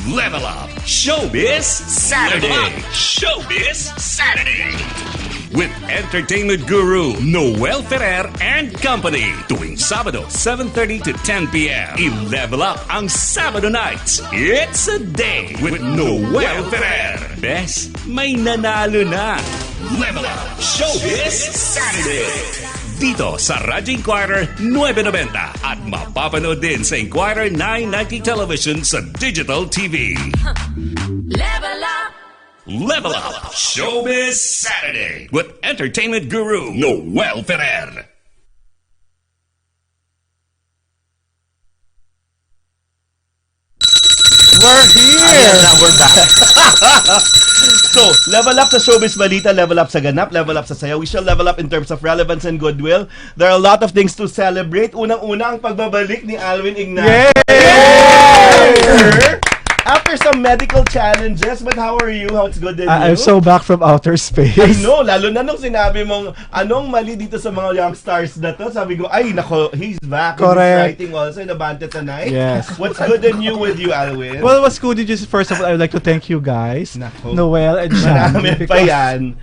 Level Up Showbiz Saturday. Showbiz Saturday. With entertainment guru Noel Ferrer and company. Tuwing Sabado, 7:30 to 10 p.m. I-level up ang Sabado nights. It's a day with Noel Ferrer. Best, may nanalo na. Level Up Showbiz Saturday. Dito sa Radyo Inquirer 990 at mapapanood din sa Inquirer 990 Television sa Digital TV. Level up! Level Up Showbiz Saturday with entertainment guru Noel Ferrer. We're here! We're back. So, level up sa showbiz balita, level up sa ganap, level up sa sayaw. We shall level up in terms of relevance and goodwill. There are a lot of things to celebrate. Unang-una ang pagbabalik ni Alwin Ignacio. Yay! After some medical challenges, but how are you? How's good and you? I'm so back from outer space. I know, lalo na nung sinabi mong anong mali dito sa mga young stars na to, sabi ko, ay nako, he's back. Correct. He's writing also in Abante tonight. Yes. What's good and you with you, Alwin? Well, what's good is just first of all, I would like to thank you guys, Nako. Noel and Marami Shan, pa yan.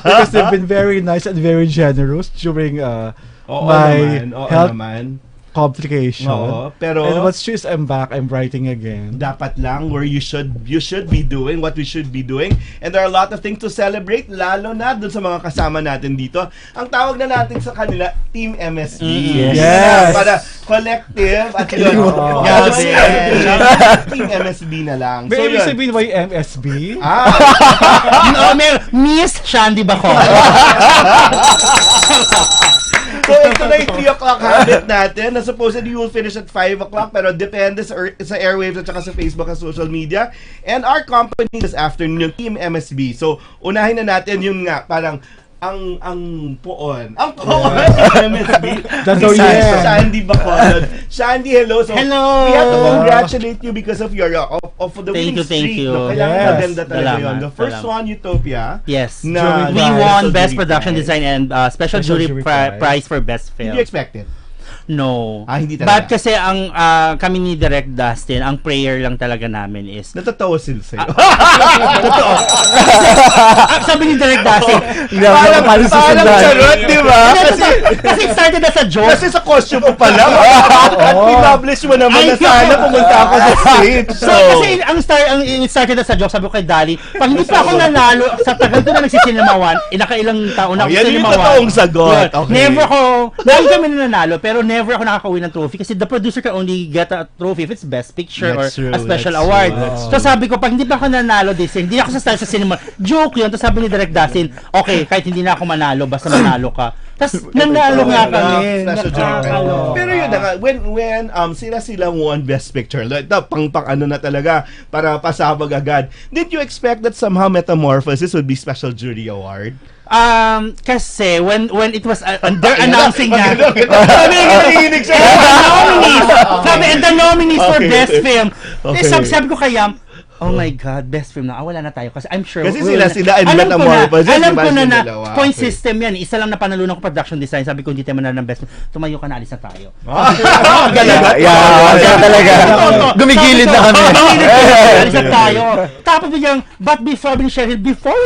because they've been very nice and very generous during Oo my naman, oo health naman. complication. Oo, pero And what's true is I'm back, I'm writing again. dapat lang where you should be doing what we should be doing, and there are a lot of things to celebrate, lalo na dun sa mga kasama natin dito. Ang tawag na natin sa kanila Team MSB. Yes. Para collective at yun. Team MSB na lang. But ibig yun. sabihin, why MSB? Miss Shandy ba ko? So ito na yung 3 o'clock habit natin na supposedly you will finish at 5 o'clock, pero depende sa airwaves at saka sa Facebook at social media. And our company this afternoon, yung Team MSB. So unahin na natin yung nga, parang ang poon. Ang poon MSB. That's Si so yeah. Shandy Bacolod. Shandy, hello. So Hello. we have to congratulate you because of your of the winning Thank streak. you. No? Kailangan Yes. maganda talaga Salamat, yun. The first salamat. one, Utopia. Yes. Na We special won Best jury Production prize. Design and Special Special Jury Jury Prize for Best Did Film. you expect it? No. Hindi talaga. But kasi ang kami ni Direct Dustin, ang prayer lang talaga namin is Natatawa sila sa'yo. totoo. Sabi ni Direct Dustin, Parang charot, di ba? kasi it started as a joke. Kasi sa costume ko pala. At i-publish mo naman na sana pumunta ako sa stage. So, kasi it started as a joke, sabi ko kay Dali, pag hindi pa ako nanalo, sa tagal ko na nagsicinema one, nakailang taon na ako yan sa yung Cinema totoong One. sagot. Yun. Okay. Never ako, lagi kami nanalo, pero never ako nakakauwi ng trophy kasi the producer can only get a trophy if it's best picture That's or true, a special that's award. true, that's So sabi ko, pag hindi pa ako nanalo this year, hindi ako sa cinema. Joke yun. Tapos sabi ni Direk Dasin, okay, kahit hindi na ako manalo, basta manalo ka. Tapos nanalo nga kami. Special jury prize. Nakakalo. Pero yun na nga, when sila won Best Picture, like, pang ano na talaga, para pasabag agad. Did you expect that somehow Metamorphosis would be Special Jury Award? Kasi when it was they're announcing na Sabi nga nanginig siya. sabi and the nominees for Okay, best okay. film. Okay. Sabi ko kay Yam, oh my God, best film na. Wala na tayo. Kasi I'm sure. Kasi sila and alam ko Metamorphosis, alam diba, ko na yung na dalawa? point Okay. system yan. Isa lang na panalunan ko production design. Sabi ko, hindi tayo manalo ng best film. Tumayo ka na, alis na tayo. Talaga. Gumigilid na kami. Alis na tayo. Tapos biglang, but before we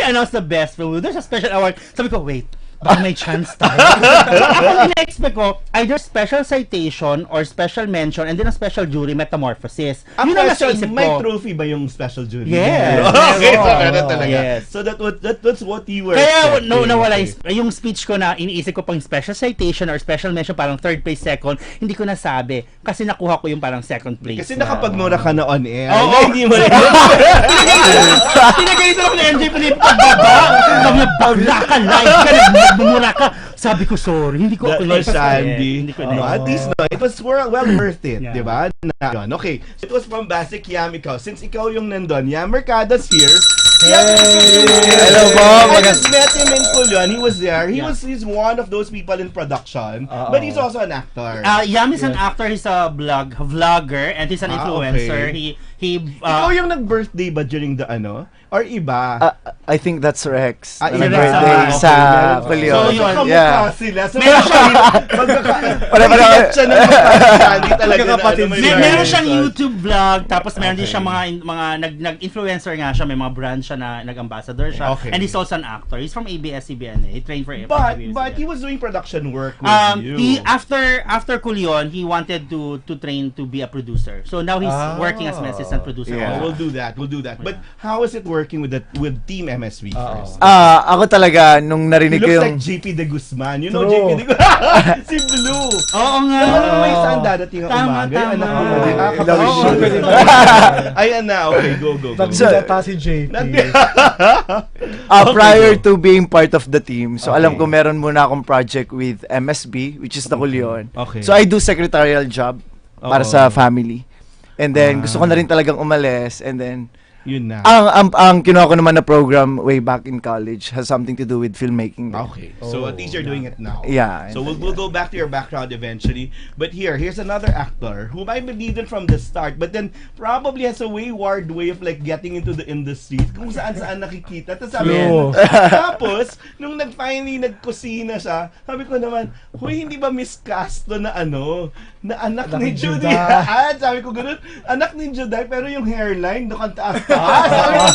announce the best film, there's a special award. Sabi ko, wait, baka may chance tayo. Ako ina-expect ko, either special citation or special mention and then a special jury Metamorphosis. Ang Yun ang nasa question, isip may ko. trophy ba yung Special Jury? Yes. Okay, so Meron. meron talaga. Yes. So that's what you were Kaya expecting. nawala Okay. yung speech ko na iniisip ko pang special citation or special mention parang third place, second, hindi ko nasabi kasi nakuha ko yung parang second place. Kasi nakapagmura ka na on air. Oo. Na hindi mo Pinagalitan ako ng MJ Pinip pagbaba. Sabi niya, bagla ka, live ka, nagbumura ka. Sabi ko, sorry, hindi ko That was na-expect. Sandy. Hindi ko No, at least no, it was well worth it, Yeah. di ba? Okay, so it was from Basic Yam ikaw. Since ikaw yung nandun, Yam Mercado's here. Hello po. I just met him in Kulyon. He was there. He's one of those people in production, but he's also an actor. Yam is an actor, he's a vlogger, and he's an influencer. Okay. Ikaw Ikaw yung nag-birthday ba during the ano? Or iba? I think that's Rex. Ah, My Rex. birthday Okay. sa So, Kulyon. kamukha Yeah. sila. So, Meron siya ng magkakasali talaga na Magkakapatid ano, may sila. Meron virus. siyang YouTube vlog, tapos meron din Okay. siya mga nag-influencer nga siya, may mga brand siya na nag-ambassador siya. Okay. And he's also an actor. He's from ABS-CBN. He trained for But ABS-CBN. he was doing production work with you. He after Kulyon, he wanted to train to be a producer. So now he's working as an assistant producer. Yeah. We'll do that. But how is it working with Team MSV first? Ako talaga, nung He narinig ko looks yung... like JP De Guzman. You know True. JP De Guzman? Si Blue. Oo nga. May isang dadating ang Tama, umaga. Yung tama. anak mo. Love Oo, you. pwede ba? Ayan na. Okay, go. Nagdata si JP. Prior to being part of the team, so alam ko meron muna akong project with MSB, which is the Kulyon. Okay. So I do secretarial job para sa family. And then gusto ko na rin talagang umalis, and then Yun na. ang kinuha ko naman na program way back in college has something to do with filmmaking. Okay. So at least you're doing it now. Yeah. So we'll go back to your background eventually. But here's another actor whom I believed in from the start, but then probably has a wayward way of like getting into the industry kung saan nakikita. Tapos, nung finally nagkusina siya, sabi ko naman, huy, hindi ba miscast to na anak ni Judy? Sabi ko ganun, anak ni Judy, pero yung hairline, doon taas. Sabi ko ganun.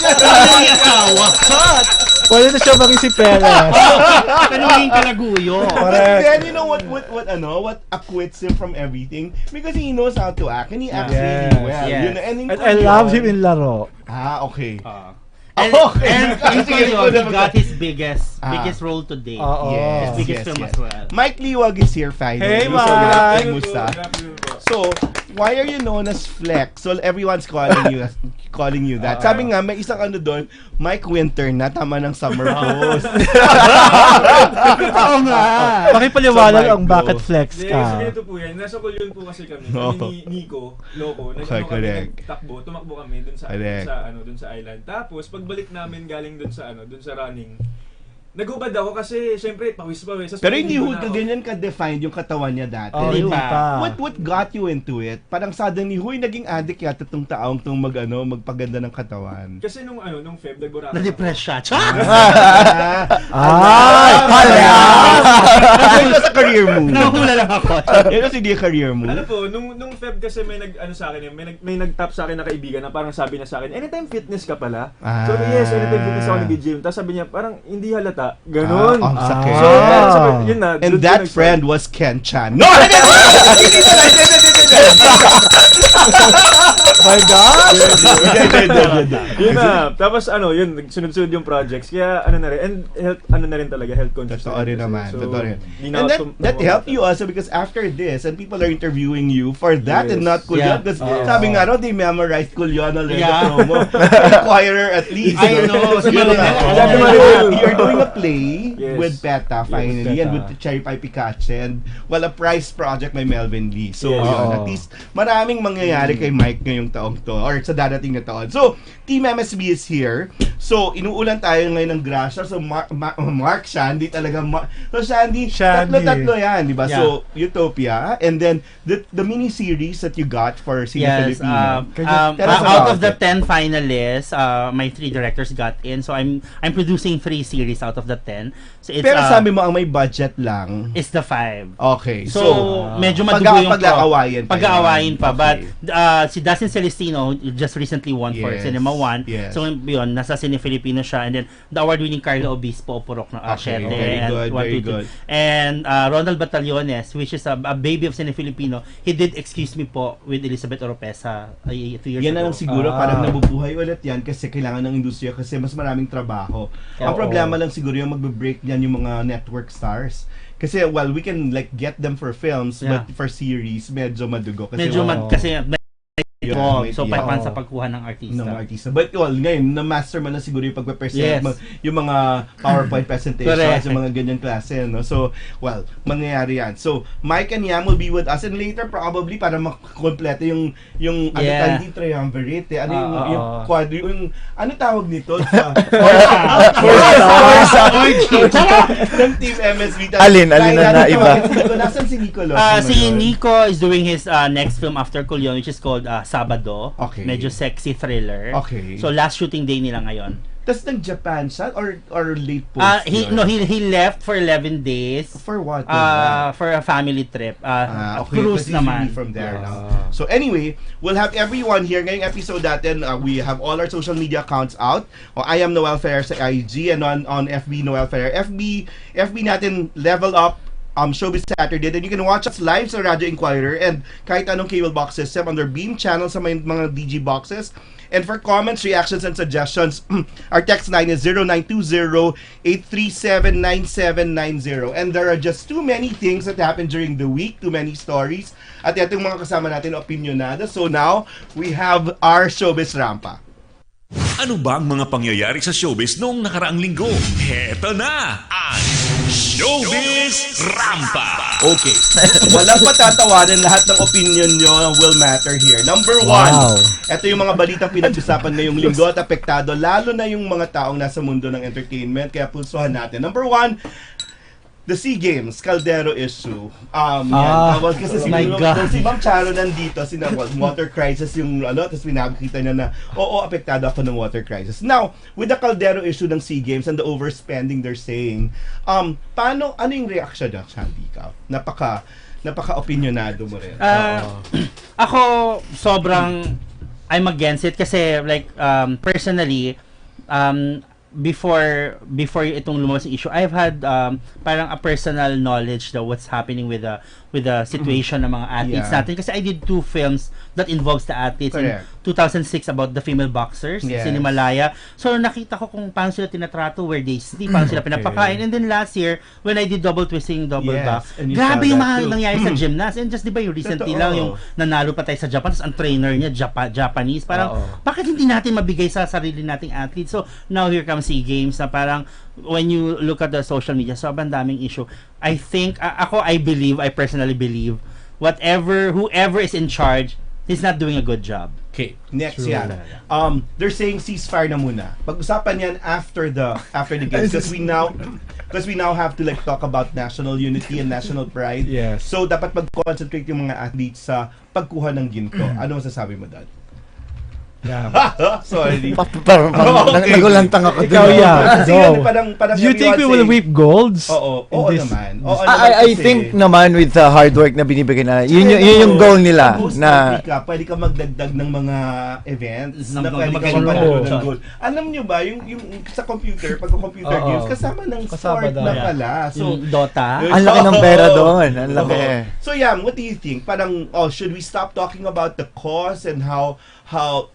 Pwede na siya maging si Perez. Pero yung kalaguyo. But then you know what acquits him from everything, because he knows how to act and he acts really well. Yes. You know, and in And I love him in Laro. Okay. And in Kulyon, he got his biggest role today. Yes, His biggest film as well. Mike Liwag is here finally. Hey, So, Mike! kumusta? So, why are you known as Flex? So, everyone's calling you that. Sabi nga, may isang doon, Mike Winter na, tama ng summer post. Oo nga. Pakipaliwanag So, ang Mike, bakit go. flex Kasi ka. ganito po yan. Nasa Kulyon po kasi kami. Oo. Kami ni Nico, Loco. Okay, correct. Tumakbo kami dun sa Correct. dun sa island. Tapos pagbalik namin galing dun sa running. Nagubad ako kasi syempre pawis-pawis. Pero hindi ganyan ka-defined yung katawan niya dati. Oh, hindi pa. What got you into it? Parang suddenly, naging addict yata tong taong tong magpaganda ng katawan. Kasi nung Feb nagburaka. Na-depress siya. Kasi ito sa career move. Nahula lang ako. Yan kasi hindi career move. Ano po, nung Feb kasi may sa akin, may nag-tap sa akin na kaibigan na parang sabi na sa akin, anytime fitness ka pala. So yes, anytime fitness ako nag-gym. Tapos sabi niya, parang hindi halata. Ganon. Ang sakit. So, yun na. And dun that nag-start. friend was Ken Chan. No! My God! Yun na. Tapos yun, sunod-sunod yung projects. Kaya na rin. And health conscious. Totoo rin naman. So, Totoo rin. di na And ako that helped you also because after this, and people are interviewing you for that and Yes. not Kulyon. Because sabi nga raw, they memorized Kulyon already. Yeah. Promo. Inquirer at least. I know. You know, you're doing a play Yes. with PETA finally Yes, and PETA. with the Cherry Pie Pikachu and a prize project by Melvin Lee. So Yes. yun, at least maraming mangyayari kay Mike ngayong taong to or sa darating na taon. So, Team MSB is here. So, inuulan tayo ngayon ng grasya. So, Mark, Shandy talaga. So, Shandy, tatlo-tatlo yan, di ba? Yeah. So, Utopia, and then the mini-series that you got for Cine Yes, Filipino. tell us out about of the it? 10 finalists, my 3 directors got in. So I'm producing 3 series out of the 10. So it's Pero sabi mo, ang may budget lang. it's the 5. Okay. So, So, medyo madugo yung pag-aawayan pa pag-aawayan yun. pa. But Okay. si Dustin Celestino just recently won for Yes, Cinema One. yes. So yun, nasa Cine Filipino siya. And then the award-winning Carlo Obispo, Purok ng Okay, Achete. very and good, one, very two, two. good. And Ronald Batallones, which is a baby of Cine Filipino. He did Excuse Me po with Elizabeth Oropesa 2 years Yan na ago. lang siguro, parang nabubuhay ulit yan kasi kailangan ng industriya kasi mas maraming trabaho. Ang Oo. problema lang siguro yung magbe-break niyan yung mga network stars. Kasi we can like get them for films, Yeah. but for series, medyo madugo. Kasi Medyo kasi involved. may So, tiyak. paano sa pagkuha ng artista. ng mga artista. But well, ngayon, na-master mo na siguro yung pagpe-present, Yes. yung mga PowerPoint presentations, Correct. yung mga ganyan klase, no? So, well, mangyayari yan. So, Mike and Yam will be with us and later probably para makompleto yung Yeah. hindi triumvirate, ano yung, Oo. yung quadri, yung, ano tawag nito? Sa, ng Team MSB. Alin na iba? Nasaan si Nico? Si Nico is doing his next film after Kulyon, which is called Sabado. Okay. Medyo sexy thriller. Okay. So last shooting day nila ngayon. Tapos nag-Japan siya or late post? He left for 11 days. For what? For a family trip. Okay, Cruise kasi naman. usually from there now. So anyway, we'll have everyone here. Ngayong episode natin, we have all our social media accounts out. I am Noel Ferrer sa IG and on FB, Noel Ferrer. FB natin, Level Up, Showbiz Saturday. Then you can watch us live sa Radio Inquirer and kahit anong cable box system on their Beam channel sa mga DG boxes. And for comments, reactions, and suggestions, our text line is 0920-837-9790. And there are just too many things that happened during the week, too many stories. At itong mga kasama natin, opinionada. So now, we have our Showbiz Rampa. Ano ba ang mga pangyayari sa showbiz noong nakaraang linggo? Heto na ang Showbiz Rampa! Okay. Walang patatawarin, lahat ng opinion nyo will matter here. Number one, ito yung mga balitang pinag-usapan ngayong linggo at apektado, lalo na yung mga taong nasa mundo ng entertainment, kaya pulsuhan natin. Number one, the SEA Games, Caldero issue. Kasi my God. si Ma'am Charo nandito, water crisis yung tapos pinakita niya na, apektado ako ng water crisis. Now, with the Caldero issue ng SEA Games and the overspending they're saying, ano yung reaction niya, Shandy, ka? Napaka-opinionado mo rin. Ako, I'm against it kasi personally, before itong lumabas yung issue, I've had parang a personal knowledge of what's happening with the situation ng mga athletes natin kasi I did 2 films that involves the athletes. Correct. In 2006 about the female boxers in Himalaya. So nakita ko kung paano sila tinatrato, where they sleep, paano sila pinapakain. And then last year when I did double twisting, double back, and you grabe saw yung that mga too. nangyari sa gymnast. And just di ba yung recently Totoo. lang yung nanalo pa tayo sa Japan, tapos ang trainer niya Japanese. Parang bakit hindi natin mabigay sa sarili nating athletes? So now here comes SEA Games na parang when you look at the social media, sobrang daming issue. I think, I personally believe, whoever is in charge, he's not doing a good job. Okay, next yan. They're saying ceasefire na muna. Pag-usapan yan after the games because we now have to talk about national unity and national pride. Yes. So dapat mag-concentrate yung mga athletes sa pagkuha ng ginto. Ano masasabi mo, Dad? Sorry. Nagulantang ako Ikaw, dun. yeah. Kasi Go. yun, parang Do you think we will reap golds? Oo in this- naman. I think naman with the hard work na binibigay na, yun yung goal nila na pwede ka magdagdag ng mga events na pwede ka magaling magpalaro pa. ng goal. Alam nyo ba, yung sa computer, pagka-computer Oo. games, kasama ng Kasama sport daw. na pala. So, Yung Dota. ang laki ng pera doon. Ang laki. So Yam, what do you think? Parang, should we stop talking about the cause and how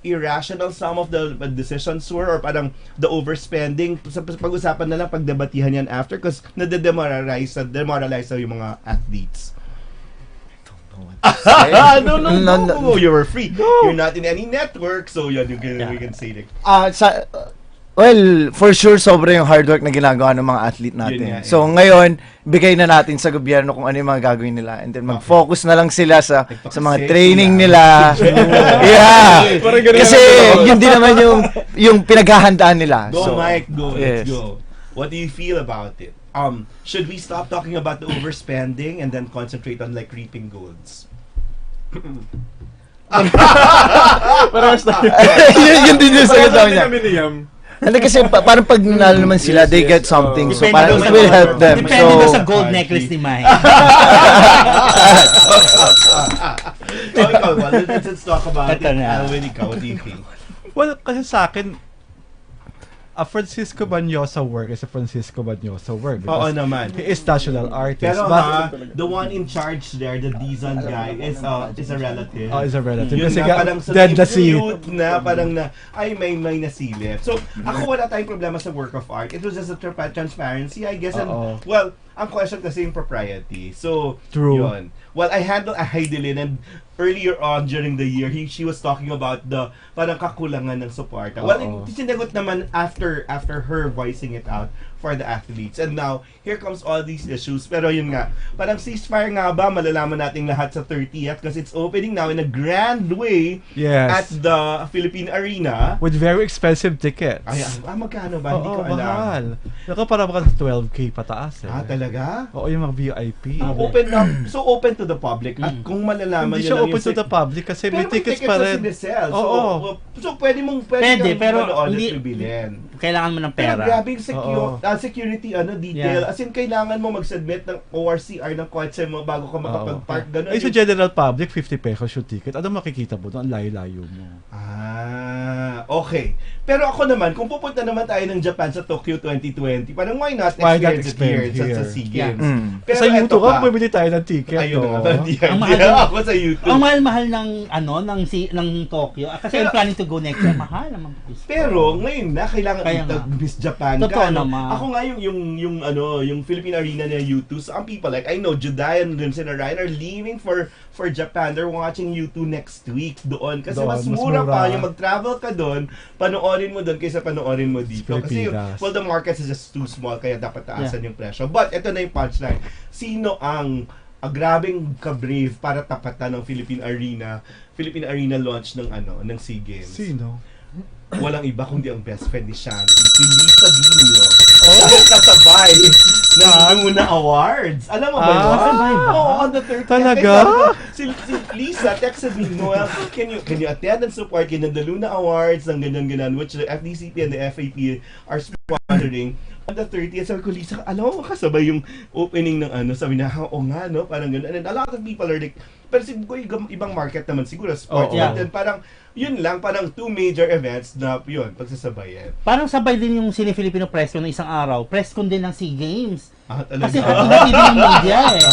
irrational some of the decisions were or parang the overspending? Pag-usapan na lang, pagdebatihan yan after because demoralize yung mga athletes. No. You were free. You're not in any network, so we can say Well, for sure, sobra yung hard work na ginagawa ng mga athlete natin. Yun nga, So, ngayon, bigay na natin sa gobyerno kung ano yung mga gagawin nila. And then, mag-focus na lang sila sa mga training nila. Yeah! Kasi, yun din naman yung pinaghahandaan nila. Go, So, Mike, go. yes. Let's go. What do you feel about it? Should we stop talking about the overspending and then concentrate on reaping golds? yun din yung sagot niya. kami ni Yam. Hindi kasi parang pag nanalo naman sila, they get something. So, Depende parang daw it will help them. Depende So, daw sa gold necklace ni Mike. Ikaw, let's talk about it. Ito na. Alwin, ikaw, what do you think? Well, kasi sa akin, a Francisco Banyosa work is a Francisco Banyosa work. Oo Because naman. he is national artist. Pero but the one in charge there, the Dizon guy, is a relative. is a relative. Yun Kasi na, parang sa dead na si... na parang na, ay may nasilip. So, ako wala tayong problema sa work of art. It was just a transparency, I guess. And, Oo. well, ang question kasi yung propriety. So, True. yun. Well, I handle a Heidelin and earlier on during the year, she was talking about the parang kakulangan ng suporta. Well, sinagot naman after her voicing it out for the athletes. And now, here comes all these issues. Pero yun nga, parang ceasefire nga ba, malalaman nating lahat sa 30th kasi it's opening now in a grand way at the Philippine Arena. With very expensive tickets. Ay, magkano ba? Hindi ko alam. Mahal. Naku, parang mga 12K pataas eh. Talaga? Oo, yung mga VIP. Open to the public. At kung malalaman Hindi siya open to the public kasi may tickets pa rin. So, pwede pero hindi bilhin. Kailangan mo ng pera. Pero grabe yung security detail. As in, kailangan mo mag-submit ng ORCR ng kotse mo bago ka makapag-park. Ganun. Sa general public, 50 pesos yung ticket. Ano makikita mo doon? Ang layo-layo mo. Okay. Pero ako naman, kung pupunta naman tayo ng Japan sa Tokyo 2020, parang why not experience it here sa SEA Games? Pero sa YouTube, bumili tayo ng ticket. Ayun ang ako sa YouTube. Ang mahal-mahal ng Tokyo. Kasi I'm planning to go next year. Mahal naman. Pero ngayon na kailangan Miss Japan ka. Ako nga yung Philippine Arena na U2. So, ang people like I know Juday and Vincent and Ryan are leaving for Japan. They're watching U2 next week doon kasi mas mura pa yung mag-travel ka doon, panoorin mo doon kaysa panoorin mo dito. Kasi the market is just too small kaya dapat taasan yung presyo. But ito na yung punchline. Sino ang grabing ka-brave para tapatan ng Philippine Arena launch ng SEA Games? Sino? Walang iba kundi ang best friend ni Shanti, si Lisa Dino. Kasabay ng Luna Awards. Alam mo ba yun? On the 30th. Talaga? Si Lisa texted me, Noel, can you attend and support the Luna Awards ng ganyan-ganyan, which the FDCP and the FAP are sponsoring. On the 30th, sabi ko, Lisa, alam mo kasabay yung opening ng sabi na, nga, no? Parang gano'n. And then a lot of people are like, pero siguro ibang market naman, siguro sports. But then parang, yun lang, parang two major events na yun, pagsasabayan. Parang sabay din yung Sine-Filipino press con ng isang araw. Press con din ng SEA Games. Talaga? Kasi hati-hati din yung media eh.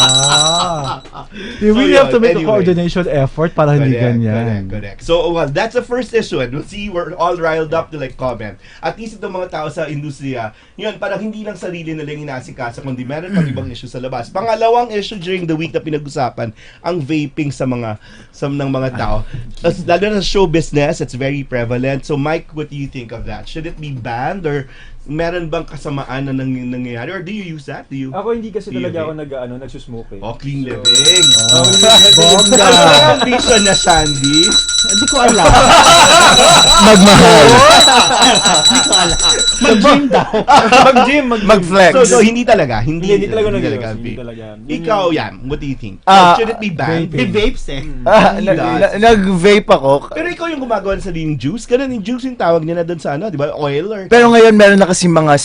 We have to make a coordination effort para hindi ganyan. Correct. So, that's the first issue. And we'll see, we're all riled up to comment. At least itong mga tao sa industriya, yun, parang hindi lang sarili nila yung inasikasa, kundi meron pang ibang issue sa labas. Pangalawang issue during the week na pinag-usapan, ang vaping ng mga tao. Lalo na sa show business, it's very prevalent. So, Mike, what do you think of that? Should it be banned or meron bang kasamaan na nangyayari? Or do you use that? Ako hindi kasi talaga ako nagsusmoke eh. Clean living. Bongga. Ano ang vision na, Shandy? Hindi ko alam. Magmahal. Hindi ko alam. Mag-gym daw. Mag-gym. Mag-flex. So, hindi talaga. Hindi talaga. Ikaw, yan. What do you think? Should it be banned? May vapes eh. Nag-vape ako. Pero ikaw yung gumagawa sa yung juice. Ganun yung juice yung tawag niya na doon sa di ba? Oil or... Pero ngayon meron na kasi mga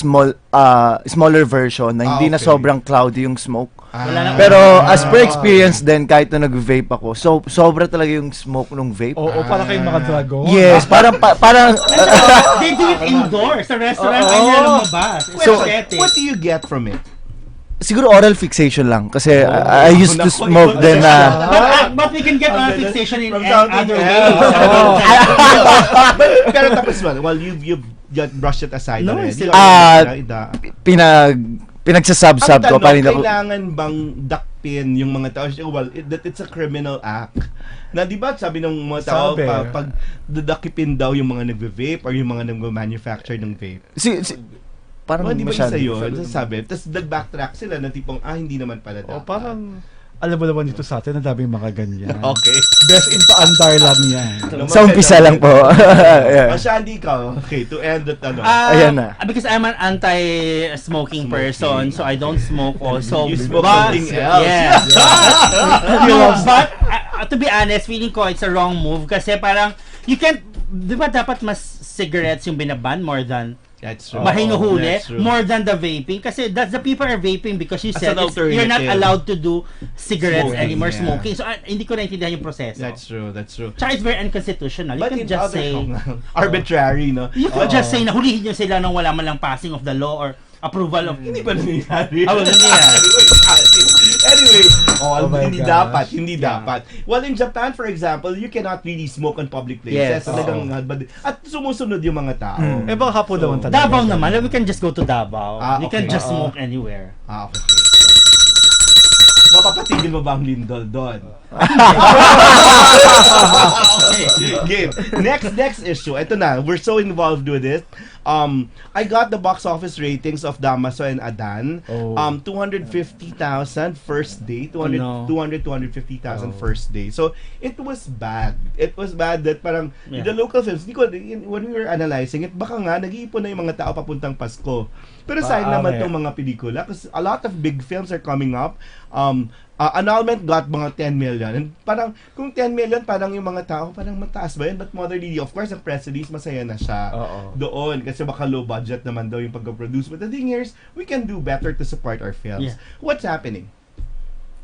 smaller version na hindi na sobrang cloudy yung smoke. Pero as per experience din, kahit na nag-vape ako, sobra talaga yung smoke ng vape. Oo, para kayong mga dragon. Yes, parang They do it indoors. Sa restaurant, ay nila lumabas. So, what do you get from it? siguro oral fixation lang kasi I used to smoke then but we can get oral fixation in other ways. Pero tapos well, you've brushed it aside already. Pinagsasab-sab ko para hindi ako. Kailangan bang dakpin yung mga tao? Well, it's a criminal act. Na di ba sabi ng mga tao pag dadakipin daw yung mga nagve-vape or yung mga nagma-manufacture ng vape? Parang hindi ba isa yun? Sabi, tapos nag-backtrack sila na tipong, hindi naman pala dapat. Parang, alam mo naman dito sa atin, ang daming mga ganyan. Okay. Best in paandar lang yan. Sa umpisa lang po. Shandy, ikaw, okay, to end that, ayan na. Because I'm an anti-smoking person, so I don't smoke also. You smoke something else. Yes. But, to be honest, feeling ko it's a wrong move kasi parang, you can't, di ba dapat mas cigarettes yung binaban more than that's true. Mahinuhuli more than the vaping kasi that's the people are vaping because you said you're not allowed to do cigarettes anymore, smoking. So hindi ko naintindihan yung proseso. That's true. Tsaka it's very unconstitutional. You can just say arbitrary, no? You can just say na hulihin nyo sila nang wala man lang passing of the law or approval of hindi pa nangyayari. Anyway, hindi dapat. Well, in Japan, for example, you cannot really smoke on public places. At sumusunod yung mga tao. Baka hapon naman talaga. Davao naman, we can just go to Davao. We can just smoke anywhere. Okay. mapapatigil mo ba ang lindol doon? Game. Next issue. Ito na. We're so involved with it. I got the box office ratings of Damaso and Adan. 250,000 first day. 250,000 first day. So, it was bad. It was bad that parang the local films, when we were analyzing it, baka nga nag-iipon na yung mga tao papuntang Pasko. Pero sayang naman tong mga pelikula kasi a lot of big films are coming up. Annulment got mga 10 million. And parang, kung 10 million, parang yung mga tao, parang mataas ba yun? But Motherly, of course, ang press release, masaya na siya doon. Kasi baka low budget naman daw yung pag-produce. But the thing here is, we can do better to support our films. What's happening?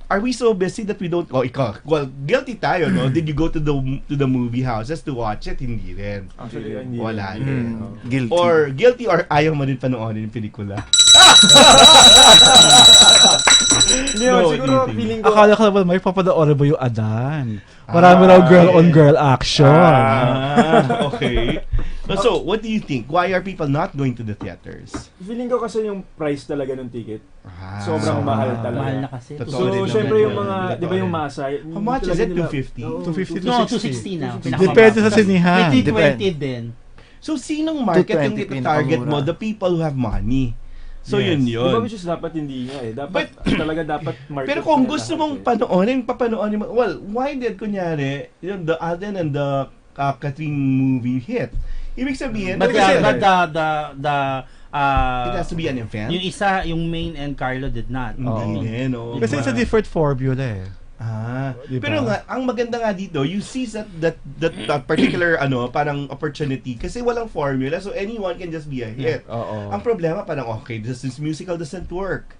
Are we so busy that we don't... Oh, ikaw. Well, guilty tayo, no? Did you go to the movie houses to watch it? Hindi rin. Actually, hindi. Wala rin. Guilty. Or guilty or ayaw mo din panoorin yung pelikula. No, siguro feeling ko... Akala ko naman may papanoorin mo yung Adan. Marami raw girl-on-girl action. Okay. So, what do you think? Why are people not going to the theaters? Feeling ko kasi yung price talaga ng ticket. Sobrang mahal talaga. Mahal na kasi. Totoo So, rin naman syempre yung yun. mga, di ba yung masa? How much is it? 250? 250 to No, 260 60. na. Depende sa sinihan. May 320 din. So, sinong market yung 220 target mo? pinakamura. The people who have money. So, Yes. yun Di ba yun. which is dapat hindi nga eh. Dapat, talaga dapat market. Pero kung na gusto lahat mong eh. papanoorin mo, well, why did, kunyari, yung the Alden and the Catherine movie hit? Ibig sabihin, But kasi yeah, but it has to be an event. yung isa, yung main and Carlo did not. Hindi din, oh. Kasi it's a different formula eh. Diba? Diba? Pero nga, ang maganda nga dito, you see that particular parang opportunity kasi walang formula, so anyone can just be a hit. Ang problema parang okay, this musical doesn't work.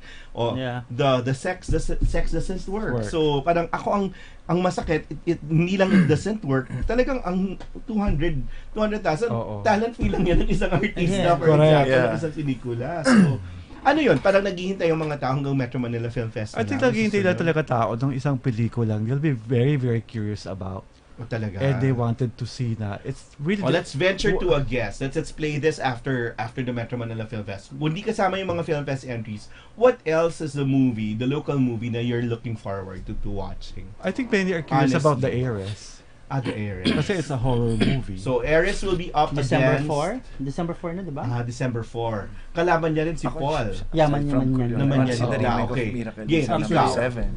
The sex doesn't work. So parang ako ang masakit, hindi lang it doesn't work. Talagang ang 200,000 talent fee lang yan ng isang artista for example, ng isang pelikula. So ano yun? Parang naghihintay yung mga tao hanggang Metro Manila Film Festival. I think naghihintay lang talaga tao ng isang pelikula. They'll be very, very curious about. Talaga. And they wanted to see na. It's really... Let's venture to a guess. Let's play this after the Metro Manila Film Fest. Kung di kasama yung mga Film Fest entries, what else is the local movie na you're looking forward to watching? I think many are curious about The Heiress. The Heiress. Kasi it's a horror movie. So, Heiress will be up December against... 4? December 4 na, di ba? December 4. Kalaban niya rin si Paul. Yaman yan. Naman yan. Okay. Game, ikaw. 7.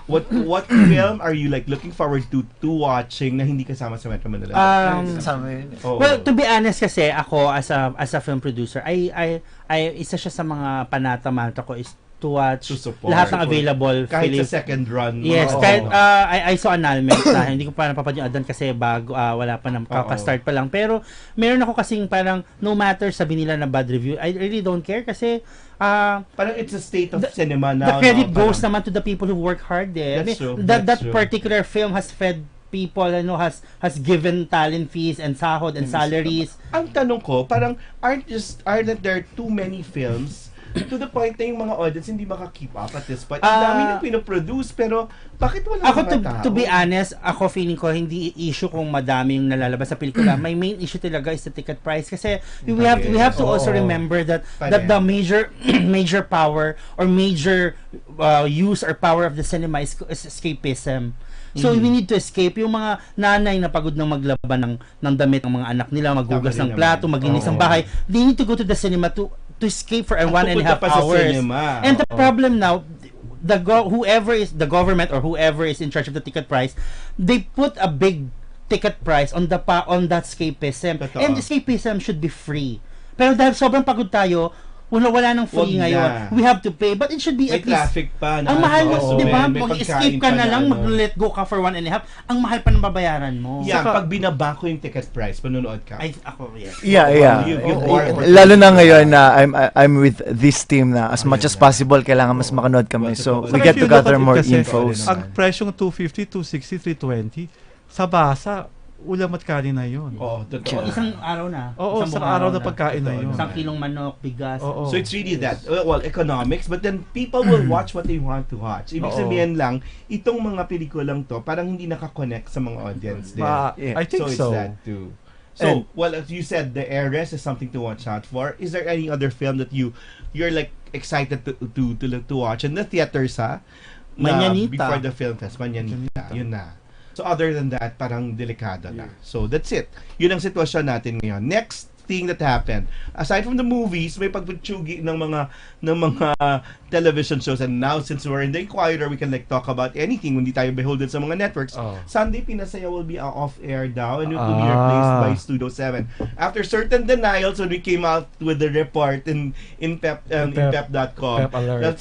What film are you like looking forward to watching na hindi kasama sa Metro Manila? Kasama yun. Well, to be honest kasi ako as a film producer, I isa siya sa mga panata-mata ko is to watch To support. lahat ng available kahit film. sa second run. Yes, kahit I saw annulment na hindi ko pa napapanood doon kasi bago wala pa nang kaka-start pa lang. Pero meron ako kasing parang no matter sabi nila na bad review, I really don't care kasi parang it's a state of cinema now. the credit no? goes Parang, naman to the people who work hard eh. That's true. That That's true. particular film has fed people, has given talent fees and sahod and salaries. ang tanong ko, parang aren't there too many films to the point na yung mga audience hindi maka-keep up at this point? Ang dami nang pinoproduce, pero bakit wala Ako, mga tao? to be honest, ako feeling ko hindi issue kung madami yung nalalabas sa pelikula. My main issue talaga is the ticket price kasi we have to also remember that the major power or major use or power of the cinema is escapism. So we need to escape yung mga nanay na pagod ng maglaban ng damit ng mga anak nila, maghugas ng plato, maglinis ng bahay. They need to go to the cinema to escape for 1.5 hours. And the problem now, whoever is the government or whoever is in charge of the ticket price, they put a big ticket price on that escapism. Totoo. And escapism should be free. Pero dahil sobrang pagod tayo, wala nang free Wag ngayon. na. We have to pay, but it should be May at least traffic pa. ang mahal, di ba? May Mag-escape ka pagkain na pa lang, ano. mag-let go ka for 1.5. Ang mahal pa ng babayaran mo. Yeah, pag binaba ko yung ticket price, panunood ka. Ako, yes. Yeah. You- Lalo na ngayon na I'm with this team na as much as possible kailangan mas makanood kami. So we get to gather more infos. Ang presyong 250, 260, 320, sa basa, ulam at kanin na yun. Totoo. Isang araw na. Oo, isang araw na pagkain na yun. Isang kilong manok, bigas. Oo. So it's really that, economics, but then people will watch what they want to watch. Ibig sabihin lang, itong mga pelikulang to, parang hindi nakakonect sa mga audience din. I think It's so. that too. So, as you said, The Heiress is something to watch out for. Is there any other film that you're like excited to watch in the theaters, ha? Manyanita. before the film fest, Manyanita. Yun na. So other than that, parang delikado na. So that's it. Yun ang sitwasyon natin ngayon. Next thing that happened, aside from the movies, may pagputsugi ng mga television shows, and now since we're in the Inquirer, we can like talk about anything, hindi tayo beholden sa mga networks. Sunday Pinasaya will be off-air daw, and it will be replaced by Studio 7. After certain denials when we came out with the report in pep.com, that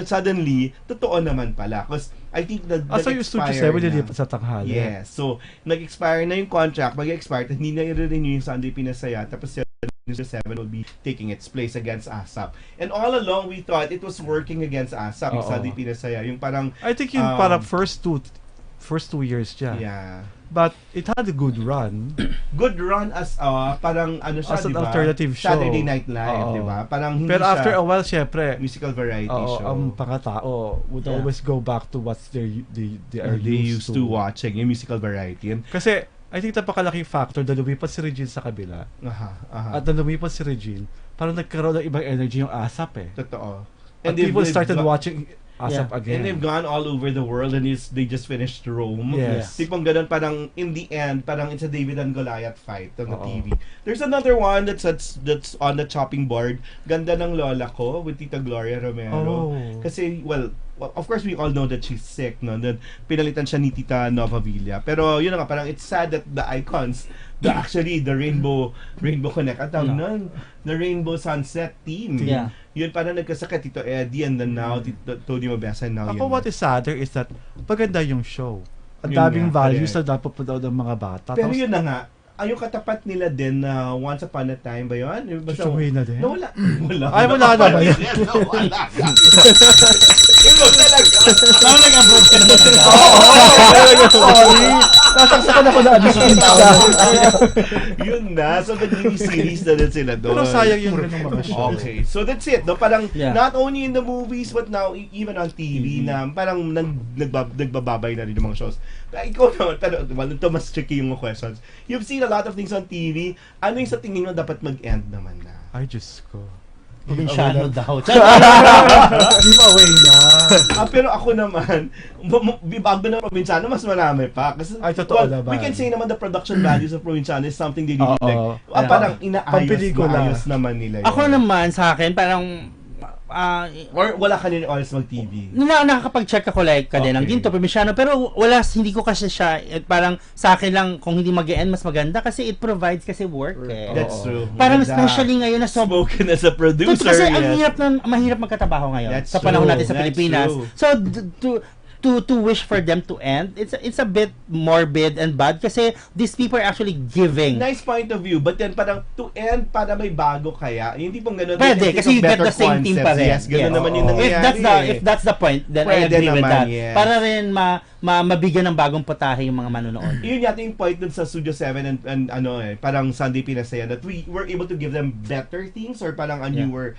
suddenly, totoo naman pala. Because I think so yung Studio 7 nilipat sa tanghali. Yes. So, nag-expire na yung contract, mag-expire, hindi na i-renew yung Sunday Pinasaya, tapos Studio 7 will be taking its place against ASAP. And all along, we thought it was working against ASAP, yung Sunday Pinasaya. Yung parang... I think yung parang first two years siya. Yeah. But it had a good run. Good run as parang ano siya, as an diba? alternative show. Saturday Night Live, di ba? Parang hindi pero siya after a while, syempre, musical variety show. Ang pangatao would always go back to what they are used to watching, yung musical variety. Kasi, I think napakalaking factor na lumipat si Regine sa kabila. At na lumipat si Regine, parang nagkaroon ng ibang energy yung ASAP eh. Totoo. And people started watching ASAP again. And they've gone all over the world, and they just finished Rome. Yes. Tipong ganun, parang in the end, parang it's a David and Goliath fight on the TV. There's another one that's on the chopping board. Ganda ng Lola Ko with Tita Gloria Romero. Kasi, well, of course we all know that she's sick, no? That pinalitan siya ni Tita Nova Villa. Pero yun nga, parang it's sad that the icons, the Rainbow Connect, at nun, the Rainbow Sunset team. Yeah. Yun parang nagkasakit, Tito Eddie, and then now Tony Mabesa, and now Ako, yun. what is sadder is that maganda yung show. Ang Yun daming nga, values correct. na dapat po daw ng mga bata. Pero Tapos, yun na nga, yung katapat nila din na Once Upon a Time ba yun? Chuchuhin na din? No, wala. Ay, wala na ba yun? Wala. Iba talaga. Parang nag-abroad ka naman. Sorry. Nasaksakan ako na speech na. Yun na. So, naging series na din sila doon. Pero sayang yung ganung mga show. Okay. So, that's it. No? Parang, Yeah. not only in the movies, but now, even on TV, na parang nagbababay na rin yung mga shows. Ikaw naman, pero, well, ito mas tricky yung questions. You've seen a lot of things on TV. Ano yung sa tingin mo dapat mag-end naman na? Ay, Diyos ko. Probinsyano daw. Give away na. Pero ako naman, bago na Provinciano, mas marami pa. Kasi, Ay, totoo naman. we can say naman the production values of Provinciano is something they really like. Yeah. Parang Pampelikula. maayos naman nila yun. Ako naman, sa akin, parang Or wala ka rin oras mag-TV. nakakapag-check ako like Okay. ng ginto, probinsyano, pero hindi ko kasi siya, parang sa akin lang, kung hindi mag-end, mas maganda kasi it provides kasi work eh. That's true. Parang Maganda. especially ngayon na Spoken as a producer. Kasi ang yes. mahirap magkatrabaho ngayon That's sa panahon true. natin sa That's Pilipinas. true. So to wish for them to end, it's a bit morbid and bad kasi these people are actually giving. Nice point of view, but then parang to end para may bago kaya. Hindi pong ganun. Pwede, Think kasi of you get better the same team pa rin. Yes, ganun Yes. naman yung nangyayari. If that's the point, then I Pwede agree with naman, that. yes. Para rin mabigyan ng bagong putahe yung mga manonood. Yun yata yung point dun sa Studio 7 and parang Sunday Pinasaya, that we were able to give them better things, or parang a newer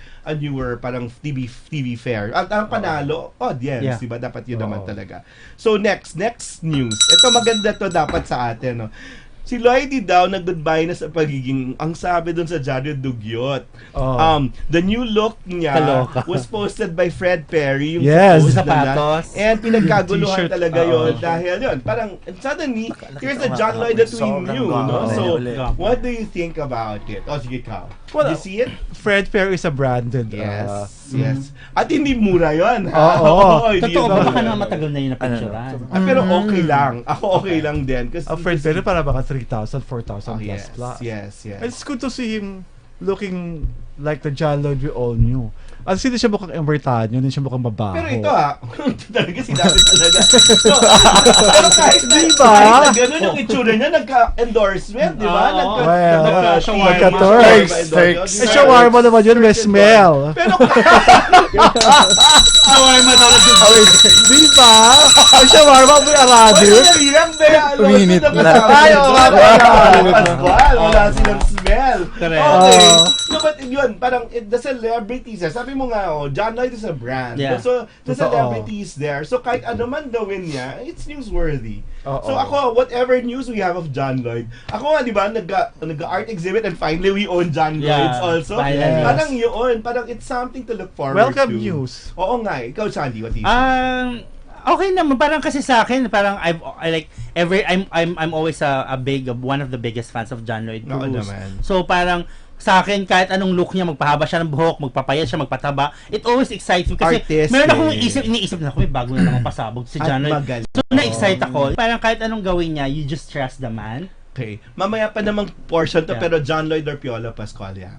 parang TV fare. At ang panalo, audience, diba? Dapat yun naman talaga. So next news. Ito maganda to dapat sa atin, no. Si Lloydie daw nag-goodbye na sa pagiging, ang sabi dun sa Jared Dugyot. The new look niya Kaloka. was posted by Fred Perry, yung Yes. post na Sapatos. and pinagkaguluhan T-shirt. talaga yun dahil yun, parang suddenly, here's the John Lloyd that we knew, no? So, what do you think about it? O, sige, Kao. Well, You see it? Fred Fair is a branded. Yes. At hindi mura yun, ha? Oo. Hindi Totoo yun ba? mura. Baka naman matagal na yun na picturean. Pero okay lang. Ako okay lang din. Kasi Fred Fair para baka 3,000, 4,000 plus. yes. It's good to see him looking like the John Lloyd we all knew. At hindi siya mukhang Embertano, hindi siya mukhang babaho. Pero ito talaga sinabi talaga. So, pero kahit na, Diba? kahit na ganun yung itsura niya, nagka-endorsement, di ba? Nagka-Turks. Eh, shawarma naman yun, may smell. Pero Shawarma daw na Diba? Ang shawarma may aradit. Minute na. Wala silang smell. Correct. Okay. No, but yun, parang the celebrities, sabi mo nga, John Lloyd is a brand. Yeah. So, the Totoo. celebrities there. So, kahit ano man gawin niya, it's newsworthy. Oo. So, ako, whatever news we have of John Lloyd, ako nga, di ba, nag-art exhibit and finally we own John Lloyd's also. finally. Yes. Parang yun, parang it's something to look forward Welcome to. news. Oo nga, ikaw, Sandy, what do you say? Okay naman, parang kasi sa akin, parang I'm always one of the biggest fans of John Lloyd Oo Cruz. naman. So parang sa akin, kahit anong look niya, magpahaba siya ng buhok, magpapayat siya, magpataba, it always excites me. Kasi Artist, meron akong eh. iniisip na ako, may bago na naman pasabog si At John Lloyd. magaling. So na-excite ako. Parang kahit anong gawin niya, you just trust the man. Okay. Mamaya pa namang portion to, Yeah. pero John Lloyd or Piolo Pascual yan?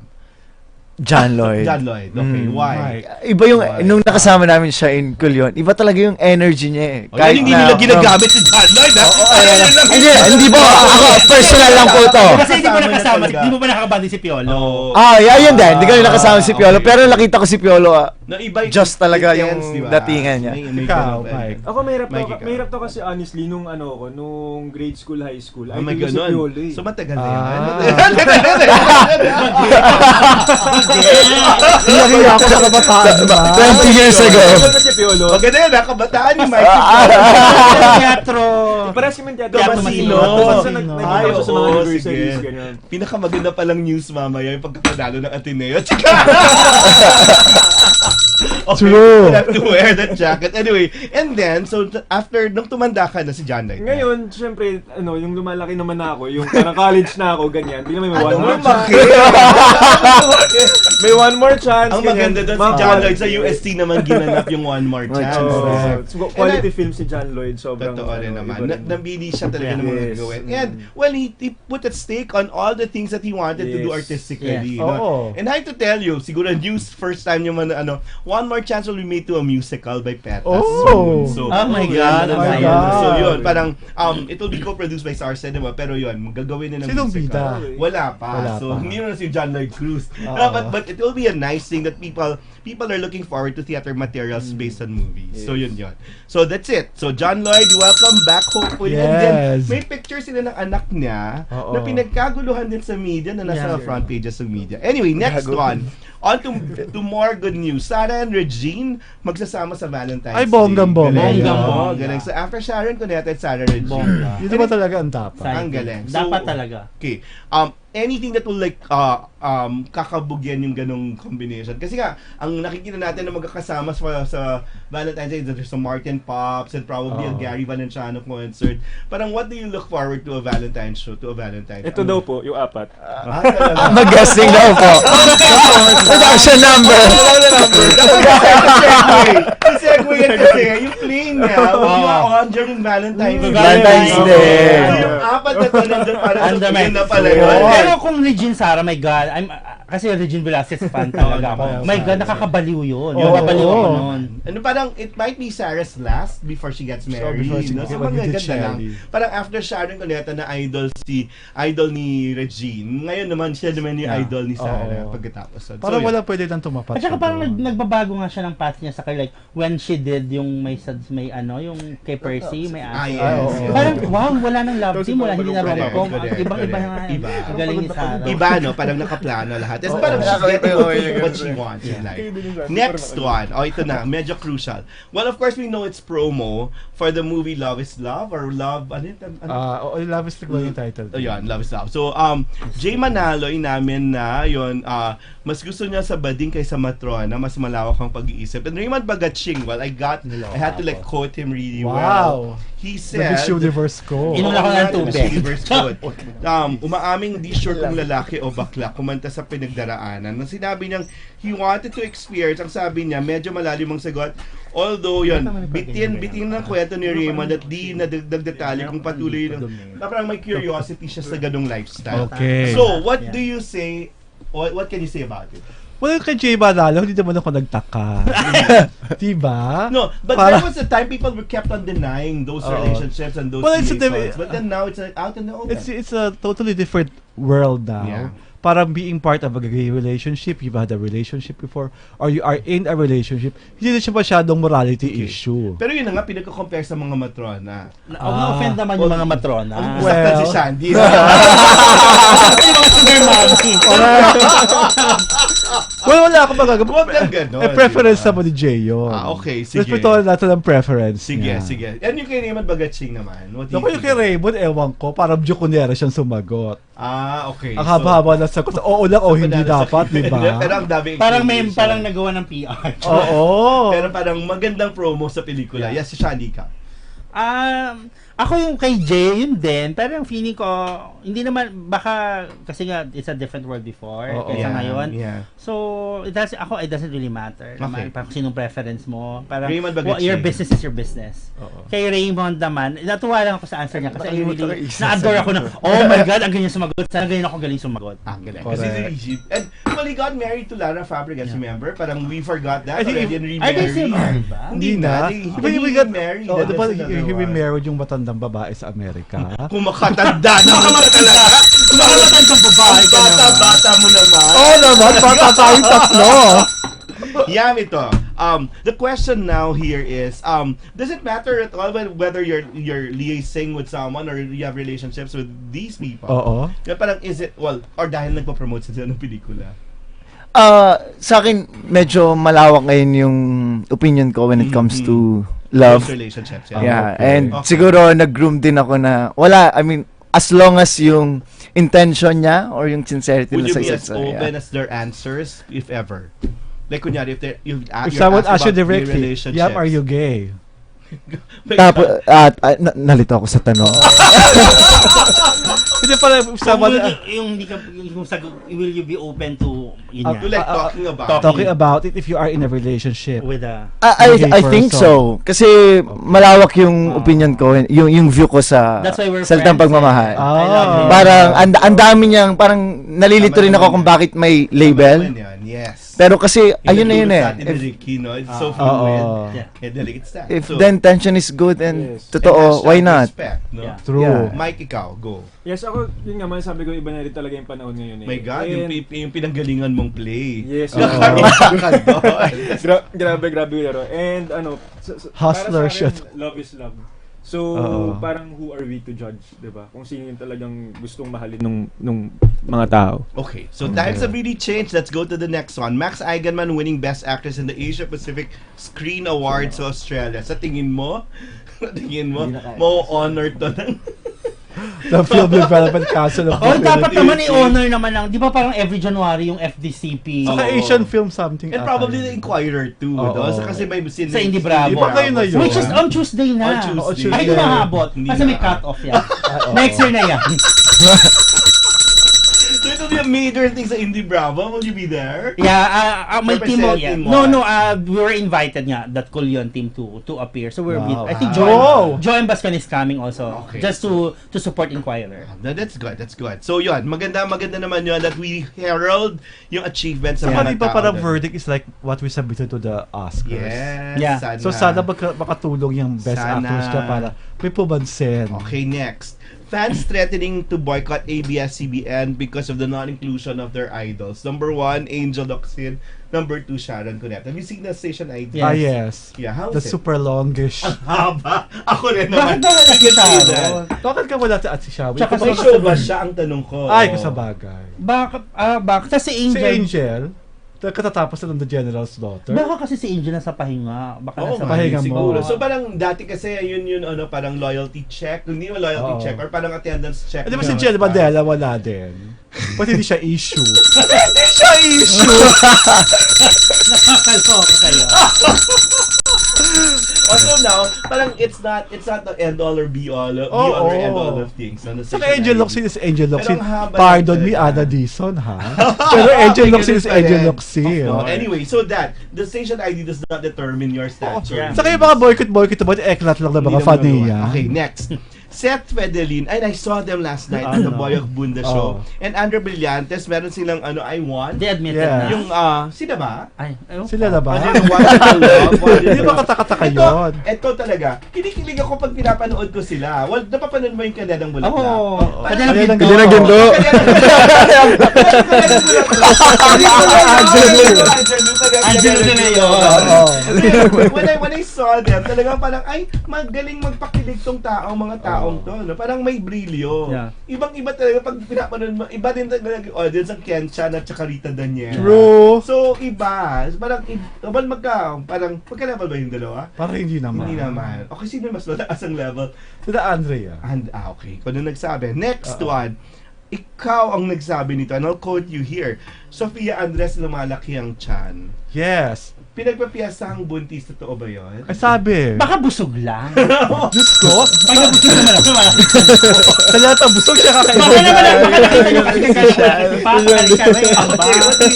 John Lloyd. John Lloyd. Okay, why? Iba yung, nung nakasama namin siya in Kulyon, iba talaga yung energy niya eh. Oh, yan, hindi nila ginagamit si John Lloyd, ha? Hindi po, ako, personal lang po to. Kasi hindi mo nakasama, hindi mo pa nakakabandi si Piolo. Yun din, hindi ko rin nakasama si Piolo, pero nakita ko si Piolo, Na iba yung just talaga intense, yung di ba? datingan niya. May Ikaw, ganun, Mike. Ako Mikey ka. mahirap to kasi honestly nung nung grade school, high school. Oh, may idol si ganun. Piolo eh. So, matagal na yan. Nariya ako sa kabataan ba? 20 years ago. Idol ko si Piolo. Maganda yan, ha? Kabataan ni Mike. Teatro. Parehas kami teatro. Tomasino. Nagpunta ko sa mga anniversaries, sige. ganyan. Pinakamaganda palang news mamaya yung pagkakadalo ng Ateneo. Okay, True. you have to wear that jacket. Anyway, and then, so after, nung tumanda ka na si John Lloyd. Ngayon, syempre, yung lumalaki naman na ako, yung parang college na ako, ganyan. Hindi naman may one more chance. May one more chance. Ang maganda doon si John Lloyd sa UST naman ginanap yung one more chance. Quality film si John Lloyd, sobrang Totoo rin naman. iba rin. Nabili siya talaga ng mga Yes. gawin. And, well, he put at stake on all the things that he wanted to do Yes. artistically. Yes. No? Oo. And I have to tell you, siguro news first time yung One More Chance will be made to a musical by Petas. Oh. So, Oh my yun, God, yun, oh my yun. God. So yun, parang, it will be co-produced by Star Cinema, pero yun, gagawin na ng Sinong musical. bida? Wala pa. Wala So, pa. hindi na si John Lloyd Cruz. Oo. But it will be a nice thing that people are looking forward to theater materials based on movies. So yun. So that's it. So John Lloyd, welcome back hopefully. And then Yes. may picture sila ng anak niya Oo. na pinagkaguluhan din sa media na nasa Yeah. front pages ng media. Anyway, next one. On to more good news. Sarah and Regine magsasama sa Valentine's Ay, bonggang-bongga. Galing. Bonggang-bongga. Oo, galing. So after Sharon Cuneta at Sarah Regine. Bongga. Yun naman talaga ang dapat. Ang galing. So, Dapat talaga. Okay. Anything that will kakabugyan yung ganong combination. Kasi nga, ang nakikita natin na magkakasama sa Valentine's Day, there's some Martin Pops and probably a Gary Valenciano concert. Parang what do you look forward to a Valentine's show, to a Valentine's? Ito daw po, yung apat. Talaga. Mag-guessing daw po. Production number. Segue yan kasi, yung plane niya, you are on during Valentine's Day. Valentine's Day. Yung apat na to nandun para And the yun na Mexico. pala yun. Pero kung Regine Sara, my God, kasi Regine Velasquez fan talaga ako. My God, nakakabaliw yun. Oo. Nakakabaliw ako nun. Parang it might be Sarah's last before she gets married. before she No? gets So married, maganda lang. Shelly. Parang after Sharon Cuneta na idol ni Regine, ngayon naman siya naman yung Yeah. idol ni Sarah Oo. pagkatapos. So, Parang yun. wala pwede nang tumapat. At saka siya parang doon. nagbabago nga siya ng path niya sa like when she did yung yung kay Percy, may Ah, aso. yes. oo. Parang wow, wala nang love team, wala hindi na Correct, rom-com. correct, Ibang-iba correct. na Iba. ang galing ni Sarah. Iba, no? Parang nakaplano lahat. It's parang she's getting what she wants in life. Next one. Ito na. Medyo crucial. Well, of course, we know it's promo for the movie Love is Love or Love, Love is like yung title. Ayan, Love is Love. So, Jay Manaloy namin na, yun, mas gusto niya sa bading kaysa matrona, mas malawak ang pag-iisip. And Raymond Bagaching, well, I had to like quote him really well. Wow. He The said, Miss Universe ko. Inom lang ako ng tubig. Universe quote. Umaaming di sure kung lalaki o bakla, kumanta sa pinagdaraanan. Nang sinabi niyang he wanted to experience, ang sabi niya, medyo malalim ang sagot. Although yun, bitin ng kwento ni Raymond at di nadagdag detalye kung patuloy lang. Parang may curiosity siya sa ganong lifestyle. Okay. So, what do you say, what can you say about it? Well, kay Jay Manalo, hindi naman ako nagtaka. Diba? No, but there was a time people were kept on denying those relationships and those relations. But then now it's like out in the open. It's a totally different world now. Yeah. Parang being part of a gay relationship, you've had a relationship before, or you are in a relationship, hindi na siya masyadong morality issue. Pero yun na nga, pinagko-compare sa mga matrona. Huwag na-offend naman yung mga matrona. Ang saktan si Shandy. Well, wala akong magagawa. Huwag lang ganon. Preference naman ni Jay yun. Okay, sige. Respetuhan natin ang preference Sige, niya. sige. And yung kay Raymond Bagaching naman. What do you Naku, yung kay think? Raymond, ewan ko, parang Jukunera siyang sumagot. Okay. Ang haba-haba na sagot. Oo lang o hindi dapat, di ba? Pero ang daming explanation. Parang nagawa ng PR. Oo. Pero parang magandang promo sa pelikula. Yes, si Shani ka. Ako yung kay Jay, yun din. Pero yung feeling ko, hindi naman, baka, kasi nga, it's a different world before, kaysa ngayon. Yeah. So, it doesn't really matter. Okay. Parang sinong preference mo. Parang, Raymond Bagaching. your business is your business. Kay Raymond naman, natuwa lang ako sa answer niya. Kasi na-adore ako na, oh my God, ang ganyan sumagot. Sana ganyan ako galing sumagot. Ang galing. Kasi si Regine. And, well, he got married to Lara Fabregas, remember? Parang we forgot that. I think already and Ay, remarried. kasi married ba? Hindi na. We got married. Oh, diba, That's another he one. married yung matandang babae sa Amerika. Kung makatanda naman talaga. Matandang babae ka naman. Bata mo naman. Oo naman, bata tayong tatlo. Yam ito. The question now here is, does it matter at all whether you're liaising with someone or you have relationships with these people? Oo. Kaya parang is it, or dahil nagpo-promote sila ng pelikula? Sa akin, medyo malawak ngayon yung opinion ko when it comes to love. Those relationships, Yeah, Okay. and Okay. siguro nag-groom din ako na wala, I mean, as long as yung intention niya or yung sincerity Would na you sa be isa't as isa, open yeah. as their answers, if ever? Like, kunyari, If someone asks you directly, Yap, are you gay? Tapos, nalito ako sa tanong. Hindi pala, if someone... Yung hindi ka, yung sagot, will you be open to, yun To like nga, talking about Talking about it if you are in a relationship. with a, I think so. Kasi malawak yung opinion ko, yung view ko sa That's why we're salitang friends, pagmamahal. I love you. Parang ang dami niyang parang nalilito rin ako kung bakit may label. Yes. Pero kasi ayun na yun eh. It's so fluid. Yeah. It's that. If So, the intention is good and Yes. totoo, and why hashtag not? Respect, no? Yeah. True. Yeah. Mike, ikaw, go. Yes, ako, yun nga, masasabi ko, iba na rin talaga yung panahon ngayon eh. My God, And- yung pinanggalingan mong play. Yes. Grabe yung laro. And Hustler para sa akin, shit. love is love. So, Oo. parang who are we to judge, 'di ba? Kung sino yung talagang gustong mahalin nung mga tao. Okay, so times have really changed. Let's go to the next one. Max Eigenman winning Best Actress in the Asia Pacific Screen Awards sa Australia. Sa tingin mo, mo-honor to ng... The Film Development Council of the dapat Philippines. naman i-honor naman lang, di ba parang every January yung FDCP Saka Asian Film something. And probably the Inquirer too. Oo. No? So, kasi may sa Indie Bravo. Iba kayo na yun. Which is on Tuesday na. On Tuesday. Ay, hindi mahabot. Hindi Kasi may na. cut-off yan. Next year na yan. So it will be a major thing sa Indie Bravo. Will you be there? Yeah, may team mo. Yeah. Representing No, what? we were invited nga, that Kulyon team to appear. So we're Wow. I think Wow. Joy Bascan is coming also. Okay. Just to support Inquirer. That's good, that's good. So yun, maganda naman yun that we herald yung achievements sa Saka mga di ba tao parang doon. verdict is like what we submitted to the Oscars. Yes, Yeah. So sana makatulong yung best Sana. actors na para may pumansin. Okay, next. Fans threatening to boycott ABS-CBN because of the non-inclusion of their idols. Number 1, Angel Locsin. Number 2, Sharon Cuneta. Have you seen the station ID? Yeah. Ah, yes. Yeah, how The is it? super longish. Haba. Ako rin Bakit naman. ba nakikita mo? Bakit ka wala at si Shawi? Tsaka May show ba siya ang tanong ko? Ay, kung sa bagay. Bakit? Kasi Si Angel. Angel, katatapos na ng The General's Daughter. Baka kasi si Angel nasa pahinga. Baka Oo, nasa nga, pahinga mo. siguro. So parang dati kasi yun parang loyalty check, hindi mo loyalty Oo. check or parang attendance check. Di ba na si Jen basta. Mandela wala din? Pati hindi siya issue. Hindi siya issue! Nakakaloka kayo. Also now, parang it's not the end all or be all or end all of things. Ano, Saka station Angel ID. Locsin is Angel Locsin. Pero ang haba Pardon lang me, talaga. Ada Dizon, ha? Pero Angel May Locsin is ganun pa Angel rin. Locsin. No, anyway, so that the station ID does not determine your stature. yeah. Saka yung mga boycott naman, eklat lang na mga Hindi fan naman niya. magawa. Okay, next. Seth Fedelin, and I saw them last night on the Boy of Bunda show. And Andrea Brillantes, meron silang I Want. They admitted Yeah. na. Yung, sila ba? Ay, ayun. Sila na ba? Ano yung Wonderful Love? Hindi ba katakataka yun? Ito talaga. Kinikilig ako pag pinapanood ko sila. Well, napapanood mo yung Kanedang Bulaklak. Oo. Parang- Kanedang Ginto. Hindi na ginto. Kanedang Bulaklak. Angelo de Leon. When I saw them, talagang parang, ay, magaling magpakilig tong mga taong to. No? Parang may brilyo. Yeah. Ibang-iba talaga pag pinapanood mo. Iba din talaga yung audience ang Ken-chan at saka Rita Daniel. True. So, iba. Parang magka-level ba yung dalawa? Parang hindi naman. Hindi naman. Okay, sino mas mataas ang level? Sila Andrea. Okay. Kung ano nagsabi. Next one. Ikaw ang nagsabi nito. And I'll quote you here. Sofia Andres, lumalaki ang tiyan. Yes. Pinagpapiyasahang buntis, totoo ba yun? Ay sabi. Baka busog lang. Diyos ko. Pag nabusog naman ako, malaki. Sa lahat ng busog siya kakaiba. Baka nakita nyo kasi kagaya. Okay, what do you think?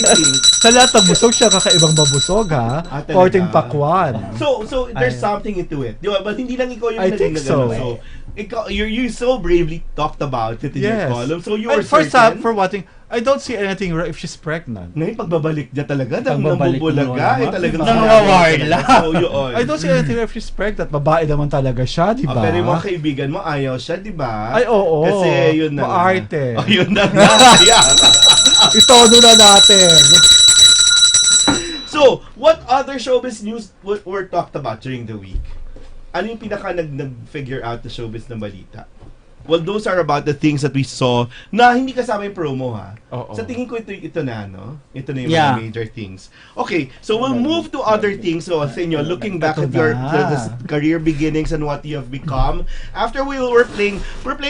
Sa lahat ng busog siya kakaibang mabusog ha. Talaga? Korting pakwan. So there's something into it. Di ba? But hindi lang ikaw yung I think so. So, you so bravely talked about it in your column. So you were certain. For one thing, I don't see anything wrong if she's pregnant. Ngayon, pagbabalik niya talaga, Pagbabalik nambubulaga, mo, talagang nangawarla. So, yun. I don't see anything wrong if she's pregnant. Babae naman talaga siya, di ba? Pero yung mga kaibigan mo, ayaw siya, di ba? Ay, oo. Kasi yun na. Maarte. Oh, yun na nga. Itono na natin. So, what other showbiz news were talked about during the week? Ano yung pinaka nag-figure out the showbiz na balita? Well, those are about the things that we saw na hindi kasama yung promo, ha? Sa tingin ko ito na, no? Ito na yung mga major things. Okay, so we'll move to other things. So, sa inyo, looking back at your the career beginnings and what you have become. After we're playing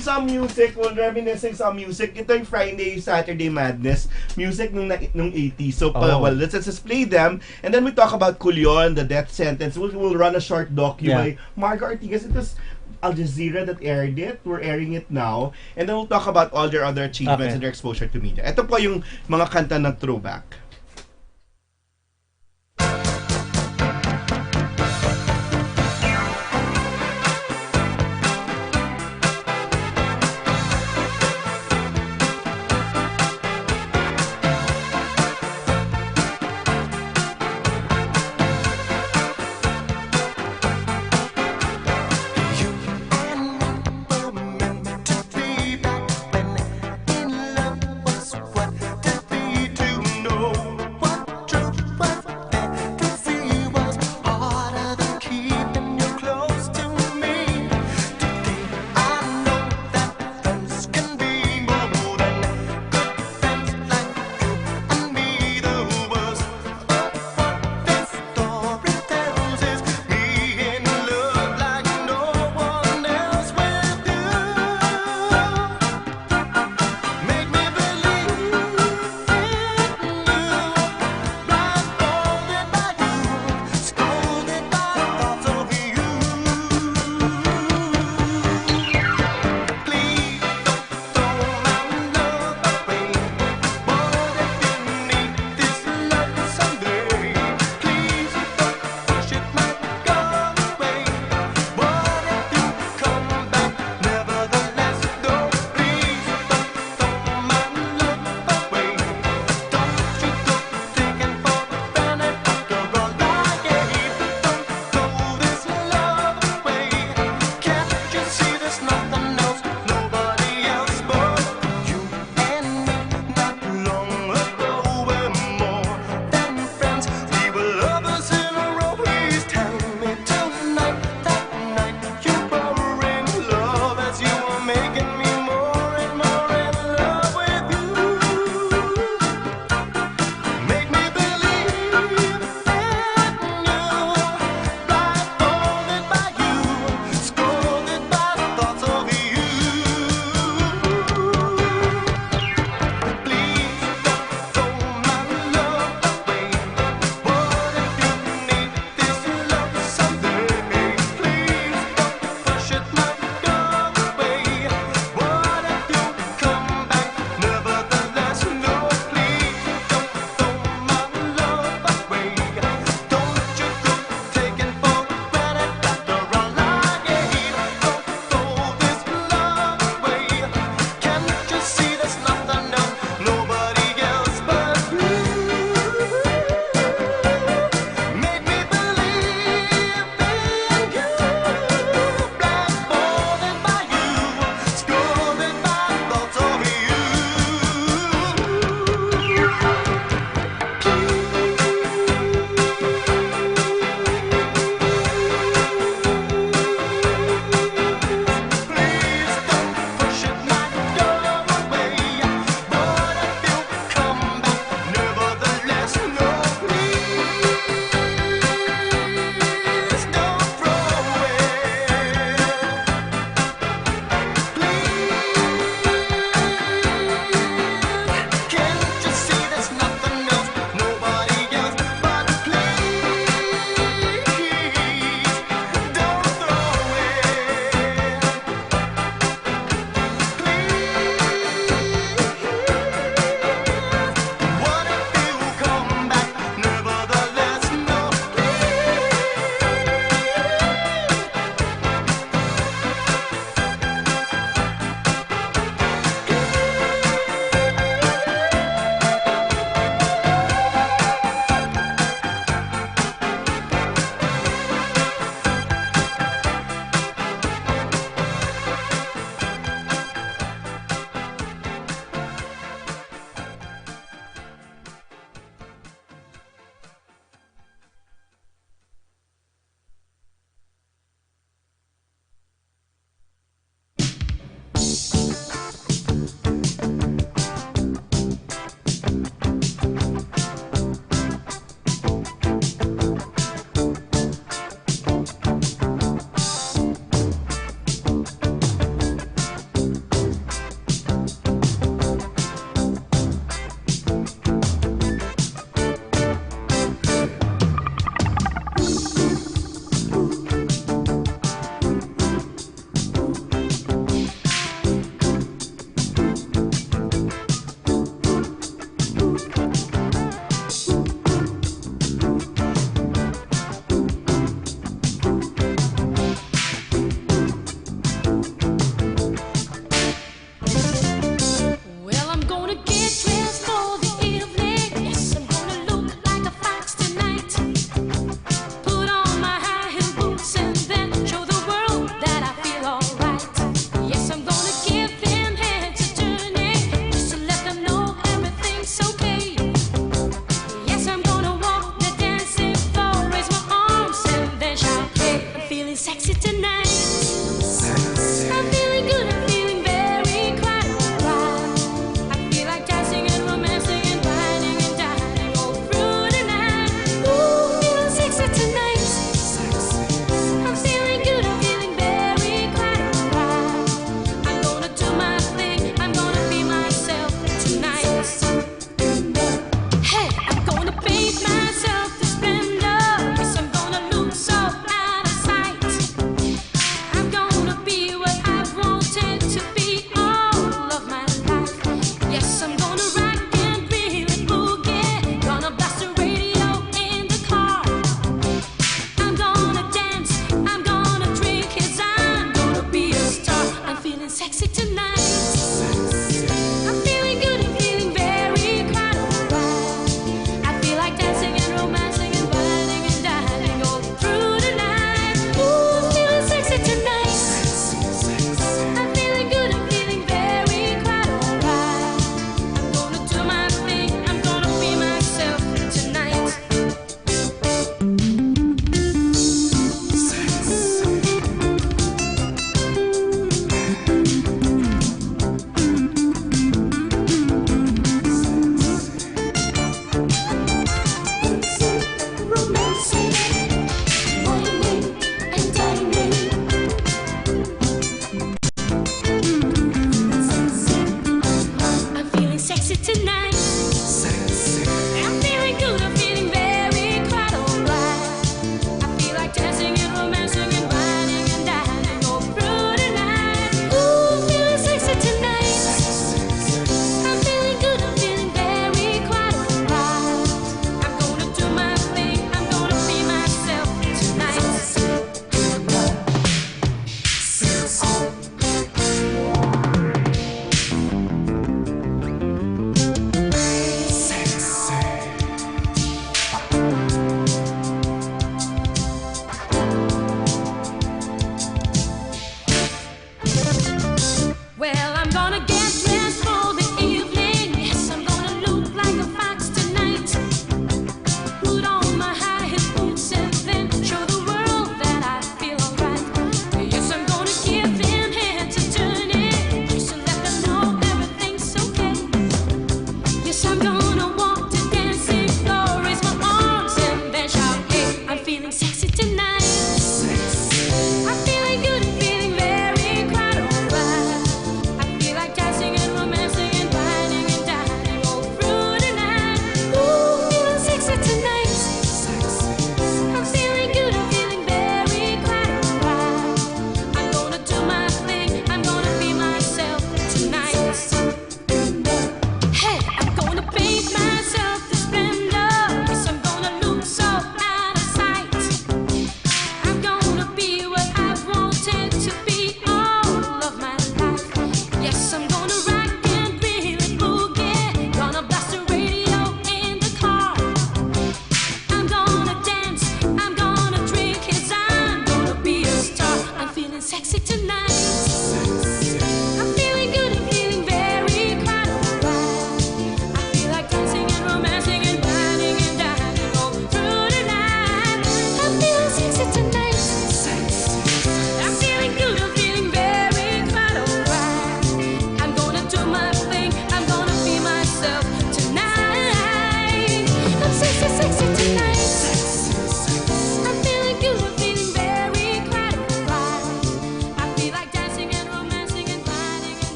some music, we're reminiscing some music. Ito yung Friday, Saturday Madness music nung 80s. So, well, let's just play them. And then we talk about Culyon, the death sentence. We'll run a short docu by Marco Ortigas. It was Al Jazeera that aired it. We're airing it now. And then we'll talk about all their other achievements and their exposure to media. Ito po yung mga kanta ng throwback. What to be to know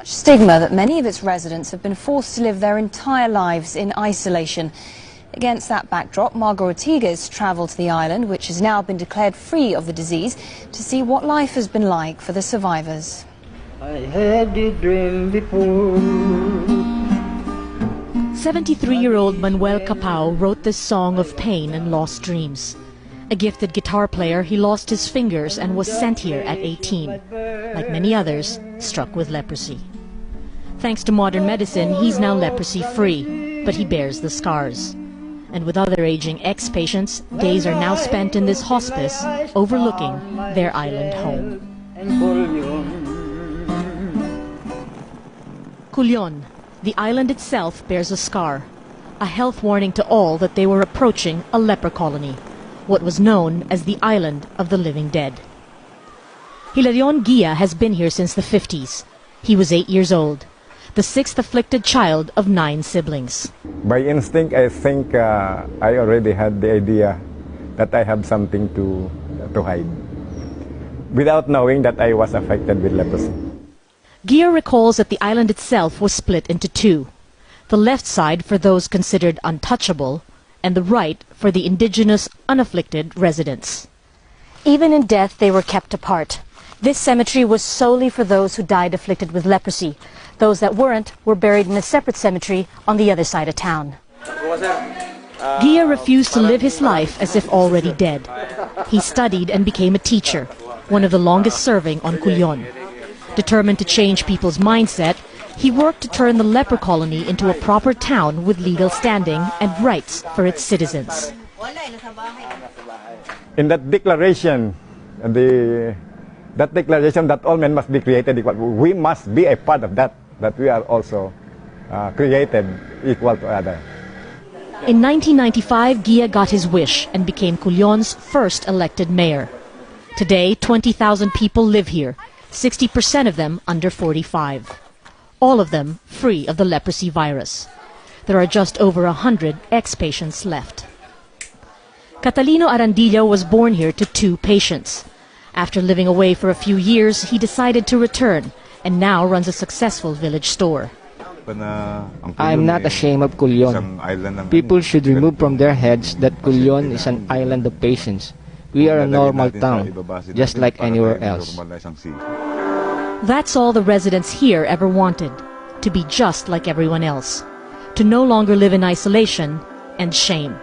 such stigma that many of its residents have been forced to live their entire lives in isolation. Against that backdrop, Margot Ortigas travelled to the island, which has now been declared free of the disease, to see what life has been like for the survivors. I had a dream before. 73-year-old Manuel Capao wrote this song of pain and lost dreams. A gifted guitar player, he lost his fingers and was sent here at 18. Like many others, struck with leprosy. Thanks to modern medicine, he's now leprosy-free, but he bears the scars. And with other aging ex-patients, days are now spent in this hospice, overlooking their island home. Culion, the island itself bears a scar, a health warning to all that they were approaching a leper colony, what was known as the Island of the Living Dead. Hilarion Guia has been here since the 50s. He was 8 years old, the sixth afflicted child of 9 siblings. By instinct, I think I already had the idea that I have something to hide, without knowing that I was affected with leprosy. Gia recalls that the island itself was split into 2. The left side for those considered untouchable, and the right for the indigenous, unafflicted residents. Even in death, they were kept apart. This cemetery was solely for those who died afflicted with leprosy. Those that weren't were buried in a separate cemetery on the other side of town. Gia refused to live his life as if already dead. He studied and became a teacher, one of the longest serving on Culion. Determined to change people's mindset, he worked to turn the leper colony into a proper town with legal standing and rights for its citizens. In that declaration, that declaration that all men must be created equal, we must be a part of that we are also created equal to others. In 1995, Gia got his wish and became Culion's first elected mayor. Today, 20,000 people live here, 60% of them under 45. All of them free of the leprosy virus. There are just over 100 ex-patients left. Catalino Arandillo was born here to 2 patients. After living away for a few years, he decided to return and now runs a successful village store. I'm not ashamed of Culion. People should remove from their heads that Culion is an island of patients. We are a normal town, just like anywhere else. That's all the residents here ever wanted, to be just like everyone else, to no longer live in isolation and shame.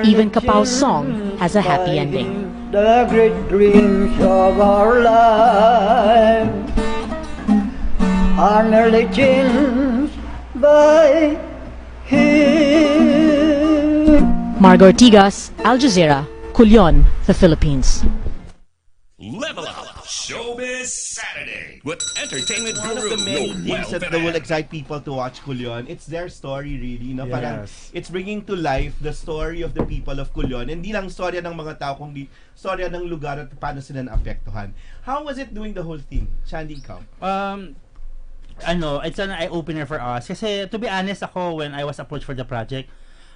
Even Capao's song has a happy ending. The great dreams of our life are merely changed by him. Margot Ortigas, Al Jazeera, Culion, the Philippines. Level Up Showbiz Saturday with entertainment One of guru the many Noel things that will excite people to watch Culion, it's their story really, no? Parang it's bringing to life the story of the people of Culion. Hindi lang storya ng mga tao, kundi storya ng lugar at paano sila naapektuhan. How was it doing the whole thing? Shandy, ikaw? It's an eye-opener for us. Kasi, to be honest, ako, when I was approached for the project,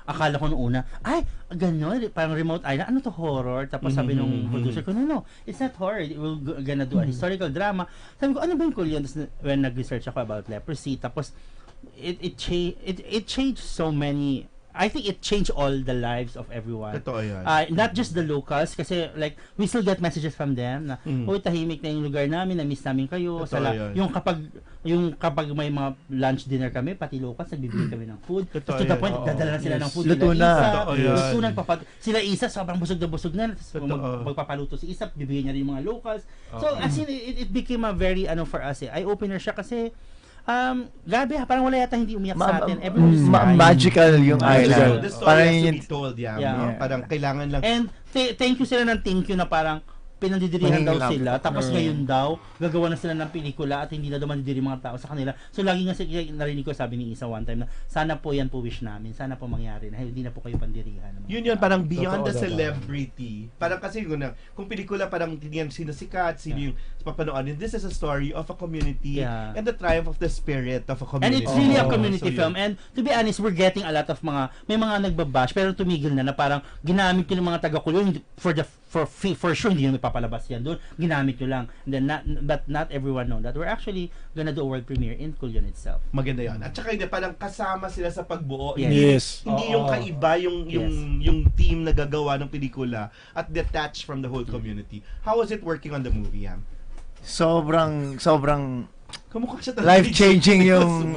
akala ko nung una, ay, gano'n, parang remote island, ano to, horror? Tapos sabi nung producer ko, no, it's not horror, we're gonna do a historical drama. Sabi ko, ano ba yung Culion? Tapos when nag-research ako about leprosy, tapos it changed so many, I think it changed all the lives of everyone. Totoo yan. Not just the locals, kasi like, we still get messages from them na, uy, tahimik na yung lugar namin, na-miss namin kayo. Yung kapag may mga lunch dinner kami, pati locals, nagbibigay kami ng food. To the point, dadala na sila ng food. Luto na. Sila Isa, sobrang busog na. Magpapaluto si Isa, bibigyan niya rin yung mga locals. So, as in, it became a very, for us, eye-opener siya kasi, grabe, parang wala yata hindi umiyak sa atin. Magical yung island. The story has to be told, parang kailangan lang. And thank you sila ng thank you na parang pinandidirihan daw sila. Tapos ngayon daw, gagawa na sila ng pelikula at hindi na daw mandidiri mga tao sa kanila. So lagi nga narinig ko, sabi ni Isa one time na sana po yan po wish namin. Sana po mangyari na hindi na po kayo pandirihan. Yun parang beyond the celebrity. Parang kasi kung pelikula parang tingnan sino sikat, sino yung papanood. This is a story of a community and the triumph of the spirit of a community. And it's really a community film. And to be honest, we're getting a lot of may mga nagbabash pero tumigil na parang ginamit ko ng mga taga-Culion for sure hindi nyo ipapalabas yan doon, ginamit nyo lang. And then not everyone know that we're actually gonna do a world premiere in Kulyon itself. Maganda yan. At saka hindi, parang kasama sila sa pagbuo. Yes. Hindi yung kaiba yung team na gagawa ng pelikula at detached from the whole community. How was it working on the movie, Yam? Sobrang Kamukha siya life-changing yung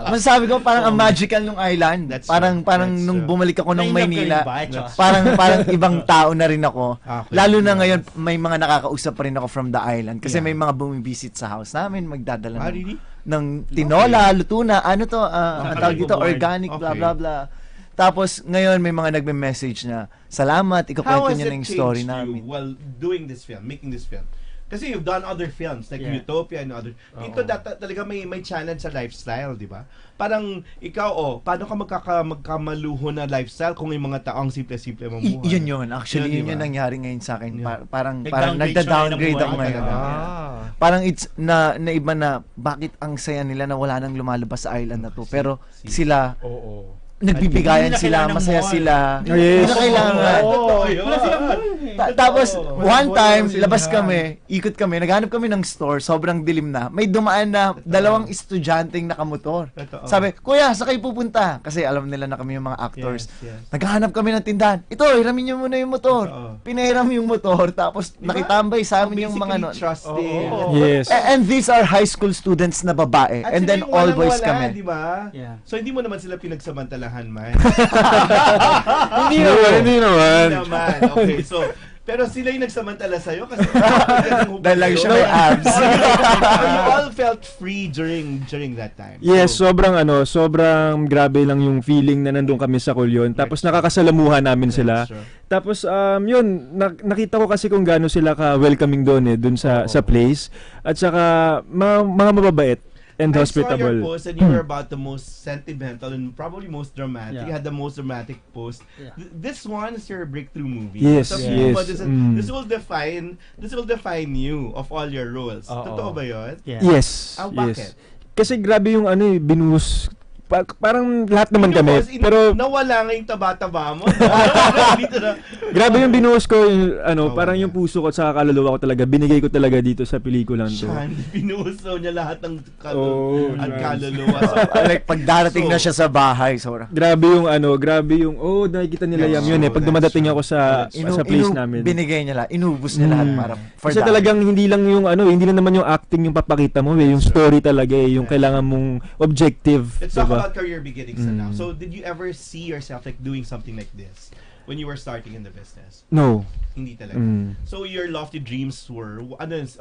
masasabi ko parang ang magical nung island. That's Parang true. nung bumalik ako ng Maynila, That's parang ibang tao na rin ako. Okay. Lalo na ngayon may mga nakakausap pa rin ako from the island kasi may mga bumibisit sa house namin, magdadala Really? ng tinola, luto na, ano to, ang tawag dito, organic, blah blah blah. Tapos ngayon may mga nagme-message na salamat, ikukwento niyo na yung story namin. While doing this film, making this film? Kasi you've done other films like Utopia and other. Dito talaga may challenge sa lifestyle, di ba? Parang ikaw, paano ka magkamaluho na lifestyle kung yung mga taong simple-simple mamuhay? Yun. Actually, yun yung nangyari ngayon sa akin. Parang Nag-downgrade nagda-downgrade siya ako ngayon. Parang it's na iba na bakit ang saya nila na wala nang lumalabas sa island na to. Pero sila nagbibigayan sila, masaya sila. Hindi na kailangan. Tapos, one time, labas kami, ikot kami, naghanap kami ng store, sobrang dilim na. May dumaan na dalawang estudyanteng nakamotor. Sabi, kuya, sa kayo pupunta? Kasi alam nila na kami yung mga actors. Naghahanap kami ng tindahan. Ito, hiramin nyo muna yung motor. Pinahiram yung motor, tapos nakitambay sa amin yung mga Yes. And these are high school students na babae. And then all boys kami. Diba? So, hindi mo naman sila pinagsamantalahan man. Hindi naman. Okay, so pero sila yung nagsamantala sa'yo kasi dahil lang siya may abs. You all felt free during that time. Yes, sobrang grabe lang yung feeling na nandun kami sa Kulyon. Tapos nakakasalamuhan namin sila. Tapos yun, nakita ko kasi kung gaano sila ka-welcoming doon dun sa place. At saka mga mababait and hospitable. I saw your post and you were about the most sentimental and probably most dramatic. You had the most dramatic post. This one is your breakthrough movie. Yes, So, yes. This will define you of all your roles. Totoo ba yun? Yes. Bakit? Kasi grabe yung binuhos. Parang lahat naman kami. Pero nawala nga yung taba-taba mo. grabe yung binuhos ko, parang yung puso ko at saka kaluluwa ko talaga, binigay ko talaga dito sa pelikulang to. Binuhos niya lahat ng kaluluwa. Like pag darating na siya sa bahay, grabe yung nakikita nila yun pag dumadating ako sa place namin. Binigay niya lahat, inubos niya lahat para for kasi talagang hindi lang naman yung acting yung papakita mo, yung story talaga yung kailangan mong objective. Let's talk about career beginnings now. So, did you ever see yourself like doing something like this when you were starting in the business? No. Hindi talaga. So, your lofty dreams were,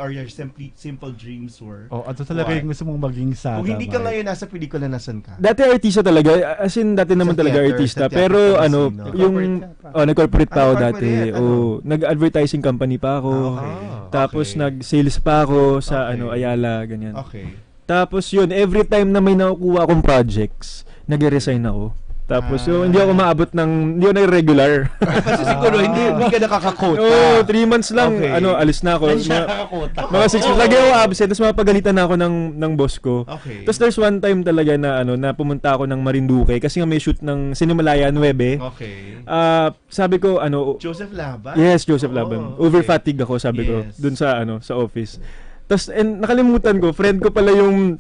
or your simple dreams were? Ano talaga yung gusto mong maging sa? Kung hindi ka ngayon nasa pelikula, nasan ka? Dati artista talaga, as in dati naman talaga artista, pero yung nag-corporate pa ako dati. Nag-advertising company pa ako. Tapos nag-sales pa ako sa Ayala, ganyan. Okay. Tapos yun, every time na may nakukuha akong projects, nag-resign ako. Tapos hindi ako nag-regular. Kasi siguro hindi ka nakakakota. 3 months lang, alis na ako. Mga 6 months, lagi ako absent, tapos mapagalitan na ako ng boss ko. Okay. Tapos there's one time talaga na na pumunta ako ng Marinduque kasi nga may shoot ng Cinemalaya 9. Okay. Sabi ko Joseph Laban? Yes, Joseph Laban. Over fatigue ako, sabi ko, dun sa sa office. Tapos nakalimutan ko, friend ko pala yung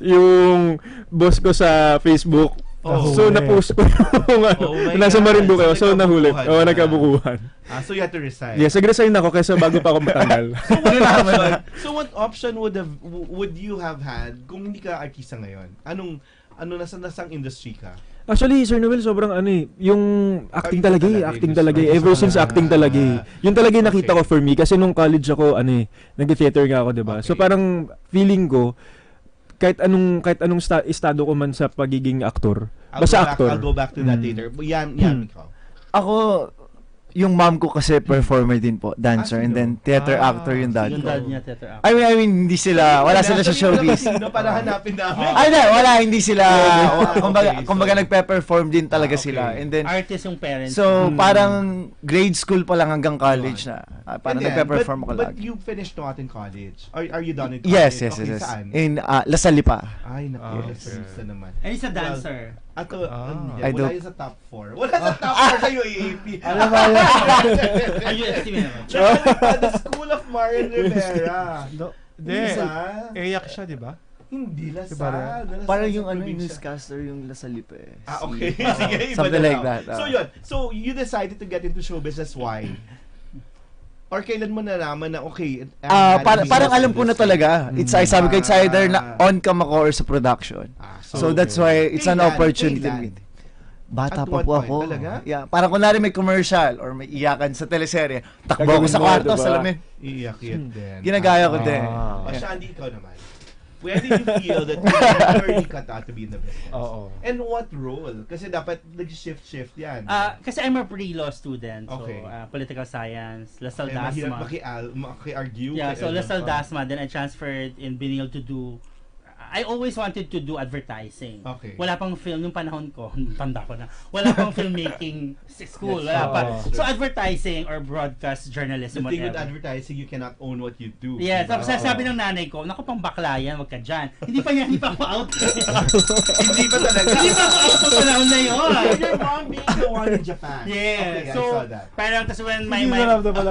boss ko sa Facebook. So na-post ko yung nasa Marinduque. So nahuli. Nagkabukuhan. So you had to resign. Yes, nag-resign ako kaysa bago pa ako matanggal. So what option would you have had kung hindi ka artista ngayon? Nasang industry ka? Actually, Sir Noel, sobrang yung acting talaga Ever since acting talaga Yun talaga yung nakita ko for me. Kasi nung college ako, nag-theater nga ako, diba? Okay. So parang feeling ko, kahit anong estado ko man sa pagiging aktor, I'll go back to that later. Yan, ikaw. Ako, yung mom ko kasi performer din po, dancer, and then theater actor yung dad ko. Yung dad niya, theater actor. I mean, hindi sila, wala sila sa showbiz. Para hanapin namin. Wala, hindi sila, kumbaga nagpe-perform din talaga sila. And then, artist yung parents. So, parang grade school pa lang hanggang college na. Parang nagpe-perform ako lagi. But you finished not in college? Are you done in Yes. college? Saan? In La Salle pa. Ay, naku, naman. And he's a dancer. Ato, I wala don't- yun sa top 4. Wala sa top 4 sa UAP. Ano ba yun? Ay, estimate naman. The School of Marian Rivera. Hindi. Isa? Iyak siya, di ba? Hindi Diba Lasal. Lasal Parang sa yung probinsya. newscaster yung Lasalipe. Okay. Sige, iba Something na like lang. that. So yun. So you decided to get into show business. Why? Or kailan mo nalaman na okay? Parang alam ko na talaga. Sabi ko, it's either na on-cam ako or sa production. So that's why it's an opportunity. Bata At pa what po point? ako. Talaga? Yeah, parang kunwari may commercial or may iyakan sa teleserye. Takbo ako sa kwarto, diba? salamin. Iyak yun din. Ginagaya ko din. O Shandy, ikaw naman. When did you feel that you were really cut out to be in the business? Oo. And what role? Kasi dapat nag-shift yan. Kasi I'm a pre-law student. So, Okay. political science, Lasal Kaya mahirap Dasma. maki-argue. Yeah, so Lasal Dasma, then I transferred in being able to do I always wanted to do advertising. Okay. Wala pang film nung panahon ko, tanda ko na. Wala pang filmmaking school, wala pa. So advertising or broadcast journalism, The thing with whatever. advertising, you cannot own what you do. Yes, tapos sabi ng nanay ko, naku pang bakla yan, wag ka dyan. Hindi pa ako out. Hindi pa talaga. Hindi pa ako out sa panahon na yun. Your mom being the one in Japan. Yeah. Okay, So, I saw that. parang tas when my Hindi na lang pala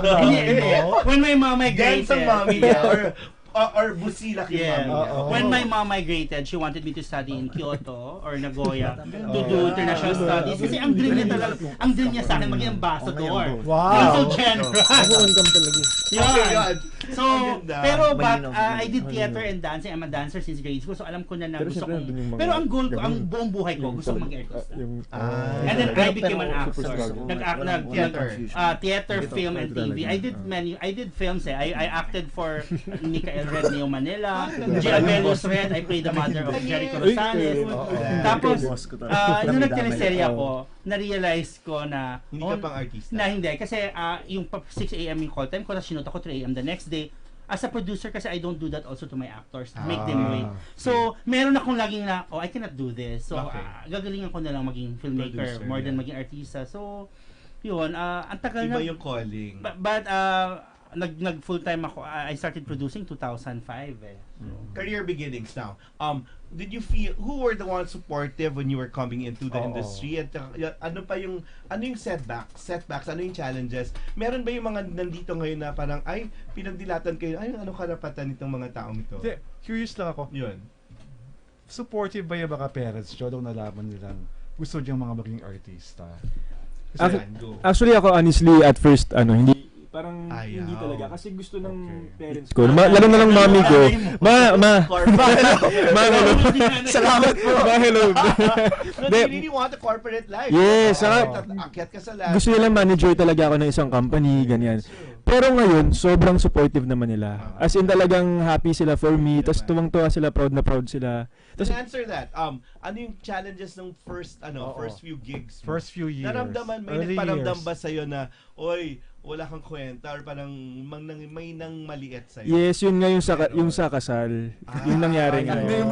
when my mom migrated. Gansa mommy niya, or busila kay Yeah. mommy niya. When my mom migrated, she wanted me to study in Kyoto or Nagoya to do international studies. Kasi ang dream niya talaga, ang dream niya sa akin maging ambassador. Wow. Consul General. Okay, Yun. yun. So, Ang ganda. pero I did theater and dancing. I'm a dancer since grade school. So, alam ko na Pero gusto syempre, kong... nandun yung mga- Pero ang goal ko, ang buong buhay ko, gusto kong mag-artista. And then I became an actor. Theater, film, and TV. I did films eh. I acted for Michael Red Neo Manila, Giabello's Red, I played the mother of Jericho Rosales. Tapos, nung nag-teleserye ako, na-realize ko na Hindi ka pang artista. na hindi. Kasi yung 6 a.m. yung call time ko, tapos sinunod ako 3 a.m. the next day. As a producer kasi I don't do that also to my actors. Make them wait. So, meron akong laging na, I cannot do this. So, Okay. gagalingan ko na lang maging filmmaker Producer, more than yeah. maging artista. So, yun. Ang tagal Iba na. yung calling. But nag full-time ako. I started producing 2005 eh. Career beginnings now. Did you feel, who were the ones supportive when you were coming into the industry? At ano yung setbacks, ano yung challenges? Meron ba yung mga nandito ngayon na parang, ay, pinagdilatan kayo, ay, ano karapatan nitong mga taong ito? Hindi, curious lang ako. Yun. Supportive ba yung mga parents nyo nung nalaman nilang gusto niyang mga maging artista? Actually ako honestly at first hindi parang Ayaw. hindi talaga kasi gusto ng parents ko. Lalo na lang mami ko. Salamat po. Hello. No, they really want a corporate life. Yes, Akyat ka sa lahat. gusto nila manager talaga ako ng isang company, ganyan. Pero ngayon, sobrang supportive naman nila. As in talagang happy sila for me, tapos tuwang-tuwa sila, proud na proud sila. To Tapos answer that, ano yung challenges ng first few gigs? First few years. Naramdaman, may Early nagparamdam years. ba sa'yo na, oy, wala kang kwenta or parang may nang maliit sa'yo? yes, yun nga yung sa kasal. Yung nangyari nga. Hindi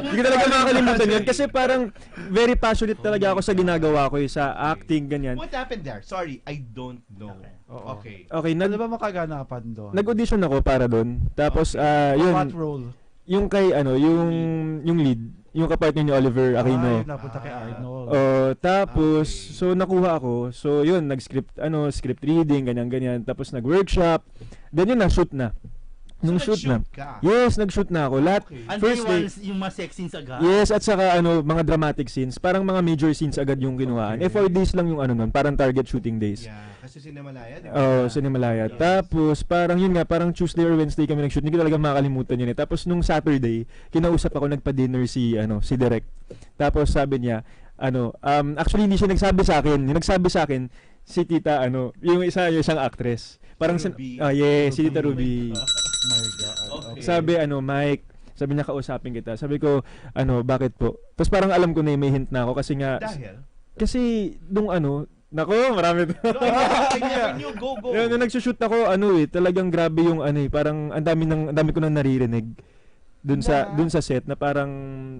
ko talaga makakalimutan yun kasi parang very passionate talaga ako sa ginagawa ko, sa acting, ganyan. What happened there? Sorry, I don't know. Okay. Okay, Ano ba makaganapan doon? nag-audition ako para doon. Tapos What yun, role? yung kay yung lead, yung kapartner ni Oliver Aquino. Ay, napunta kay Arnold. Tapos so nakuha ako. So yun, script reading, ganyan. Tapos nag-workshop. Then yun na-shoot na. Nung So, shoot na. nag-shoot ka? Yes, nag-shoot na ako. Lahat first day. Yung mga sex scenes agad. Yes, at saka mga dramatic scenes, parang mga major scenes agad yung kinuhaan. 4 days lang yung nun, parang target shooting days. Yeah, kasi Cinemalaya, di ba? Sa Himalaya. Yes. Tapos parang yun nga, parang Tuesday or Wednesday kami nag-shoot. Hindi ko talaga makakalimutan yun eh. Tapos nung Saturday, kinausap ako, nagpa-dinner si Direk. Tapos sabi niya, actually hindi siya nagsabi sa akin. Yung nagsabi sa akin, si Tita, yung isang actress. Parang Ruby. si Tita Ruby. My God. Okay. Sabi, Mike, sabi niya kausapin kita. Sabi ko, bakit po? Tapos parang alam ko na may hint na ako kasi nga, Dahil? kasi nung nako, marami to. Go. Nung nagsushoot ako, talagang grabe yung parang ang dami ko nang naririnig dun sa set na parang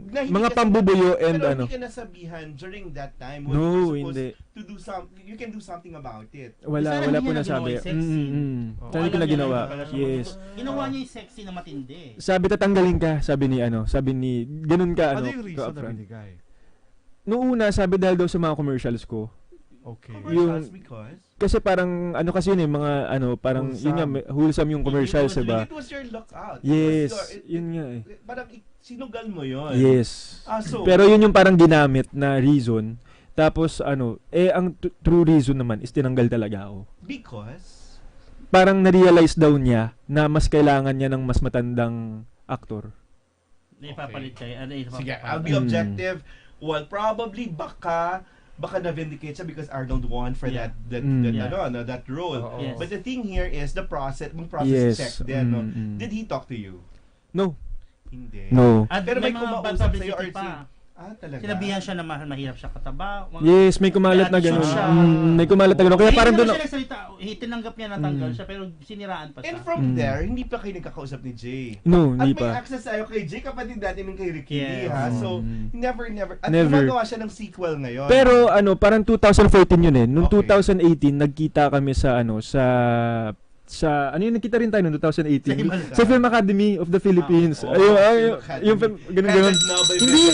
Na hindi mga ka- pambubuyo and Pero hindi ka nasabihan during that time when No, you're supposed hindi. to do something, you can do something about it. Wala Sana hindi po niya nasabi. na ginawa yung sex scene. Hindi ko na ginawa. Yes. Ginawa niya yung sexy na matindi. Sabi tatanggalin ka, sabi ni ganun ka Ano yung reason na upfront. binigay? Noong una, sabi dahil daw sa mga commercials ko. Okay. Commercials because? Kasi parang, ano kasi yun mga, parang, yun nga, wholesome yung commercials, diba? It was your lookout. Yes, yun nga eh. Parang sinugal mo yun. Yes. So, pero yun yung parang ginamit na reason. Tapos, ang true reason naman is tinanggal talaga ako. Because? Parang na-realize daw niya na mas kailangan niya ng mas matandang aktor. Ipapalit kayo. Sige, I'll be objective. Well, probably baka na-vindicate siya because Arnold won for that role. Yes. But the thing here is the process check din. No? Did he talk to you? No. Hindi. No. At Pero may mga bad kumausap sa'yo or publicity pa. Talaga? Sinabihan siya na mahirap siya kataba. Yes, may kumalat na gano'n. May kumalat na gano'n. Kaya parang doon... Hindi naman siya nagsalita. Tinanggap niya natanggal siya pero siniraan pa siya. And from there, hindi pa kayo nagkakausap ni Jay. No, At hindi may pa. access tayo kay Jay, kapatid natin ng kay Ricky Yes. ha. So, never. At Never. gumagawa siya ng sequel ngayon. Pero parang 2014 yun eh. Noong Okay. 2018, nagkita kami sa yung nakita rin tayo noong 2018? Sa Film Academy of the Philippines. Yung film, ganun. Hindi.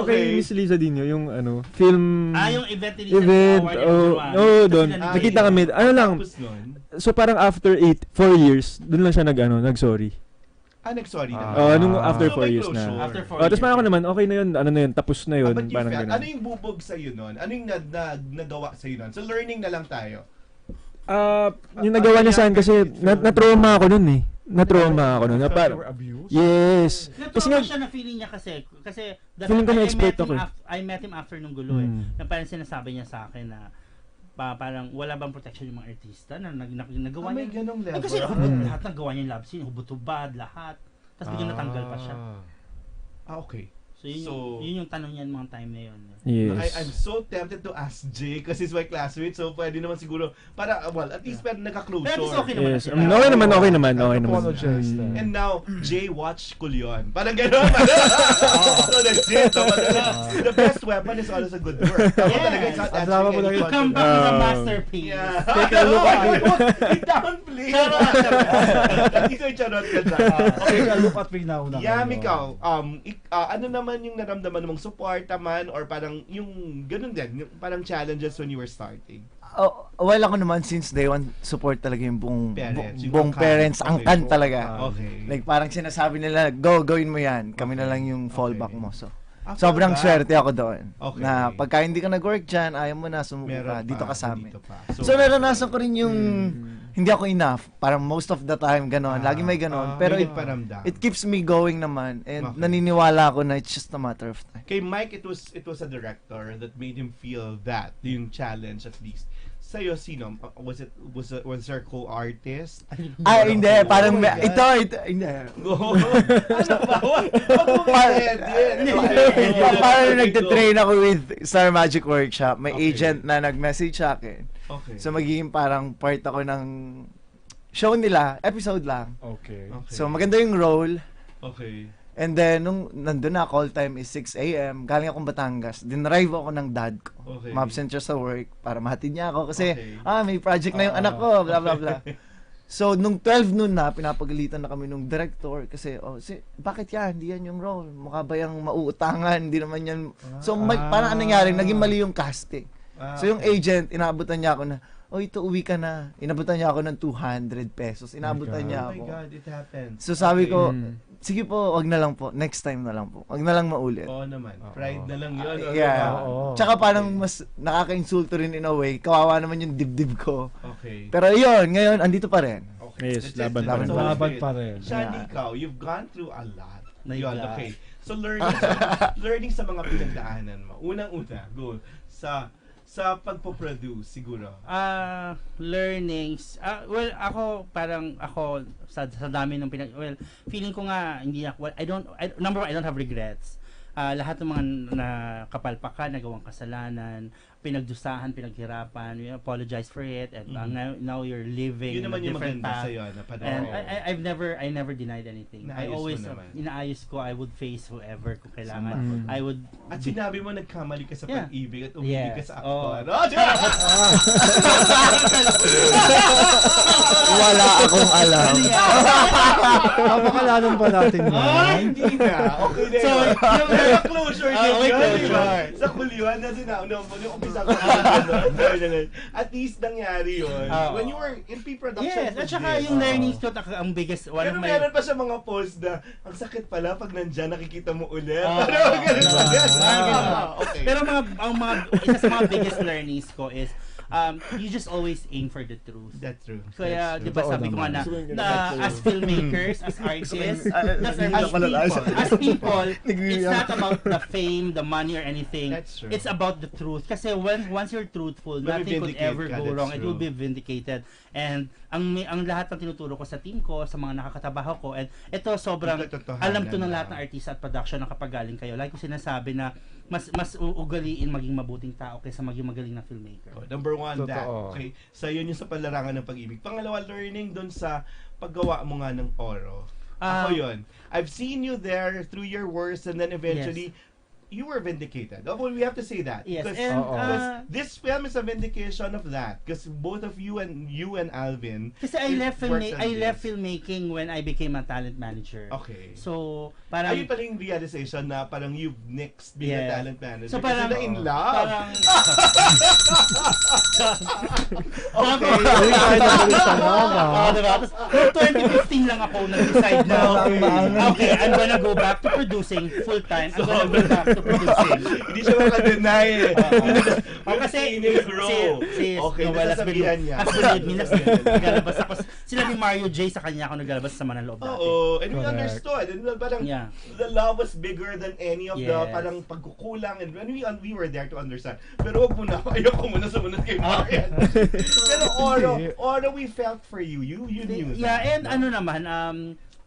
Kay Miss Liza Dino, yung film... yung event ni doon. Nakita kami. So parang after 4 years, doon lang siya nag-sorry. Nag-sorry na. Nung after 4 years closure. na. After 4 Tapos parang ako naman, okay na yun, tapos na yun. But you Parang felt, ganun. ano yung bubog sa'yo nun? Ano yung nagawa sa'yo nun? So, learning na lang tayo. Yung nagawa niya sa akin kasi na-trauma ako nun eh. Na-trauma ako nun. Yes. Kasi nga, siya na feeling niya kasi feeling ko na-expect ako. I met him after nung gulo na parang sinasabi niya sa akin na parang wala bang protection yung mga artista na nagawa niya. May ganong level. Kasi lahat nagawa niya yung love scene, hubot-hubad, lahat. Tapos biglang natanggal pa siya. Okay. So, yun yung tanong niya mga time na yun. yes. I'm so tempted to ask Jay kasi he's my classmate, so pwede naman siguro para at least nagka-closure. Pero at least okay naman. Yes. Okay naman. And now, Jay watch Kulyon. Parang gano'n. So that's it. The best weapon is always a good word. Talaga, it's not answering any You come back with a masterpiece. Yeah. Take a look at me. Downplay. Ito yung charot ka dyan. Take a look at me now. Yam, ikaw, ano naman yung naramdaman mong support naman or parang yung ganun din, yung parang challenges when you were starting? Well, ako naman since day one, support talaga yung buong Parents, parents, angkan talaga. Okay. Like parang sinasabi nila, gawin mo yan. Kami na lang yung fallback mo. So, sobrang fallback. swerte ako doon. Okay. Na pagka hindi ka nag-work dyan, ayaw mo na, sumuko ka, dito ka sa amin. So, naranasan ko rin yung hindi ako enough. Parang most of the time, gano'n. Lagi may gano'n. Pero it keeps me going naman. And naniniwala ako na it's just a matter of time. kay Mike, it was a director that made him feel that, yung challenge at least. Sa'yo, sino? Was there co-artist? Hindi. Parang, ito, hindi. Ano ba? Parang nagtitrain ako with Star Magic Workshop. May agent na nag-message sa akin. Okay. So, magiging parang part ako ng show nila. Episode lang. Okay. So, maganda yung role. Okay. And then, nung nandun na, call time is 6 a.m. Galing akong Batangas. Dinrive ako ng dad ko. Okay. Ma-absent siya sa work para mahatid niya ako. Kasi, may project na yung anak ko. Blah, blah, blah. So, nung 12 noon na, pinapagalitan na kami nung director. Kasi, bakit yan? Hindi yan yung role. Mukha ba yung mauutangan? Hindi naman yan. So, parang anong nangyari? Naging mali yung casting. So, yung agent, inaabutan niya ako na, ito, uwi ka na. Inabutan niya ako ng 200 pesos. Inabutan niya ako. Oh my God, it happens. So, sabi ko, sige po, wag na lang po. Next time na lang po. Wag na lang maulit. Oo naman. Pride na lang yun. Yeah. Tsaka parang mas nakaka-insulto rin in a way. Kawawa naman yung dibdib ko. Okay. Pero yun, ngayon, andito pa rin. Okay. Yes, laban pa rin. Shani, ikaw, you've gone through a lot. Yun, Yeah. okay. So, learning sa mga pinagdaanan mo. Unang-una, go. Sa pagpo-produce, siguro. Learnings. Well, ako sa dami ng feeling ko nga hindi ako, number one, I don't have regrets. lahat ng mga kapalpakan, nagawang kasalanan, pinagdusahan, pinaghirapan, you apologize for it, and now you're living Yun naman in a yung different maganda path. sa'yo, na And I never denied anything. I Inaayos mo always, naman. inaayos ko, I would face whoever kung kailangan. I would... At sinabi mo nagkamali ka sa Yeah. pag-ibig at umibig ka Yes. sa Oh. aktor. Wala akong alam. Napakalanan pa natin yan. Hindi na. Okay na So, yun. yung- May closure din may yun, di ba? closure. Sa kuliwan na sinauna mo, yung umpisa ko. At least nangyari yun. When you were in pre-production. Yes, at saka yung learning ko, ang biggest, one Pero of my... meron pa sa mga posts na, ang sakit pala pag nandyan, nakikita mo ulit. Ah, Parang ganun ba? Okay. Pero isa sa mga biggest learnings ko is, you just always aim for the truth. That's true. Kaya, di ba Totoo sabi ko nga naman. na as filmmakers, as artists, as people, it's not about the fame, the money, or anything. That's true. It's about the truth. Kasi once you're truthful, Will nothing could vindicate ever ka, go that's wrong. It will true. be vindicated. And ang lahat ng tinuturo ko sa team ko, sa mga nakakatabaho ko, and ito sobrang Yung katotohanan alam to ng lahat lang. ng artista at production na kapag galing kayo. Like ko sinasabi na mas ugaliin maging mabuting tao kaysa maging magaling na filmmaker. Number one, that. Totoo. Okay. So, yun yung sa panlarangan ng pag-ibig. Pangalawa, learning dun sa paggawa mo nga ng oro. Ako yun. I've seen you there through your worst and then eventually, you were vindicated. Oh, well, we have to say that. Yes, Because, and because this film is a vindication of that. Because both of you and Alvin. Kasi I left worked on this. filmmaking when I became a talent manager. Okay. So, parang Ayun pala yung realization na parang you've next being a talent manager. So, Kasi parang na in love. Parang, Okay. diba? Tapos, noong 2015 lang ako nag-decide na, okay, I'm gonna go back to producing full-time. I'm gonna go back to producing. Hindi siya makadenay eh. Kasi si Okay, Noel has nasasabihan niya. believed me na naglalabas ako. Sila ni Mario J sa kanya ako naglalabas sa Manang Loob dati. Oo, and we understood. And parang the love was bigger than any of the Yes. parang pagkukulang. And when we were there to understand. Pero wag muna, ayoko muna sumunod kay Marian. Pero Oro, we felt for you. You knew Yeah, that. and ano naman,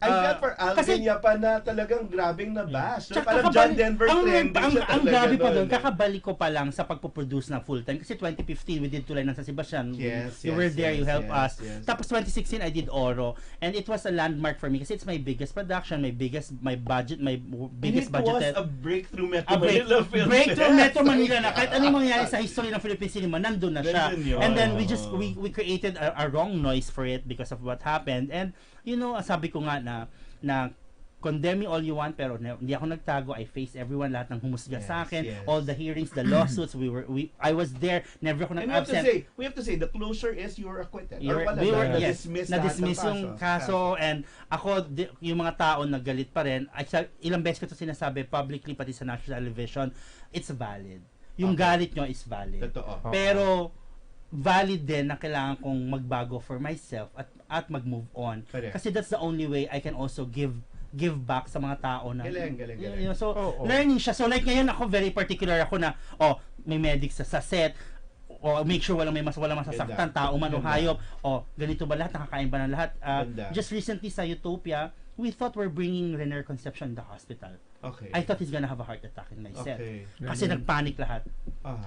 I felt for Alvin niya pa na talagang grabing nabash. So, parang John Denver trending siya ang talaga grabe pa doon. doon, kakabalik ko pa lang sa pagpo-produce ng full-time. Kasi 2015, we did Tulay ng San Sebastian. Yes, You were yes, there, yes, you helped yes, us. yes. Tapos 2016, I did Oro. And it was a landmark for me kasi it's my biggest production, my biggest budget. And it was budgeted. a breakthrough Metro Manila film. Breakthrough Metro Manila na kahit anong mangyari sa history ng Philippine cinema, nandun na siya. Nandun yun. And then we created a wrong noise for it because of what happened. And you know, sabi ko nga na condemn me all you want, pero hindi ako nagtago. I faced everyone, lahat ng humusga sa akin, all the hearings, the lawsuits. I was there. Never ako And nag-absent. we have to say, the closure is you were acquitted. Na-dismiss yung kaso, and ako, yung mga tao naggalit pa rin. Ilang beses ko ito sinasabi publicly, pati sa national television, it's valid. Yung galit nyo is valid. Totoo. Pero, valid din na kailangan kong magbago for myself at mag-move on. Correct. Kasi that's the only way I can also give back sa mga tao na Galing. You know, so learning siya. So like ngayon ako very particular ako na may medics sa set, o make sure walang masasaktan, tao man o hayop, ganito ba lahat, nakakain ba ng lahat. Just recently sa Utopia, we thought we're bringing Renier Concepcion in the hospital. Okay. I thought he's gonna have a heart attack in my set. Okay. Kasi nagpanic lahat.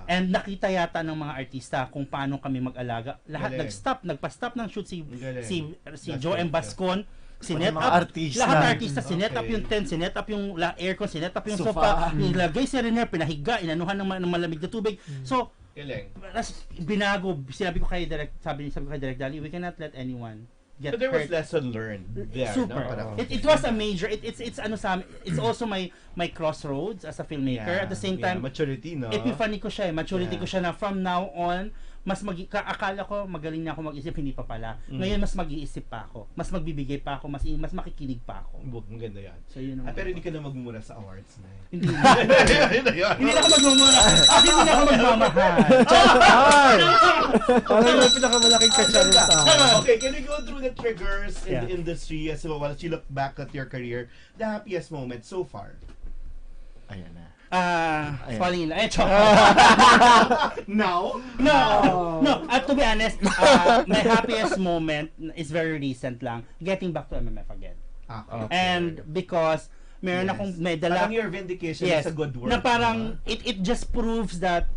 And nakita yata ng mga artista kung paano kami mag-alaga. Lahat nagpa-stop ng shoot si Joe M. Bascon, sinet up, lahat ng artista, sinet up yung tent, sinet up yung aircon, sinet up yung sofa, nilagay si Renier, pinahiga, inanuhan ng malamig na tubig. So, binago, sabi ko kay Direk Dali, we cannot let anyone get but there hurt. was lesson learned there. Super. No? It was a major, it's ano sa amin, it's also my crossroads as a filmmaker. At the same time, maturity, no? Epiphany ko siya, maturity ko siya na from now on, akala ko magaling na ako mag-isip, hindi pa pala. Ngayon mas mag-iisip pa ako, mas magbibigay pa ako, mas makikinig pa ako. Maganda yan. So yun pero hindi ka na magmumura sa awards na yun. Hindi na ako magmumura. Kasi hindi na ako magmamahal. Parang yung pinakamalaking katsaruta. Okay, can we go through the triggers in the industry as well as you look back at your career? The happiest moment so far? Ayan na. Falling in love. No. To be honest, my happiest moment is very recent lang. Getting back to MMF again. Okay. And because Meron akong medala. Parang your vindication Yes, is a good work. na parang it just proves that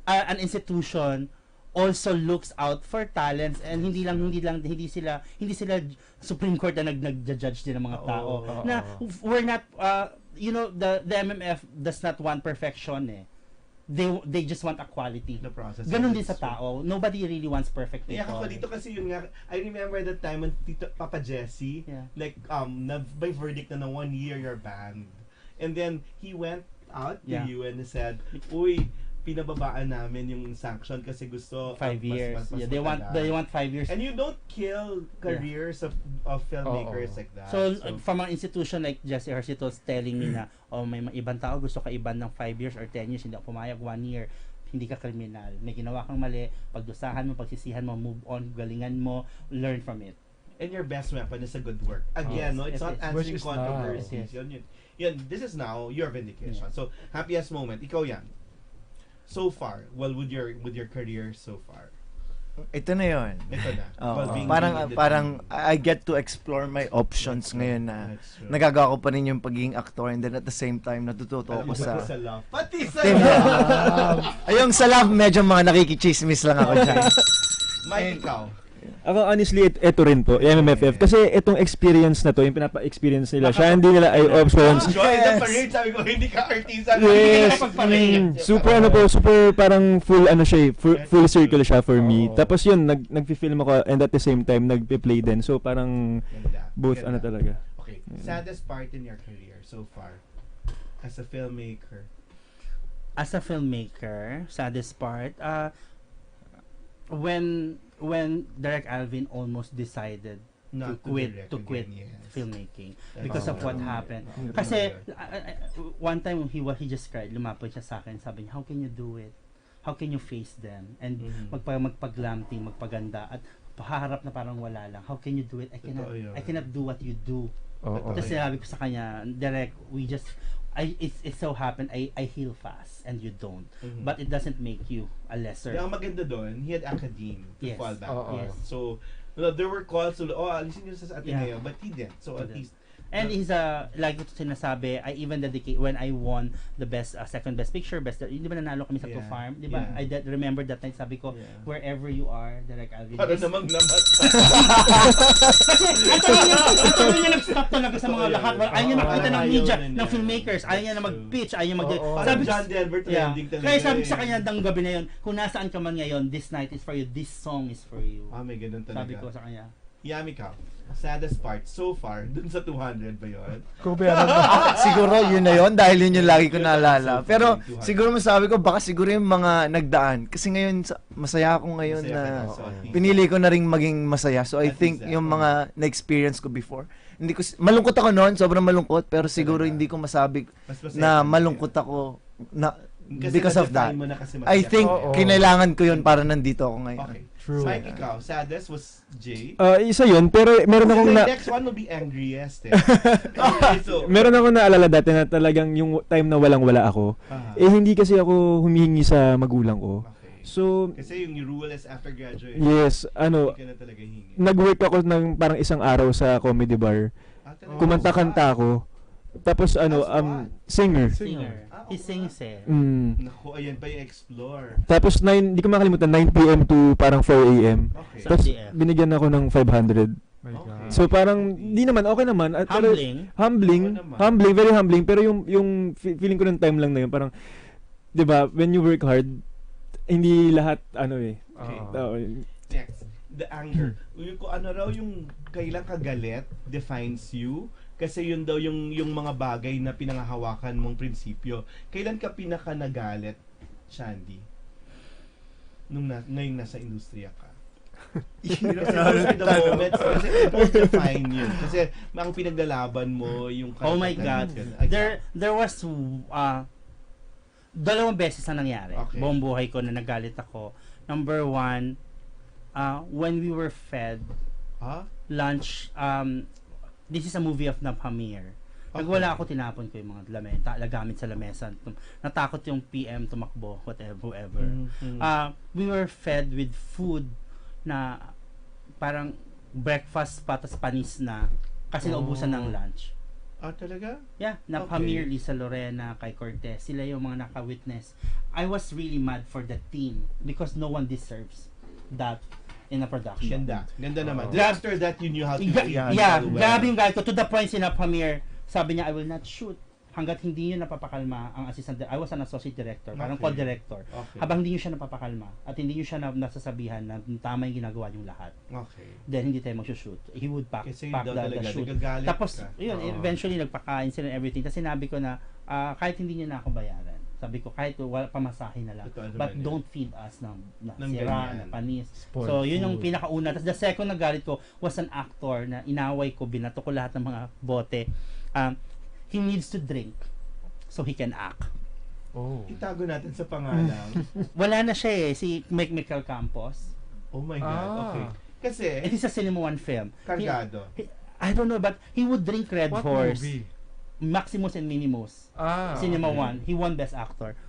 an institution also looks out for talents, and hindi sila Supreme Court na nag-judge din ng mga tao. Na we're not the MMF does not want perfection eh. They just want a quality. The process. Ganun din sa tao. Nobody really wants perfect people. Yeah, ako dito kasi yun nga, I remember that time when Tito Papa Jesse, like, by verdict na 1 year you're banned. And then, he went out to you and said, uy, pinababaan namin yung sanction kasi gusto 5 years. They want 5 years. And you don't kill careers of filmmakers like that. So from an institution like Jesse Hercito's telling me na may ibang tao gusto ka iban ng 5 years or 10 years, hindi ako pumayag 1 year, hindi ka kriminal. May ginawa kang mali, pagdusahan mo, pagsisihan mo, move on, galingan mo, learn from it. And your best weapon is a good work. Again, it's not answering controversies. Yun, this is now your vindication. So, happiest moment. Ikaw yan. So far, with your career so far. Ito na yun. Ito na. Parang I get to explore my options ngayon na nagagawa ko pa rin yung pagiging actor, and then at the same time natututo ako sa love. Pati sa love. Ayong sa love, medyo mga nakikichismis lang ako dyan. Mike, ikaw. Ako honestly, ito rin po, MMFF. Kasi itong experience na to, yung pinapa-experience nila, siya hindi nila ay options. Sabi ko, hindi ka artista. Yes. Super super parang full full circle siya for me. Tapos yun, nag-film ako and at the same time, nag-play din. So parang both talaga. Okay. Saddest part in your career so far as a filmmaker? As a filmmaker, saddest part, when Derek Alvin almost decided to quit filmmaking because of what happened. Kasi one time he just cried, lumapit siya sa akin, sabi niya, how can you do it? How can you face them? And magpaglamting, magpaganda, at paharap na parang wala lang. How can you do it? I cannot do what you do. Tapos sinabi ko sa kanya, Derek, it so happened I heal fast and you don't. But it doesn't make you a lesser. Ang maganda doon, he had academe to fall back. Yes. So, there were calls to, alisin niyo sa Ateneo, but he didn't. So, at least, and he's lagi ko sinasabi, I even dedicate when I won the best second best picture, di ba nanalo kami sa Farm, di ba? I remember that night, sabi ko, wherever you are, Derek Alvin. Para namang naman. Kasi ito niya nag-stop talaga sa mga lahat. Ayaw niya makita ng media, ng filmmakers, ayaw niya na mag-pitch, ayaw niya sabi John Denver trending talaga. Kaya sabi sa kanya dang gabi na yun, kung nasaan ka man ngayon, this night is for you, this song is for you. May ganun talaga. Sabi ko sa kanya. Yami ka, saddest part so far, dun sa 200 ba yun? Siguro yun na yun, dahil yun yung lagi ko naalala. Pero siguro masabi ko, baka siguro yung mga nagdaan. Kasi ngayon, masaya ako ngayon na pinili ko na rin maging masaya. So I think yung mga na-experience ko before, hindi ko, malungkot ako noon, sobrang malungkot, pero siguro hindi ko masabi na malungkot ako na because of that. I think kinailangan ko yun para nandito ako ngayon. Okay. True. Mike, ikaw, saddest was Jay? Isa yun, pero meron akong next one will be angriest. Okay, so, meron akong naalala dati na talagang yung time na walang-wala ako. Hindi kasi ako humihingi sa magulang ko. Okay. So, kasi yung rule is after graduation. Yes, hindi ka na talaga hingi. Nag-work ako ng parang isang araw sa comedy bar. Kumanta-kanta ako. Tapos singer. He sings eh. Naku, ayan pa yung explore. Tapos hindi ko makalimutan, 9 p.m. to parang 4 a.m. Okay. Tapos binigyan ako ng 500. Okay. So parang hindi naman, okay naman. At Humbling. Humbling, very humbling. Pero yung feeling ko ng time lang na yun, parang, di ba, when you work hard, hindi lahat, Next, the anger. Kung ano raw yung kailan ka galit defines you. Kasi yun daw yung mga bagay na pinangahawakan mong prinsipyo. Kailan ka pinaka nagalit, Shandy? Ngayong nasa industriya ka. Those are the moments kasi it will define you. Kasi ang pinaglalaban mo yung oh my God. There was 2 beses na nangyari. Buong buhay ko na nagalit ako. Number 1, when we were fed lunch, this is a movie of Napamir. Nagwala ako, tinapon ko yung mga gamit sa lamesa. Natakot yung PM tumakbo, whoever. We were fed with food na parang breakfast patas panis na kasi naubusan ng lunch. Ah, talaga? Yeah, na Pamir, Lisa Lorena, kay Cortez, sila yung mga naka-witness. I was really mad for the team because no one deserves that in a production. Ganda naman. After that, you knew how to grabe yung guy ko. To the point, sina Pamir, sabi niya, I will not shoot hanggat hindi nyo napapakalma ang assistant. I was an associate director, parang co-director. Habang hindi nyo siya napapakalma at hindi nyo siya nasasabihan na tama yung ginagawa yung lahat. Then hindi tayo mag-shoot. He would pack the shoot. Tapos, yun, eventually nagpakain sila and everything. Tapos sinabi ko na, kahit hindi nyo na ako bayaran. Sabi ko, kahit wala pamasahe na lang. But don't feed us ng sira, na panis. So, yun yung pinakauna. Tapos the second na galit ko was an actor na inaway ko, binato ko lahat ng mga bote. He needs to drink so he can act. Itago natin sa pangalan. Wala na siya si Michael Campos. Oh my God, okay. Kasi, it is a Cinema One film. Kargado. I don't know, but he would drink Red What Horse. movie? Maximus and Minimus. Cinema One. He won Best Actor.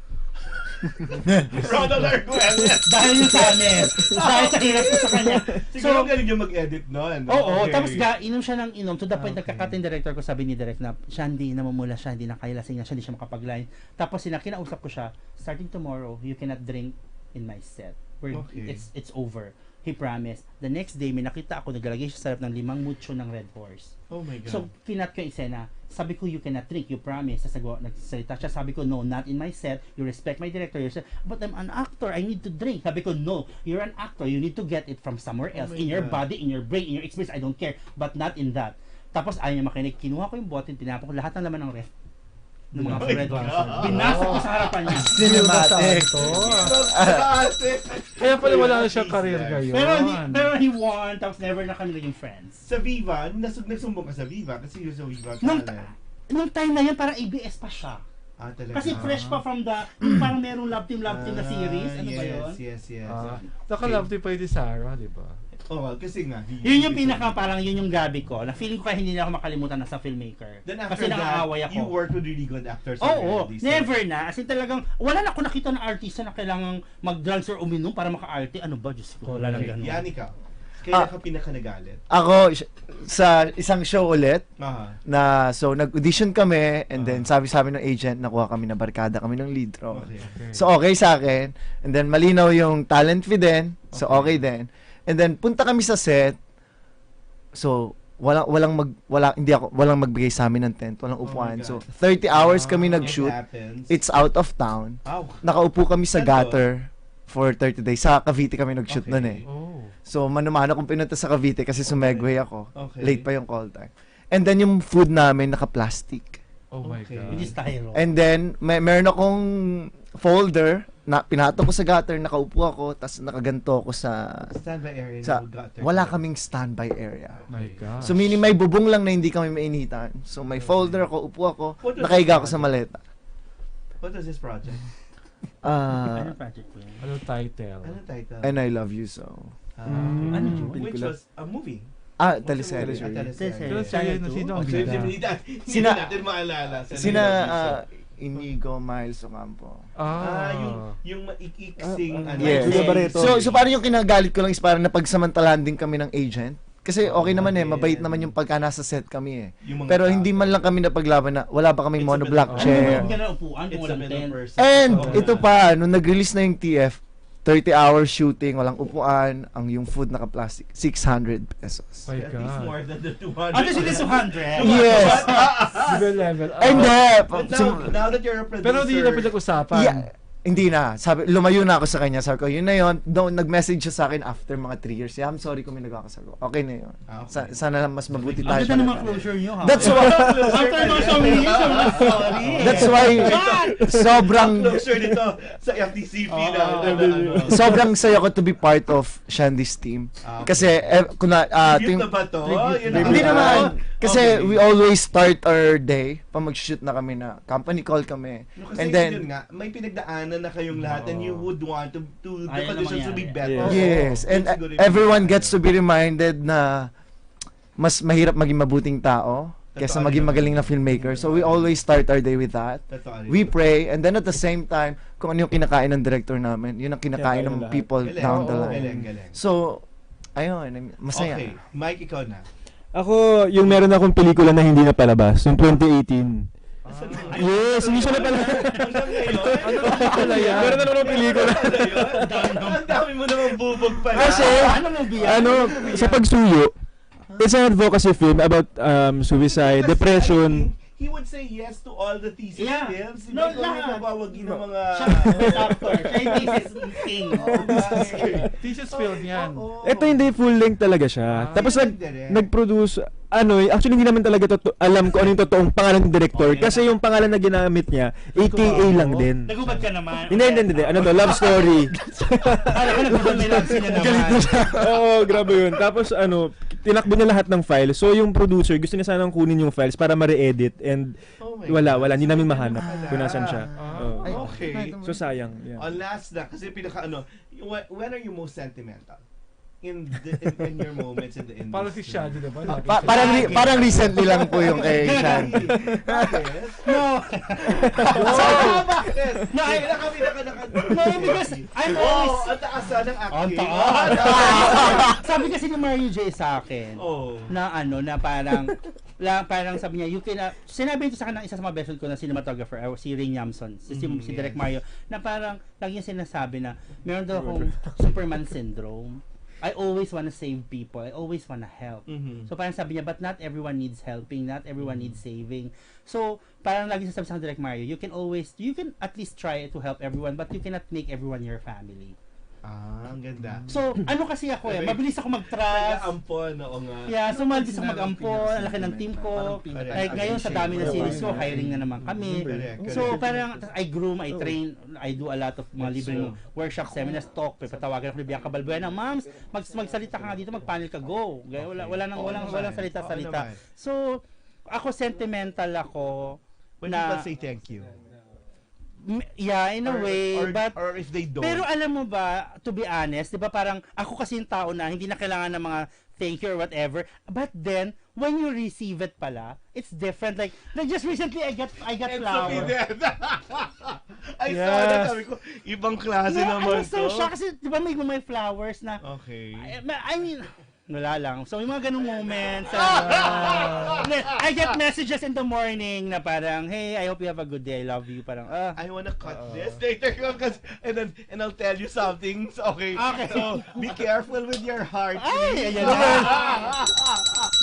Ronald Arguelles. Dahil yun sa amin. Dahil sa hirap ko sa kanya. Siguro galing niya mag-edit nun. Oo, tapos inom siya ng inom. To the point, nagkakating director ko, sabi ni Direk na siya hindi namumula siya, hindi nakailasing na siya, hindi siya makapag-line. Tapos kinausap ko siya, starting tomorrow, you cannot drink in my set. It's over. He promised. The next day, may nakita ako, naglalagay siya sa harap ng 5 mucho ng Red Horse. Oh my God. So, kinat ko yung eksena. Sabi ko, you cannot drink, you promise. Nagsalita siya, sabi ko, no, not in my set. You respect my director. You say, but I'm an actor, I need to drink. Sabi ko, no, you're an actor. You need to get it from somewhere else. In your body, in your brain, in your experience, I don't care. But not in that. Tapos, ayaw niya makinig. Kinuha ko yung bote, tinapon ko lahat ng laman ng ref. Ng mga Red Horse. Binasa ko sa harapan niya. Cinematic. Kaya pala wala na siyang career ngayon. Pero he won, tapos never na kami naging friends. Sa Viva, nagsumbong ka sa Viva kasi yung sa Viva. Nung time na yun, parang ABS pa siya. Kasi fresh pa from yung parang merong love team na series. Ano ba yun? Yes. Naka-love team pa yung Sarah, di ba? Kasi nga. Yun yung parang yun yung gabi ko. Na feeling ko hindi na ako makalimutan na sa filmmaker. Then after kasi nakaaway ako. You work with really good actors. Never na. As in talagang, wala na ako nakita na artista na kailangang mag-drugs or uminom para maka-arte. Ano ba? Diyos ko, wala nang ganun. Yan ikaw. Kaya ka pinaka-nagalit? Ako, sa isang show ulit, so nag-audition kami, and then sabi ng agent, nakuha kami na barkada kami ng lead role. So okay sa akin, and then malinaw yung talent fee din, so okay din. And then punta kami sa set. So walang magbigay sa amin ng tent, walang upuan. So 30 hours kami nag-shoot. It's out of town. Nakaupo kami sa gutter for 30 days. Sa Cavite kami nag-shoot noon eh. So mano-mano kung pinunta sa Cavite kasi sumegway ako. Late pa yung call time. And then yung food namin naka-plastic. Oh my God. Hindi styro. And then meron akong folder na pinato ko sa gutter, nakaupo ako, tapos nakaganto ko sa standby area. Wala kaming standby area. My God. So meaning may bubong lang na hindi kami mainitan. So may folder ako, upo ako, nakahiga ako sa maleta. What was this project? Ano project ko yun? Anong title? And I Love You So. Ano yun? Which was a movie. Teleserye. Teleserye na sino ang bida? Sino natin maalala? Sina Inigo, Miles Ocampo. Yung maikiksing yes. So parang yung kinagalit ko lang is parang napagsamantalahan din kami ng agent. Kasi okay naman mabait naman yung pagka nasa set kami eh. Pero hindi man lang kami napaglaban na wala pa kaming monoblock chair. And ito pa, nung nag-release na yung TF, 30 hours shooting, walang upuan, yung food naka-plastic, 600 pesos. My God. It's more than the 200. Ano sila 200? Yes. Level up. And now that you're a producer. Pero hindi na pinag-usapan. Yeah. Hindi na. Lumayo na ako sa kanya. Sabi ko, yun na yun. Nag-message siya sa akin after mga 3 years. I'm sorry kung may nagkakasago. Okay na yun. Sana lang mas mabuti tayo. Ang ganda ng mga closure nyo, ha? That's why... After mga sorry. That's why... Sobrang... Closure nito sa FTCP na. Sobrang saya ko to be part of Shandy's team. Kasi, Tribute na ba to? Hindi naman. Kasi we always start our day pag mag-shoot na kami na company call kami. And then, may pinagdaanan na kayong lahat and you would want the conditions to be better. Yes, and everyone gets to be reminded na mas mahirap maging mabuting tao kaysa maging magaling na filmmaker. So we always start our day with that. We pray, and then at the same time, kung ano yung kinakain ng director namin, yun ang kinakain ng people down the line. So, ayun, masaya. Okay, Mike, ikaw na. Ako, yung meron akong pelikula na hindi na palabas, yung 2018. Yes, hindi siya na pala. Meron na naman pelikula. Ang dami mo namang bubog pa. Kasi, sa pagsuyo, it's an advocacy film about suicide, depression. He would say yes to all the thesis films. No, Hindi ko rin mabawagin ng mga... actor. Siya yung thesis king. Thesis film yan. Ito hindi full length talaga siya. Tapos nag-produce, actually hindi namin talaga alam kung ano yung totoong pangalan ng director. Kasi yung pangalan na ginamit niya, AKA lang din. Nagubad ka naman. Hindi. Ano to? Love story. Alam ko nagubad may love scene na naman. Oo, grabe yun. Tapos tinakbo niya lahat ng files. So yung producer, gusto niya sanang kunin yung files para ma-re-edit. And wala. Hindi namin mahanap kung nasan siya. Okay. So sayang. Yeah. Last na, kasi when are you most sentimental? In your moments in the industry? Parang si Shadi, diba? Parang recently lang po yung kay Shan. No. Bakit? No, because I'm always... ang taas ng acting. Sabi kasi ni Mario J sa akin, na parang sabi niya, sinabi ito sa akin ng isa sa mga best friend ko na cinematographer, si Ray Yamson, si Direk Mario, na parang lagi niya sinasabi na meron daw akong Superman syndrome. I always want to save people. I always want to help. So parang sabi niya, but not everyone needs helping. Not everyone needs saving. So parang lagi sasabi sa Direk Mario, you can at least try to help everyone, but you cannot make everyone your family. Ang ganda. So, kasi ako mabilis ako mag-trust. Nag-aampon, oo nga. Yeah, so mabilis ako mag-ampon, ang laki ng team ko. Like ngayon sa dami ng series ko, hiring na naman kami. So, parang I groom, I train, I do a lot of mga libreng workshop, seminars, talk, patawagan ako ni Bianca Balbuena, "Mams, magsalita ka nga dito, mag-panel ka, go." Walang salita-salita. So, ako sentimental ako when people say thank you. Yeah, in a way, or if they don't. Pero alam mo ba, to be honest, 'di ba parang ako kasi yung tao na hindi na kailangan ng mga thank you or whatever. But then when you receive it pala, it's different. Like just recently I got flowers. I saw that, sabi ko, ibang klase naman to. So siya kasi 'di ba may flowers na. Okay. I mean, wala lang. So, yung mga ganung moments. I get messages in the morning na parang, "Hey, I hope you have a good day. I love you." Parang, I wanna cut this later and I'll tell you something. So, okay. So, be careful with your heart.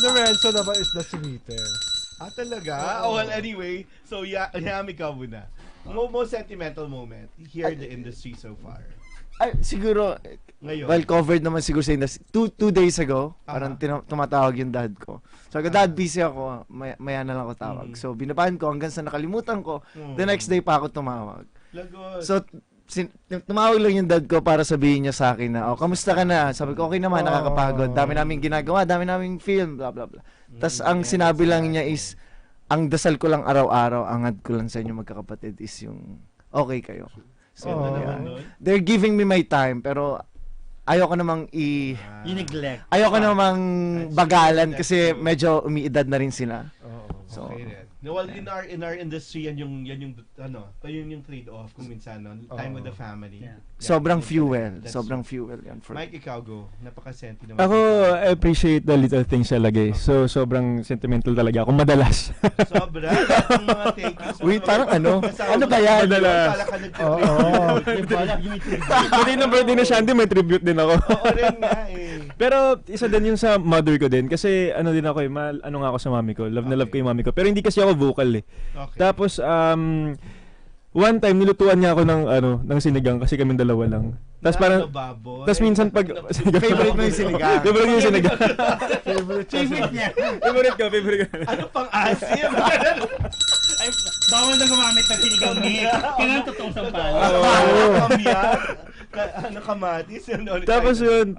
Lorenzo naman is the sweetest. Talaga? Well, anyway. So, Yami ka muna. Most sentimental moment here in the industry so far. Siguro, ngayon. Well, covered naman siguro sa industry. Two days ago, parang tumatawag yung dad ko. So, dad, busy ako. Maya na lang ako tawag. So, binabahan ko hanggang sa nakalimutan ko. The next day pa ako tumawag. Lagos. So, tumawag lang yung dad ko para sabihin niya sa akin na, kamusta ka na? Sabi ko, okay naman, nakakapagod. Dami naming ginagawa, dami naming film, blah, blah, blah. Tapos, ang sinabi lang niya is, ang dasal ko lang araw-araw, angad ko lang sa inyo magkakapatid is yung, okay kayo. So, they're giving me my time, pero ayoko namang neglect. Ayoko namang bagalan kasi medyo umiidad na rin sila. So, well, in our industry, yan yung trade-off kung minsan, time with the family. Yeah. Sobrang fuel yan for Mike, ikaw go. Napaka-senti naman. Ako, I appreciate the little things talaga. So, sobrang sentimental talaga ako. Madalas. Sobra. Ang mga thank you. Wait, parang ano ba yan? Madalas. Pati ng birthday na Shandy, may tribute din ako. Oo rin nga Pero, isa din yung sa mother ko din. Kasi, din ako nga ako sa mami ko. Love na love ko yung mami ko. Pero hindi kasi ako vocal Okay. Tapos, one time, nilutuan niya ako ng sinigang kasi kaming dalawa lang. Tapos parang, tapos minsan pag, favorite mo yung sinigang. Favorite yung sinigang. Favorite niya. Favorite ko. Ano pang asim? Ay, bawal na gumamit ng sinigang mix. Kailangan totoong sampal. Kamatis. Tapos yun,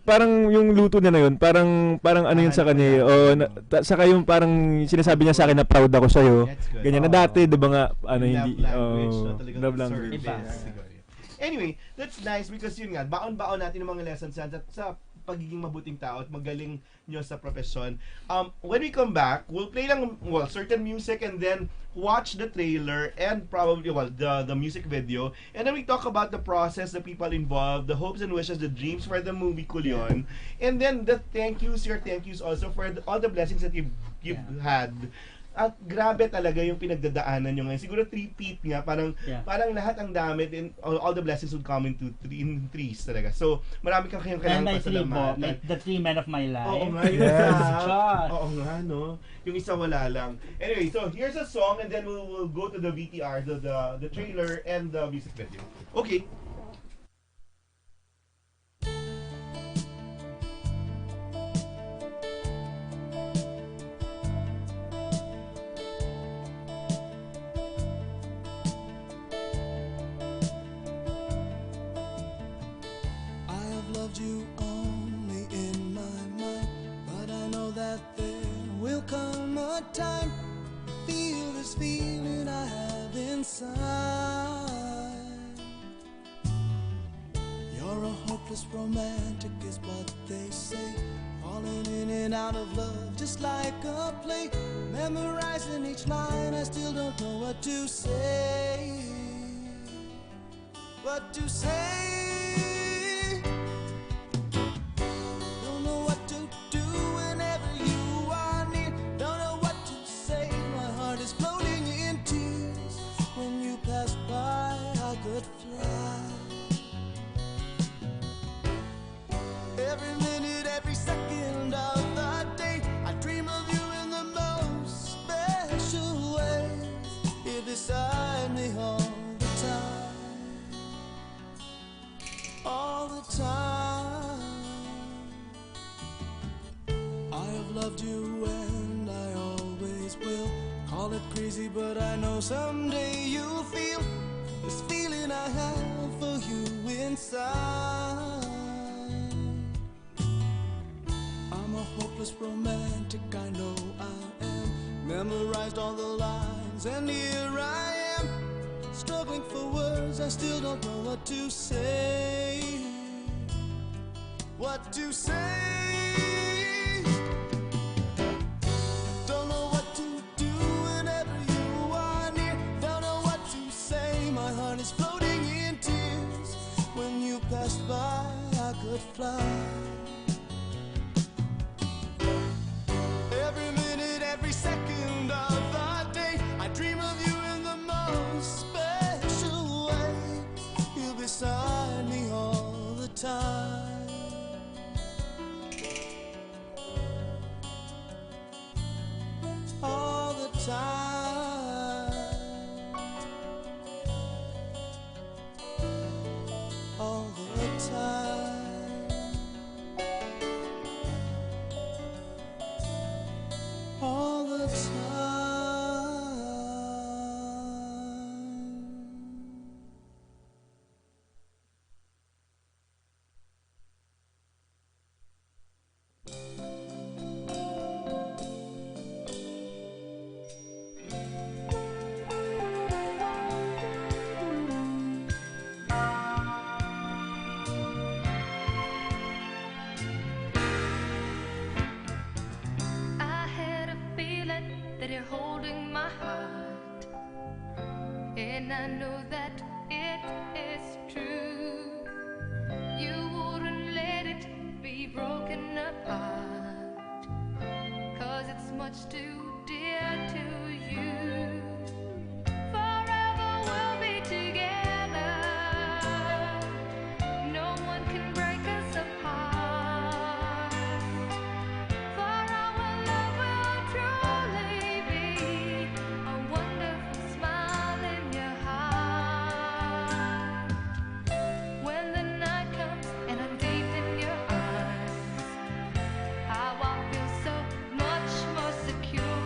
parang yung luto niya na yun, parang ano yun sa kanya. Saka yung parang sinasabi niya sa akin na proud ako sa'yo. Ganyan na dati, di ba nga, hindi. Love language. Anyway, that's nice because yun nga, baon-baon natin ng mga lessons sa pagiging mabuting tao at magaling nyo sa profesyon. When we come back, we'll play lang certain music and then watch the trailer and probably, well, the music video, and then we talk about the process, the people involved, the hopes and wishes, the dreams for the movie Kulyon, and then the your thank yous also for all the blessings that you've had. At grabe talaga yung pinagdadaanan nyo ngayon. Siguro three-peat nga, parang lahat ang damit and all the blessings would come in threes talaga. So, marami kang kailangan pasalamatan. Like the three men of my life. Oo nga, yung isa. Oo nga, no? Yung isa wala lang. Anyway, so here's a song and then we'll go to the VTR, the trailer and the music video. Okay. You only in my mind, but I know that there will come a time feel this feeling I have inside. You're a hopeless romantic is what they say, falling in and out of love just like a play, memorizing each line I still don't know what to say. What to say. Could fly. Every minute, every second of the day, I dream of you in the most special ways. You're beside me all the time, all the time. I have loved you and I always will. Call it crazy, but I know someday you'll feel this feeling I have for you inside. I'm a hopeless romantic, I know I am. Memorized all the lines, and here I am, struggling for words, I still don't know what to say. What to say. Don't know what to do whenever you are near. Don't know what to say, my heart is floating in tears. When you passed by, I could fly. Every minute, every second of the day, I dream of you in the most special way. You're beside me all the time, all the time, all the time, all the time. I had a feeling that you're holding my heart, and I know that it is true. You wouldn't let it be broken apart, 'cause it's much too dear to you. Forever we'll be together, no one can break us apart. For our love will truly be a wonderful smile in your heart. When the night comes and I'm deep in your arms, how I feel so much more secure.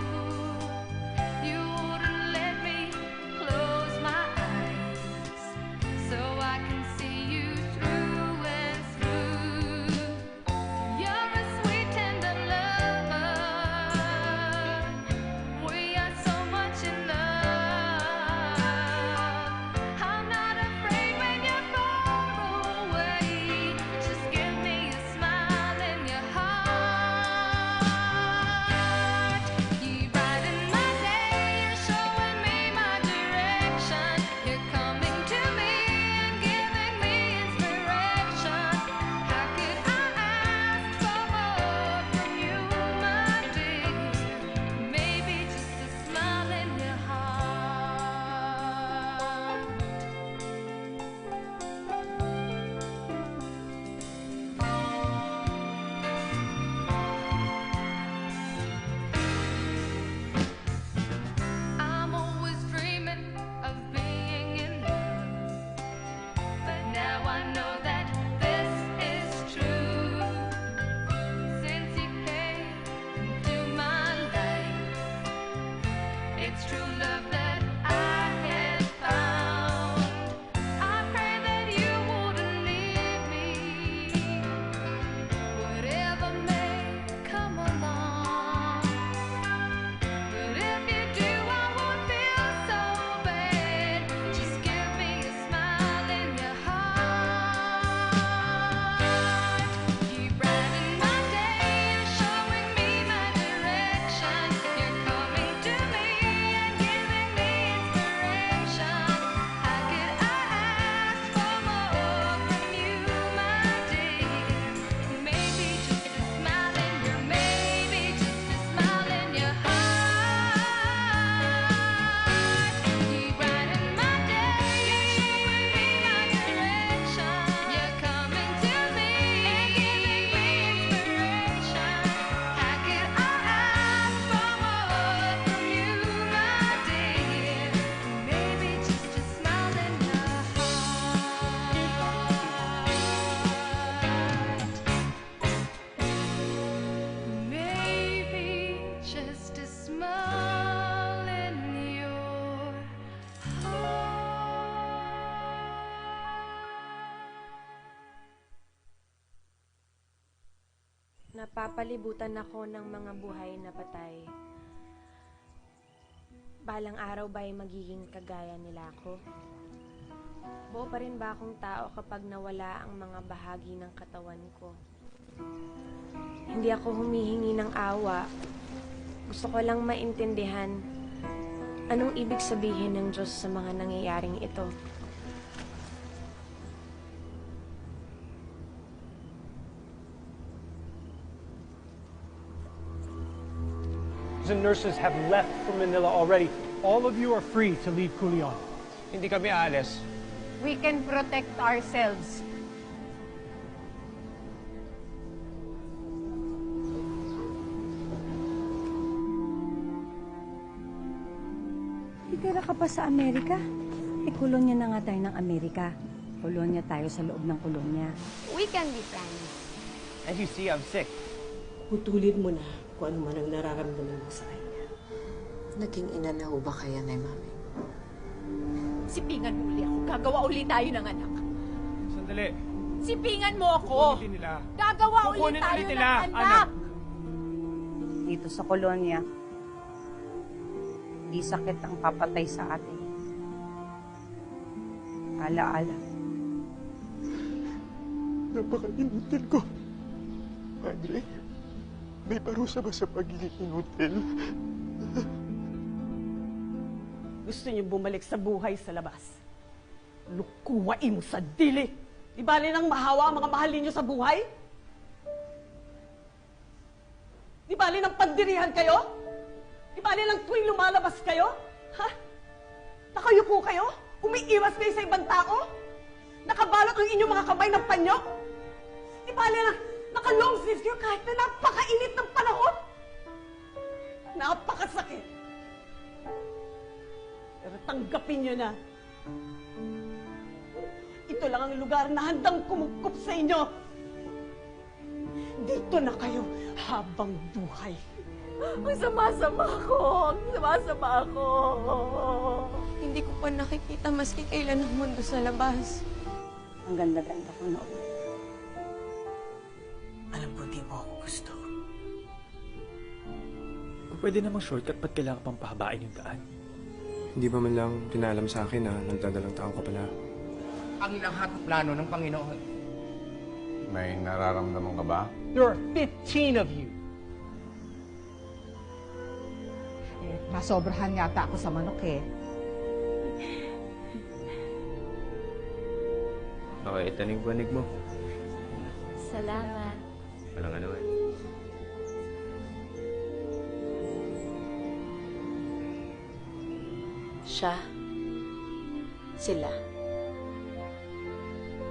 Napapalibutan ako ng mga buhay na patay. Balang araw ba'y magiging kagaya nila ako? Buo pa rin ba akong tao kapag nawala ang mga bahagi ng katawan ko? Hindi ako humihingi ng awa. Gusto ko lang maintindihan anong ibig sabihin ng Diyos sa mga nangyayaring ito. And nurses have left for Manila already. All of you are free to leave Culion. Hindi kami aalis. We can protect ourselves. Titira ka pa sa Amerika? Kolonya na nga tayo ng Amerika. Kolonya tayo sa loob ng kolonya. We can be friends. As you see, I'm sick. Putulin mo na kung ano man ang nararamdaman mo sa kanya. Naging ina na ho ba kaya na mami? Sipingan mo uli ako. Gagawa uli tayo ng anak. Sandali. Sipingan mo ako. Kukunin nila. Gagawa uli Kukunin tayo ulit ng nila. anak. Dito sa kolonya, di sakit ang papatay sa atin. Ala-ala. Napaka-inutil ko. Madre, may parusa ba sa pagiging inutil? Gusto niyo bumalik sa buhay sa labas. Lukuwain mo sa dili. Di bali nang mahawa ang mga mahal ninyo sa buhay? Di bali nang pandirihan kayo? Di bali nang tuwing lumalabas kayo? Ha? Nakayuko kayo? Umiiwas kayo sa ibang tao? Nakabalot ang inyong mga kamay ng panyo? Di bali nang naka-long sleeves kayo kahit na napakainit ng panahon? Napakasakit. Pero tanggapin nyo na. Ito lang ang lugar na handang kumukup sa inyo. Dito na kayo habang buhay. Ang sama-sama ko. Ang sama-sama ko. Hindi ko pa nakikita maski kailan ang mundo sa labas. Ang ganda-ganda ko noon. Alam ko di mo ako gusto. Pwede namang shortcut, ba't kailangan pang pahabain yung daan? Hindi ba man lang pinalam sa akin na nagdadalang tao ka pala? Ang lahat plano ng Panginoon. May nararamdaman ka ba? There are 15 of you. Nasobrahan yata ako sa manok eh. Baka itanig-banig mo. Salamat. Walang ano eh. Siya. Sila.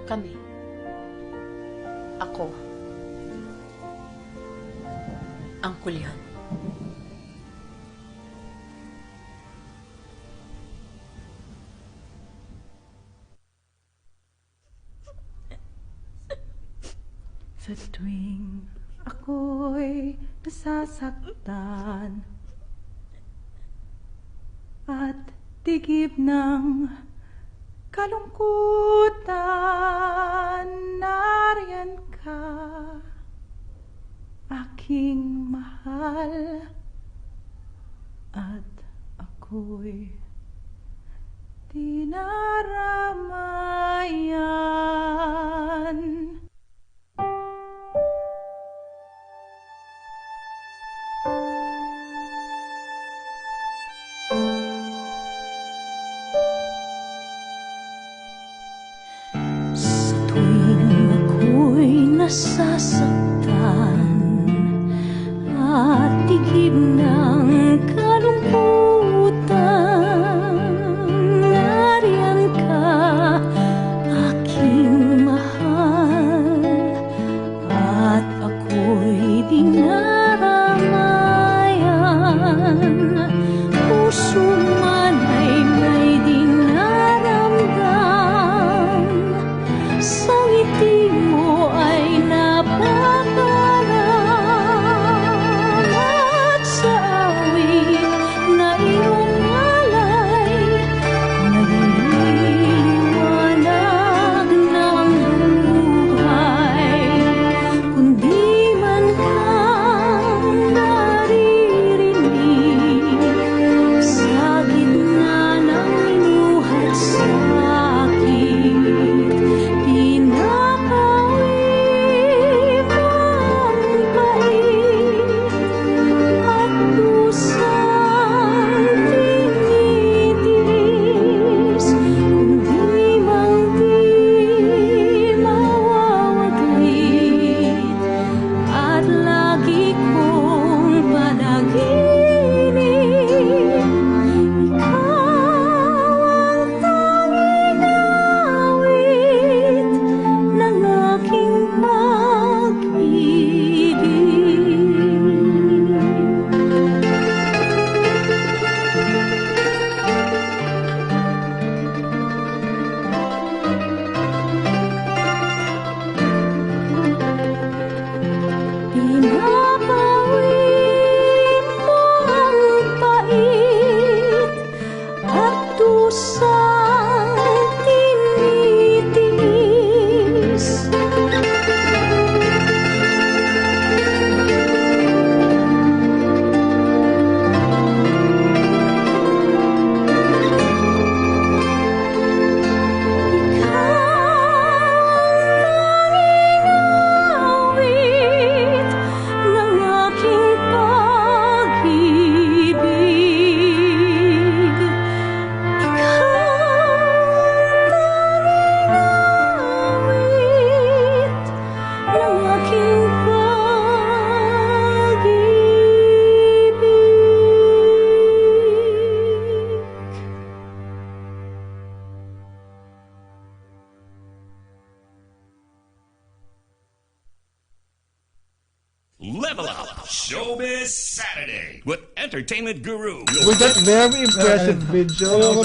Kami. Ako. Ang Kulyan. Sa tuwing ako'y nasasaktan at tigib ng kalungkutan, nariyan ka, aking mahal, at ako'y dinaramayan. Nasasaktan at tigib ng kalungkutan, nariyan ka, aking mahal, at ako'y dinaramayan. Puso man ay may dinaramdam, sa ngiti mo ay napag Level Up Showbiz Saturday with entertainment guru. With that very impressive video,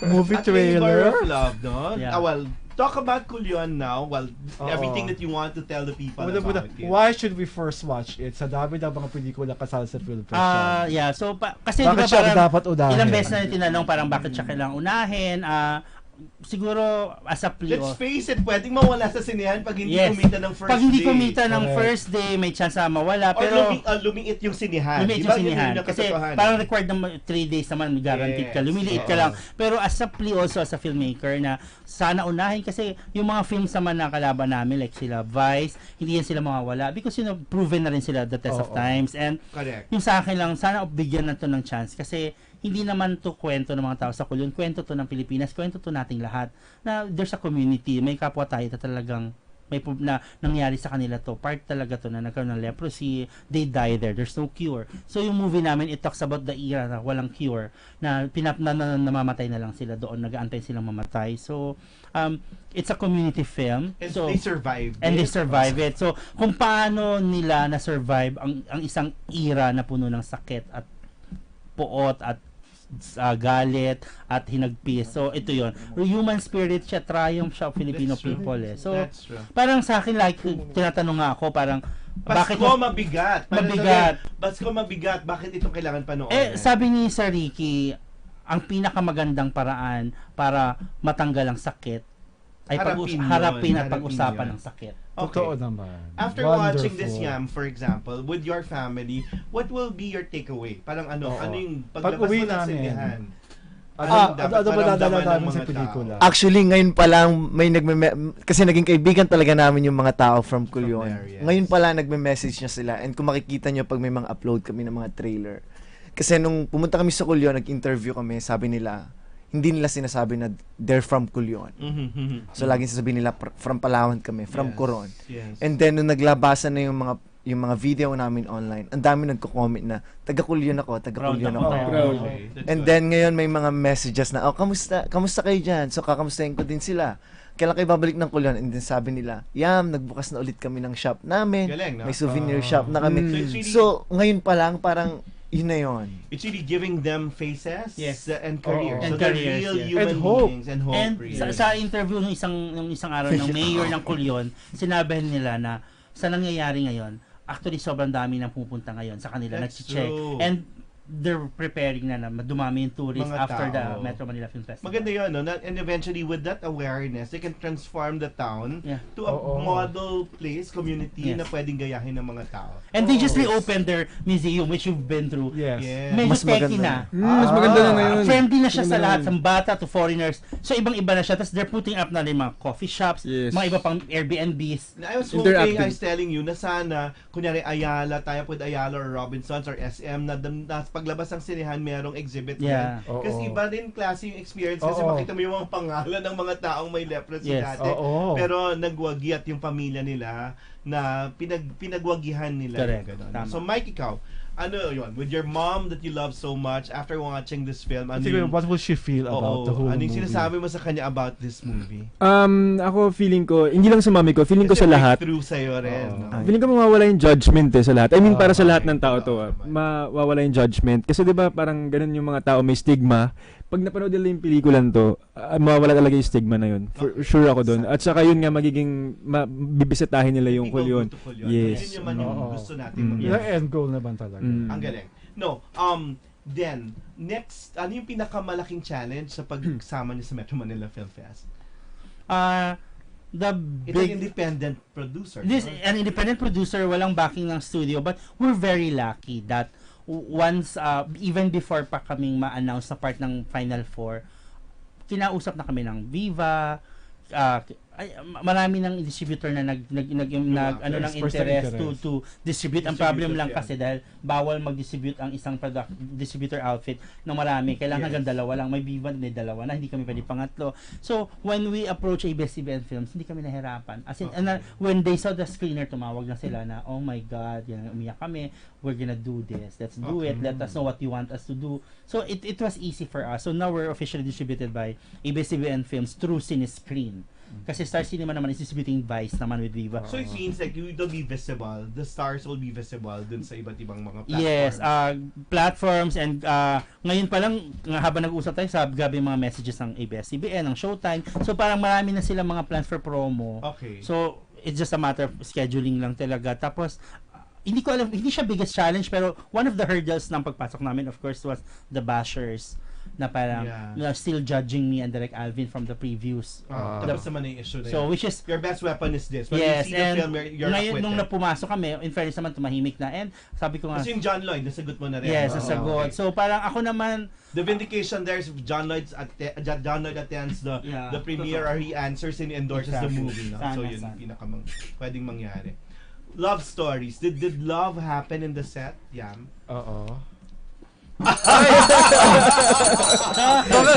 movie At Labor trailer. of Love, no? Yeah. Well, talk about Kulyon now. Well, everything that you want to tell the people about it. Why should we first watch it? Sa dami ng mga pelikula kasal sa film festival. Yeah, so kasi Bakit diba siya parang dapat unahin? ilang beses na tinanong parang bakit siya kailangang unahin, siguro as a plea. Let's face it, pwedeng mawala sa sinehan pag hindi Yes. kumita ng first day. Pag hindi kumita ng Correct. first day, may chance na mawala. Or Pero lumiit yung sinehan. lumiit Diba? yung Yun sinihan. yung Kasi katotohanan. parang required ng 3 days naman, may guaranteed ka. Yes. Lumiliit ka lang. Pero as a plea also as a filmmaker na sana unahin kasi yung mga films naman na kalaban namin like sila Vice, hindi yan sila mawawala because proven na rin sila the test of times. And Correct. yung sa akin lang, sana bigyan na to ng chance kasi hindi naman to kwento ng mga tao sa Kulyon, kwento to ng Pilipinas, kwento to nating lahat na there's a community, may kapwa tayo na talagang may na nangyari sa kanila to, part talaga to na nagkaroon ng leprosy, they die there, there's no cure. So yung movie namin, it talks about the era na walang cure, na namamatay na lang sila doon, nag-aantay silang mamatay. So it's a community film. And so they survived and it. they survive it. So kung paano nila na-survive ang isang era na puno ng sakit at puot at galit at hinagpis. So ito yon, human spirit siya, triumph siya of Filipino people eh. So That's true. parang sa akin like tinatanong nga ako parang bakit mabigat. Mabigat. Pasko mabigat. Bakit itong kailangan panoorin? sabi ni Sir Ricky, ang pinakamagandang paraan para matanggal ang sakit ay harapin at pag-usapan ng sakit. Totoo naman. After Wonderful. watching this Yam, for example, with your family, what will be your takeaway? Parang ano yung paglabas mo Pag-uwi ng namin. sindihan? Ano ba dadala namin sa pelikula? Actually, ngayon pa lang may kasi naging kaibigan talaga namin yung mga tao from Kulyon. Yes. Ngayon pa lang nagme-message niya sila, and kung makikita niyo pag may mga upload kami ng mga trailer. Kasi nung pumunta kami sa Kulyon, nag-interview kami, sabi nila, hindi nila sinasabi na they're from Kulyon. So laging sasabihin nila from Palawan kami, from Coron. Yes. And then nung naglabasan na yung mga video namin online, ang dami nagko-comment na taga Kulyon ako. And then ngayon may mga messages na, kamusta kayo diyan? So kakamustahin ko din sila. Kailan kayo babalik ng Kulyon? And then sabi nila, Yam, nagbukas na ulit kami ng shop namin. Galing, no? May souvenir shop na kami. So, So ngayon pa lang parang yun na yun. It's really giving them faces and And careers. So they're careers, real yes. human And hope. beings and hope. And really. sa interview nung isang araw ng mayor ng Kulyon, sinabi nila na sa nangyayari ngayon, actually sobrang dami nang pupunta ngayon sa kanila, That's nag-check. true. And they're preparing na dumami yung tourists Mga after the tao. Metro Manila Film Festival. Maganda yun, no? And eventually, with that awareness, they can transform the town to a model place, community na pwedeng gayahin ng mga tao. And they just reopened their museum, which you've been through. Yes. Medyo Mas techy maganda. na. Mas maganda na ngayon. Friendly na siya sa Maganda lahat, na from bata to foreigners. So, ibang-iba na siya. Tapos, they're putting up na rin mga coffee shops, mga iba pang Airbnbs. I was hoping, I was telling you, na sana, kunyari Ayala, tayo with Ayala or Robinsons or SM, na paglabas ng sinehan, merong exhibit Yeah. din. Kasi iba din klase yung experience kasi makita mo yung mga pangalan ng mga taong may leprosy dati. Pero nagwagiat yung pamilya nila na pinagwagihan nila. Correct. Yung Tama. So Mike, ikaw, ano yun? With your mom that you love so much, after watching this film, ano Siguro, what will she feel about the whole ano yung movie? sinasabi mo sa kanya about this movie? Ako feeling ko, hindi lang sa mami ko, feeling ko Kasi sa lahat. breakthrough sa'yo rin. no? Feeling ko mawawala yung judgment sa lahat. I mean, para sa lahat ng tao to, mawawala yung judgment. Kasi 'di ba parang ganun yung mga tao may stigma. Pag napanood nila yung pelikulan to, mawawala talaga yung stigma na yun. For sure ako doon. At saka yun nga magiging bibisitahin nila yung Kulyon. Yes. Yun naman yung gusto natin. Yung end goal naman talaga. Ang galing. No, then, next, ano yung pinakamalaking challenge sa pagsama niyo sa Metro Manila Film Fest? It's an independent producer. An independent producer, walang backing ng studio, but we're very lucky that once, even before pa kaming ma-announce na part ng Final Four, kinausap na kami ng Viva, marami ng distributor na ng interest to distribute. Ang problem lang kasi dahil bawal mag-distribute ang isang distributor outfit ng marami. Kailangan hanggang dalawa lang. May Viva, may dalawa na. Hindi kami pwede pangatlo. So, when we approach ABS-CBN Films, hindi kami nahirapan. As in, when they saw the screener, tumawag na sila na, oh my God, umiyak kami. We're gonna do this. Let's do it. Let us know what you want us to do. So, it was easy for us. So, now we're officially distributed by ABS-CBN Films through Cinescreen. Kasi Star Cinema naman is distributing Vice naman with Viva. So it means like you will be visible. The stars will be visible dun sa iba't ibang mga platforms. Yes, platforms and ngayon pa lang habang nag-usap tayo, gabi mga messages ng ABS-CBN, ng Showtime. So parang marami na silang mga plans for promo. Okay. So it's just a matter of scheduling lang talaga. Tapos hindi ko alam, hindi siya biggest challenge pero one of the hurdles ng pagpasok namin of course was the bashers na parang still judging me and Direk Alvin from the previews. Tapos naman yung issue na so which is your best weapon is this. When yes, you see the and film, you're ngayon acquitted. nung napumasok kami, in fairness naman tumahimik na and sabi ko nga kasi yung John Lloyd, nasagot mo na rin. yes, nasagot. So parang ako naman the vindication there is John Lloyd attends the premiere or he answers and endorses the movie. No? So yun pwedeng mangyari. Love stories. Did love happen in the set? Yam? Oo.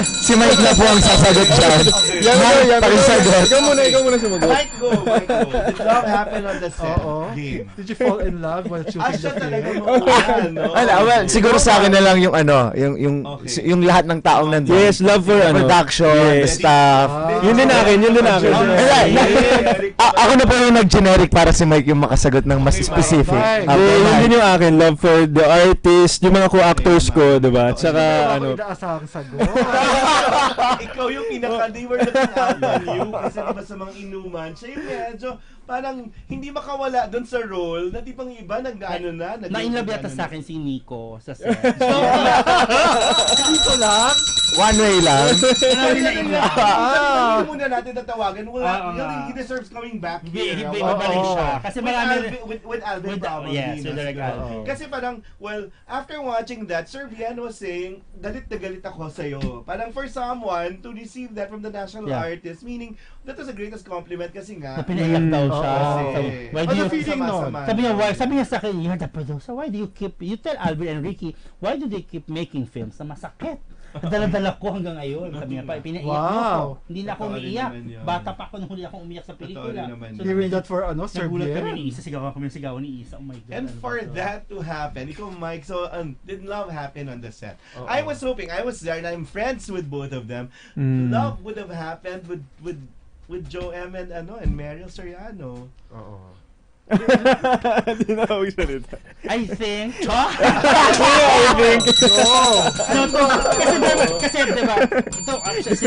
Si Mike na po ang sasagot dyan. Pakisagot. Ikaw muna sumagot. Mike go. Did love happen on the set? Game. Did you fall in love while shooting the film? Well, siguro sa akin na lang yung yung lahat ng taong nandun. Yes, love for production, the staff. Yun din akin. Ako na po yung nag-generic para si Mike yung makasagot ng mas specific. Yun din yung akin, love for the artist, yung mga co-actors ko, diba? At saka, inaasahang sagot. Ikaw yung they were looking out on you kasi diba sa mga inuman, siya yung medyo parang hindi makawala doon sa role na di pang iba na-inlove yata sa akin si Nico sa set. Nico lang? One way lang. Hindi muna natin tatawagan. He deserves coming back here. Ibabalik siya. Kasi marami with Alvin probably. Yes, with Direk Alvin. Kasi parang, well, after watching that, Sir Vian was saying, galit na galit ako sa'yo. Parang for someone to receive that from the national artist, meaning, that was the greatest compliment kasi nga. Pinaiyak daw siya. Why do you feeling no? Sabi niya sa akin, you're the producer, why do you tell Alvin and Ricky, why do they keep making films na masakit? Dala-dala ko hanggang ngayon. Sabi niya pa, pinaiyak mo. Hindi na ako umiiyak. Bata pa ako nung huli akong umiyak sa pelikula. So, you read that for Sir Nagulat kami ni Isa, sigawan ni Isa. Oh my God. And for that to happen, ikaw Mike, so did love happen on the set? I was hoping, I was there and I'm friends with both of them. Love would have happened with Joe M and Meryl Soriano. Hindi na ako salita. I think. Kasi diba,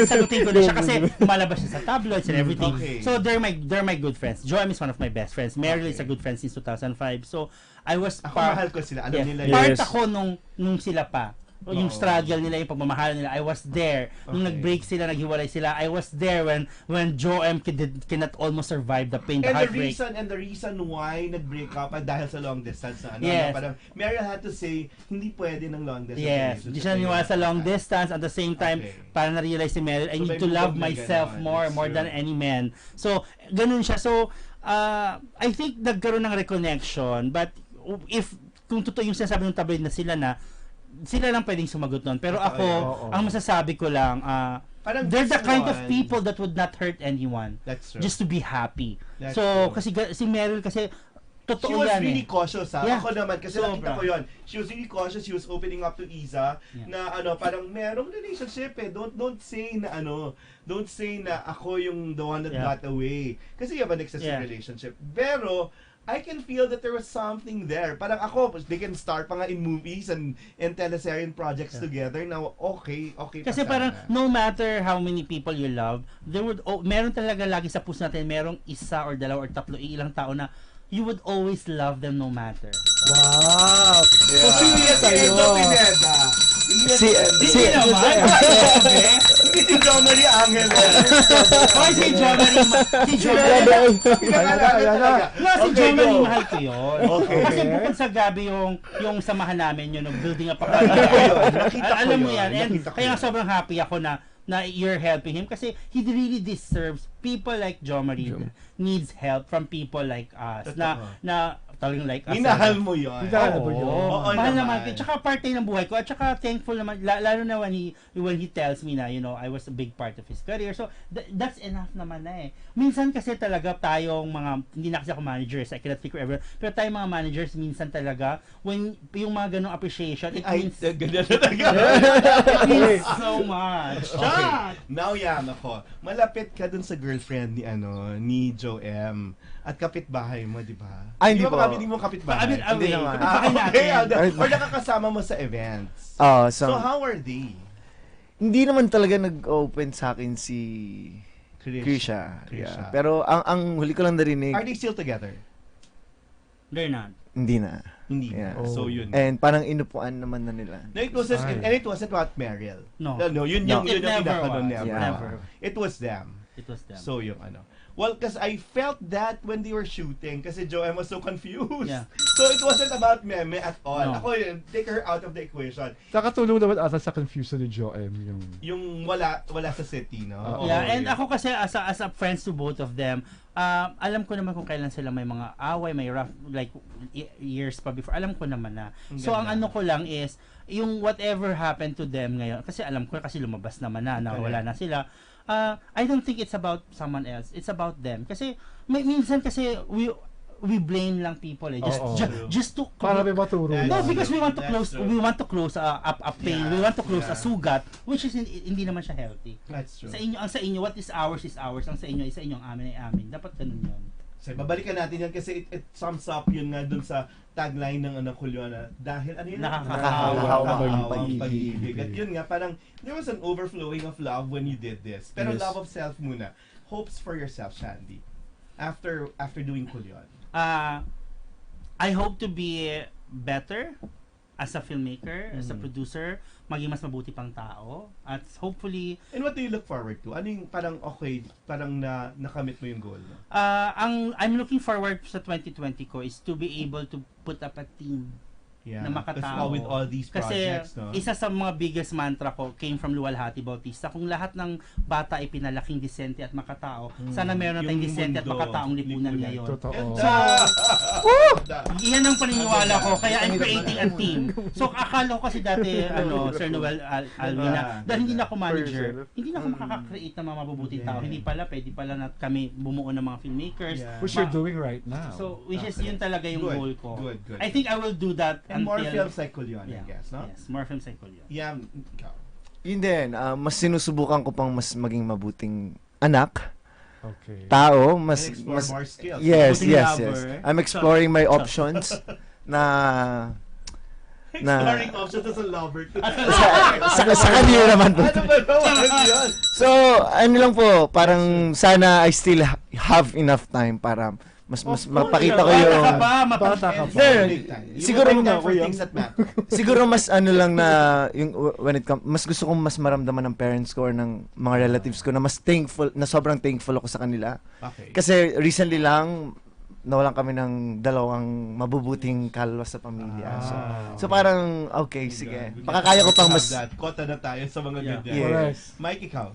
sagutin ko na siya kasi lumalabas siya sa tabloids and everything. So they're my good friends. Joem is one of my best friends. Meryl is a good friend since 2005. So I was mahal ko sila. Alam nila part ako nung sila pa. Yung struggle nila, yung pagmamahal nila, I was there. Nung nag-break sila, naghiwalay sila, I was there when Joe M cannot almost survive the pain, the heartbreak. And the reason why nag-break up dahil sa long distance na parang Meryl had to say, hindi pwede ng long distance. Yes, hindi siya naniwala sa long distance. At the same time, para na-realize si Meryl, I need to love myself more than any man. So, ganun siya. So, I think nagkaroon ng reconnection. But, kung totoo yung sinasabi ng tabloid na sila lang pwedeng sumagot nun. Pero ako, ang masasabi ko lang, they're the kind of people that would not hurt anyone. That's true. Just to be happy. That's so, kasi si Meryl kasi, totoo yan. She was really cautious Ako naman, kasi nakita ko yun. She was really cautious. She was opening up to Isa na parang merong relationship Don't say na ako yung the one that got away. Kasi you have an excessive relationship. Pero, I can feel that there was something there. Parang ako, they can start pa nga in movies and teleserye projects together. Now, okay kasi parang, no matter how many people you love, meron talaga lagi sa puso natin, merong isa or dalawa or tatlo, ilang tao na you would always love them no matter. Wow! So, serious tayo. Si John Marie Angel. Si John Marie mahal ko yun. Kasi bukod sa gabi yung samahan namin yun, building up ako. Alam mo yan. And kaya sobrang happy ako na you're helping him kasi he really deserves people like Jo Marie needs help from people like us na talagang like us. Minahal mo yun. Minahal mo yun. Oo Mahal naman. naman. Tsaka parte ng buhay ko. At tsaka thankful naman, lalo na when he tells me na, I was a big part of his career. So, that's enough naman na eh. Minsan kasi talaga tayong mga, hindi na kasi ako managers, I cannot speak for everyone, pero tayong mga managers, minsan talaga, when yung mga ganong appreciation, it means, it means so much. Okay. Now yan ako. Malapit ka dun sa girlfriend ni Joem. At kapitbahay mo, di ba? Ay, hindi po. Hindi mo kapitbahay. Hindi naman. Okay. Or nakakasama mo sa events. So how are they? Hindi naman talaga nag-open sa akin si Krisha. Yeah. Pero ang huli ko lang narinig. Are they still together? They're not. Hindi na. Hindi. Yeah. So yun. And parang inupuan naman na nila. No, it wasn't about Meryl. No. Yun yung never was. Never. It was them. It was them. So yung Well, because I felt that when they were shooting, kasi Joem was so confused. Yeah. So it wasn't about Meme at all. No. Ako yun, take her out of the equation. Nakatulong naman ata sa confusion ni Joem yung wala sa city, no? Yeah, and ako kasi as a friends to both of them, alam ko naman kung kailan sila may mga away, may rough, like years pa before. Alam ko naman na. So ang ano ko lang is, yung whatever happened to them ngayon, kasi alam ko kasi lumabas naman na wala na sila. I don't think it's about someone else. It's about them. Kasi minsan kasi we blame lang people just to para may maturo. No, because we want to close a pain. We want to close a sugat, which is hindi naman siya healthy. That's true. Sa inyo what is ours is ours. Ang sa inyo is sa inyong, amin ay amin. Dapat ganun 'yun. So, babalikan natin yan kasi it sums up yun nga dun sa tagline ng Kulyona. Dahil ano yun? Nakakahawang pag-ibig. At yun nga, parang there was an overflowing of love when you did this. Pero love of self muna. Hopes for yourself, Shandy. After doing Kulyon. I hope to be better as a filmmaker, as a producer, maging mas mabuti pang tao, at hopefully... And what do you look forward to? Ano yung parang parang nakamit mo yung goal mo? I'm looking forward sa 2020 ko is to be able to put up a team na makatao. With all these projects, kasi isa sa mga biggest mantra ko came from Luwalhati Bautista. Kung lahat ng bata ay pinalaking disente at makatao, sana meron na tayong disente at makataong lipunan ngayon. Totoo. So, iyan ang paniniwala ko, kaya I'm creating a team. So, akala ko kasi dati, Sir Noel Alvina, dahil hindi na ako manager, hindi na ako makaka-create ng mga mabubuting tao. Hindi pala, pwede pala na kami bumuo ng mga filmmakers. Which you're doing right now. So, which is yun talaga yung goal ko. Good. I think I will do that. And more films like Kulyon, I guess, no? Yes, more films like Kulyon. Yeah, ikaw. Yun din, mas sinusubukan ko pang mas maging mabuting anak. Okay. Tao, mas more skills. Yes. I'm exploring my options exploring options as a lover. sa kanila naman po. Ano ba yun? So, ano lang po, parang sana I still have enough time para mas mapakita ko yung bata ka pa. Siguro mas ano lang na yung when it comes, mas gusto kong mas maramdaman ng parents ko or ng mga relatives ko na sobrang thankful ako sa kanila. Okay. Kasi recently lang nawalan kami ng dalawang mabubuting kalwa sa pamilya. So parang okay, sige. Pakakaya ko pang mas kota na tayo sa mga ganyan. Yes. Mike, ikaw.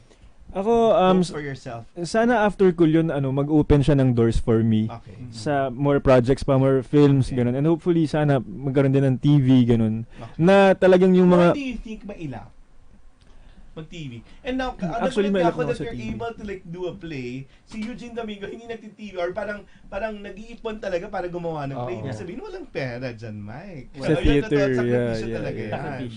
Ako, for yourself. Sana after Kulyon, mag-open siya ng doors for me. Okay. Sa more projects pa, more films, ganun. And hopefully, sana magkaroon din ng TV, ganun. Okay. Na talagang yung mga... What do you think mailap? Mag-TV. And now, actually, ako that you're able to do a play, si Eugene Domingo, hindi nagti-TV or parang nag-iipon talaga para gumawa ng play. Ibig sabihin, walang pera dyan, Mike. Sa theater, talaga yan.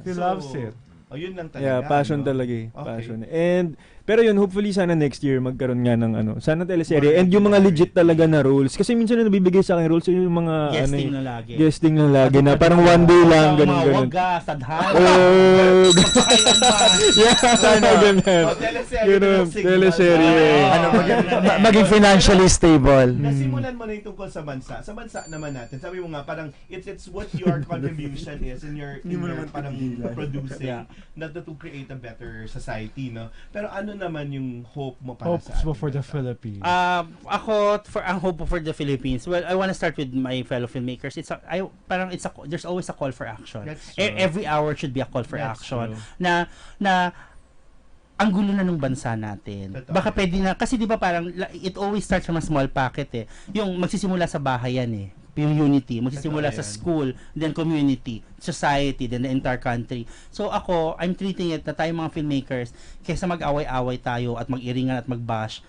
He loves it. Yun lang talaga. Yeah, passion talaga eh. Okay. Passion. And, pero yun, hopefully sana next year magkaroon nga ng sana teleserye. And yung mga legit talaga na roles. Kasi minsan na nabibigay sa akin roles, yung mga guesting na lagi. Na parang one day lang, ganun. Mga waga, sadhana. Sana ganyan. Teleserye. Maging financially stable. Nasimulan mo na yung tungkol sa bansa. Sa bansa naman natin, sabi mo nga, parang it's what your contribution is in your parang producing, not to create a better society, no? Pero ano naman yung hope mo para sa atin? Hopes for the Philippines. Ang hope for the Philippines. Well, I want to start with my fellow filmmakers. There's always a call for action. Every hour should be a call for action. Na ang gulo na ng bansa natin. Baka pwede na, kasi di ba parang, it always starts from a small packet eh. Yung magsisimula sa bahay yan eh. unity. Magsisimula sa school, then community, society, then the entire country. So ako, I'm treating it na tayo mga filmmakers, kaysa mag-away-away tayo at mag-iringan at mag-bash,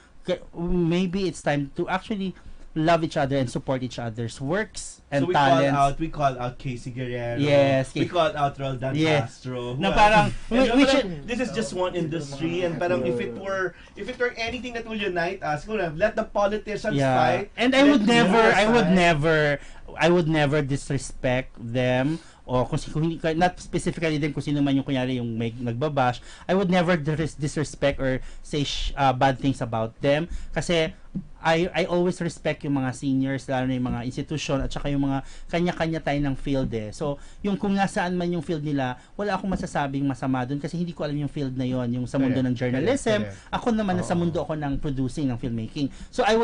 maybe it's time to actually love each other and support each other's works and so talents. We call out Casey Guerrero. Yes. We call out Roldan Castro. Na parang this is just one industry, and parang if it were anything that will unite us, let the politicians fight. And I would never disrespect them, o kung not specifically din kung sino man yung kunyari yung may nagbabash. I would never disrespect or say bad things about them, kasi I always respect yung mga seniors, lalo na yung mga institution, at saka yung mga kanya-kanya tayo ng field eh. So, yung kung nasaan man yung field nila, wala akong masasabing masama doon kasi hindi ko alam yung field na yon, yung sa mundo ng journalism. Ako naman nasa mundo ako ng producing, ng filmmaking. So, I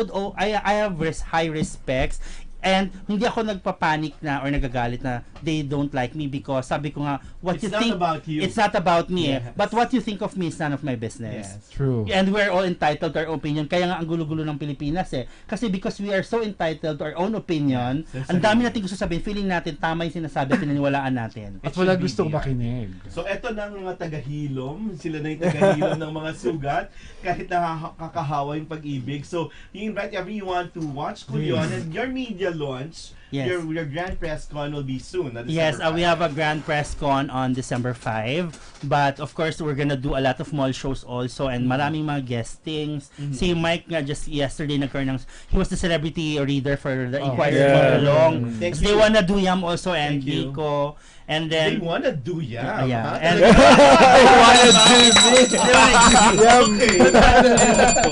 have high respects. And hindi ako nagpapanik na or nagagalit na they don't like me, because sabi ko nga, it's not about you. It's not about me. Yes. But what you think of me is none of my business. Yes. True. And we're all entitled to our opinion. Kaya nga ang gulo-gulo ng Pilipinas eh. Kasi because we are so entitled to our own opinion, ang dami natin gusto sabihin, feeling natin tama yung sinasabi at pinaniwalaan natin. At wala gustong makinig. So eto na ang mga tagahilom, sila na yung tagahilom ng mga sugat, kahit nakakahawa yung pag-ibig. So you invite everyone to watch Kulyon, and your media launch, your grand press con will be soon. Yes, we have a grand press con on December 5, but of course we're gonna do a lot of mall shows also, and maraming mga guestings. Si Mike nga just yesterday nagkaroon ng, he was the celebrity reader for the Inquirer all along. They wanna do Yam also, and Nico. And then they wanna do Yam. And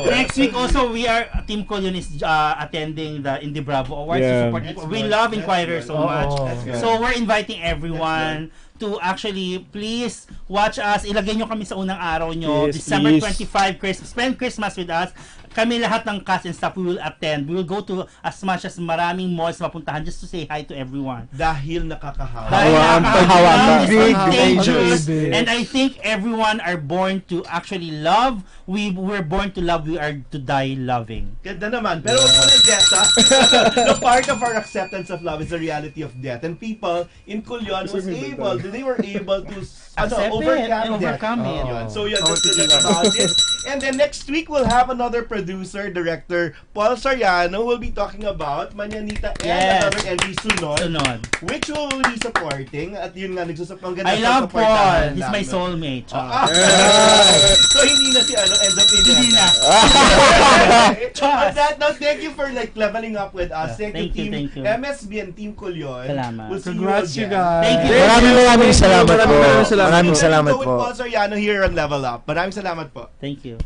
next week also we are, Team Kulyon is attending the Indie Bravo Awards to support people. We love Inquirer so much. So we're inviting everyone to actually please watch us. Ilagay nyo kami sa unang araw nyo. December 25, spend Christmas with us. Kami lahat ng cast and staff, we will attend. We will go to as much as maraming malls mapuntahan just to say hi to everyone. Dahil nakakahawa. Dangerous. And I think everyone are born to actually love. We were born to love. We are to die loving. Ganda naman. Pero wag mo ng death, ha? The part of our acceptance of love is the reality of death. And people in Kulyon they were able to overcome it. So yeah, that's about it. And then next week we'll have another producer, director, Paul Soriano, will be talking about Manyanita and another entry, Sunod, which will be supporting. At yun nga, nagsusupang ganda. I love Paul. He's my soulmate. So hindi na si end up in hindi na. On that note, thank you for leveling up with us. Thank you, Team MSB and Team Kulyon. Salamat. We'll see Congrats you you again. guys. Maraming salamat po. Maraming salamat po. Paul Soriano here on Level Up. Maraming salamat po. Thank you.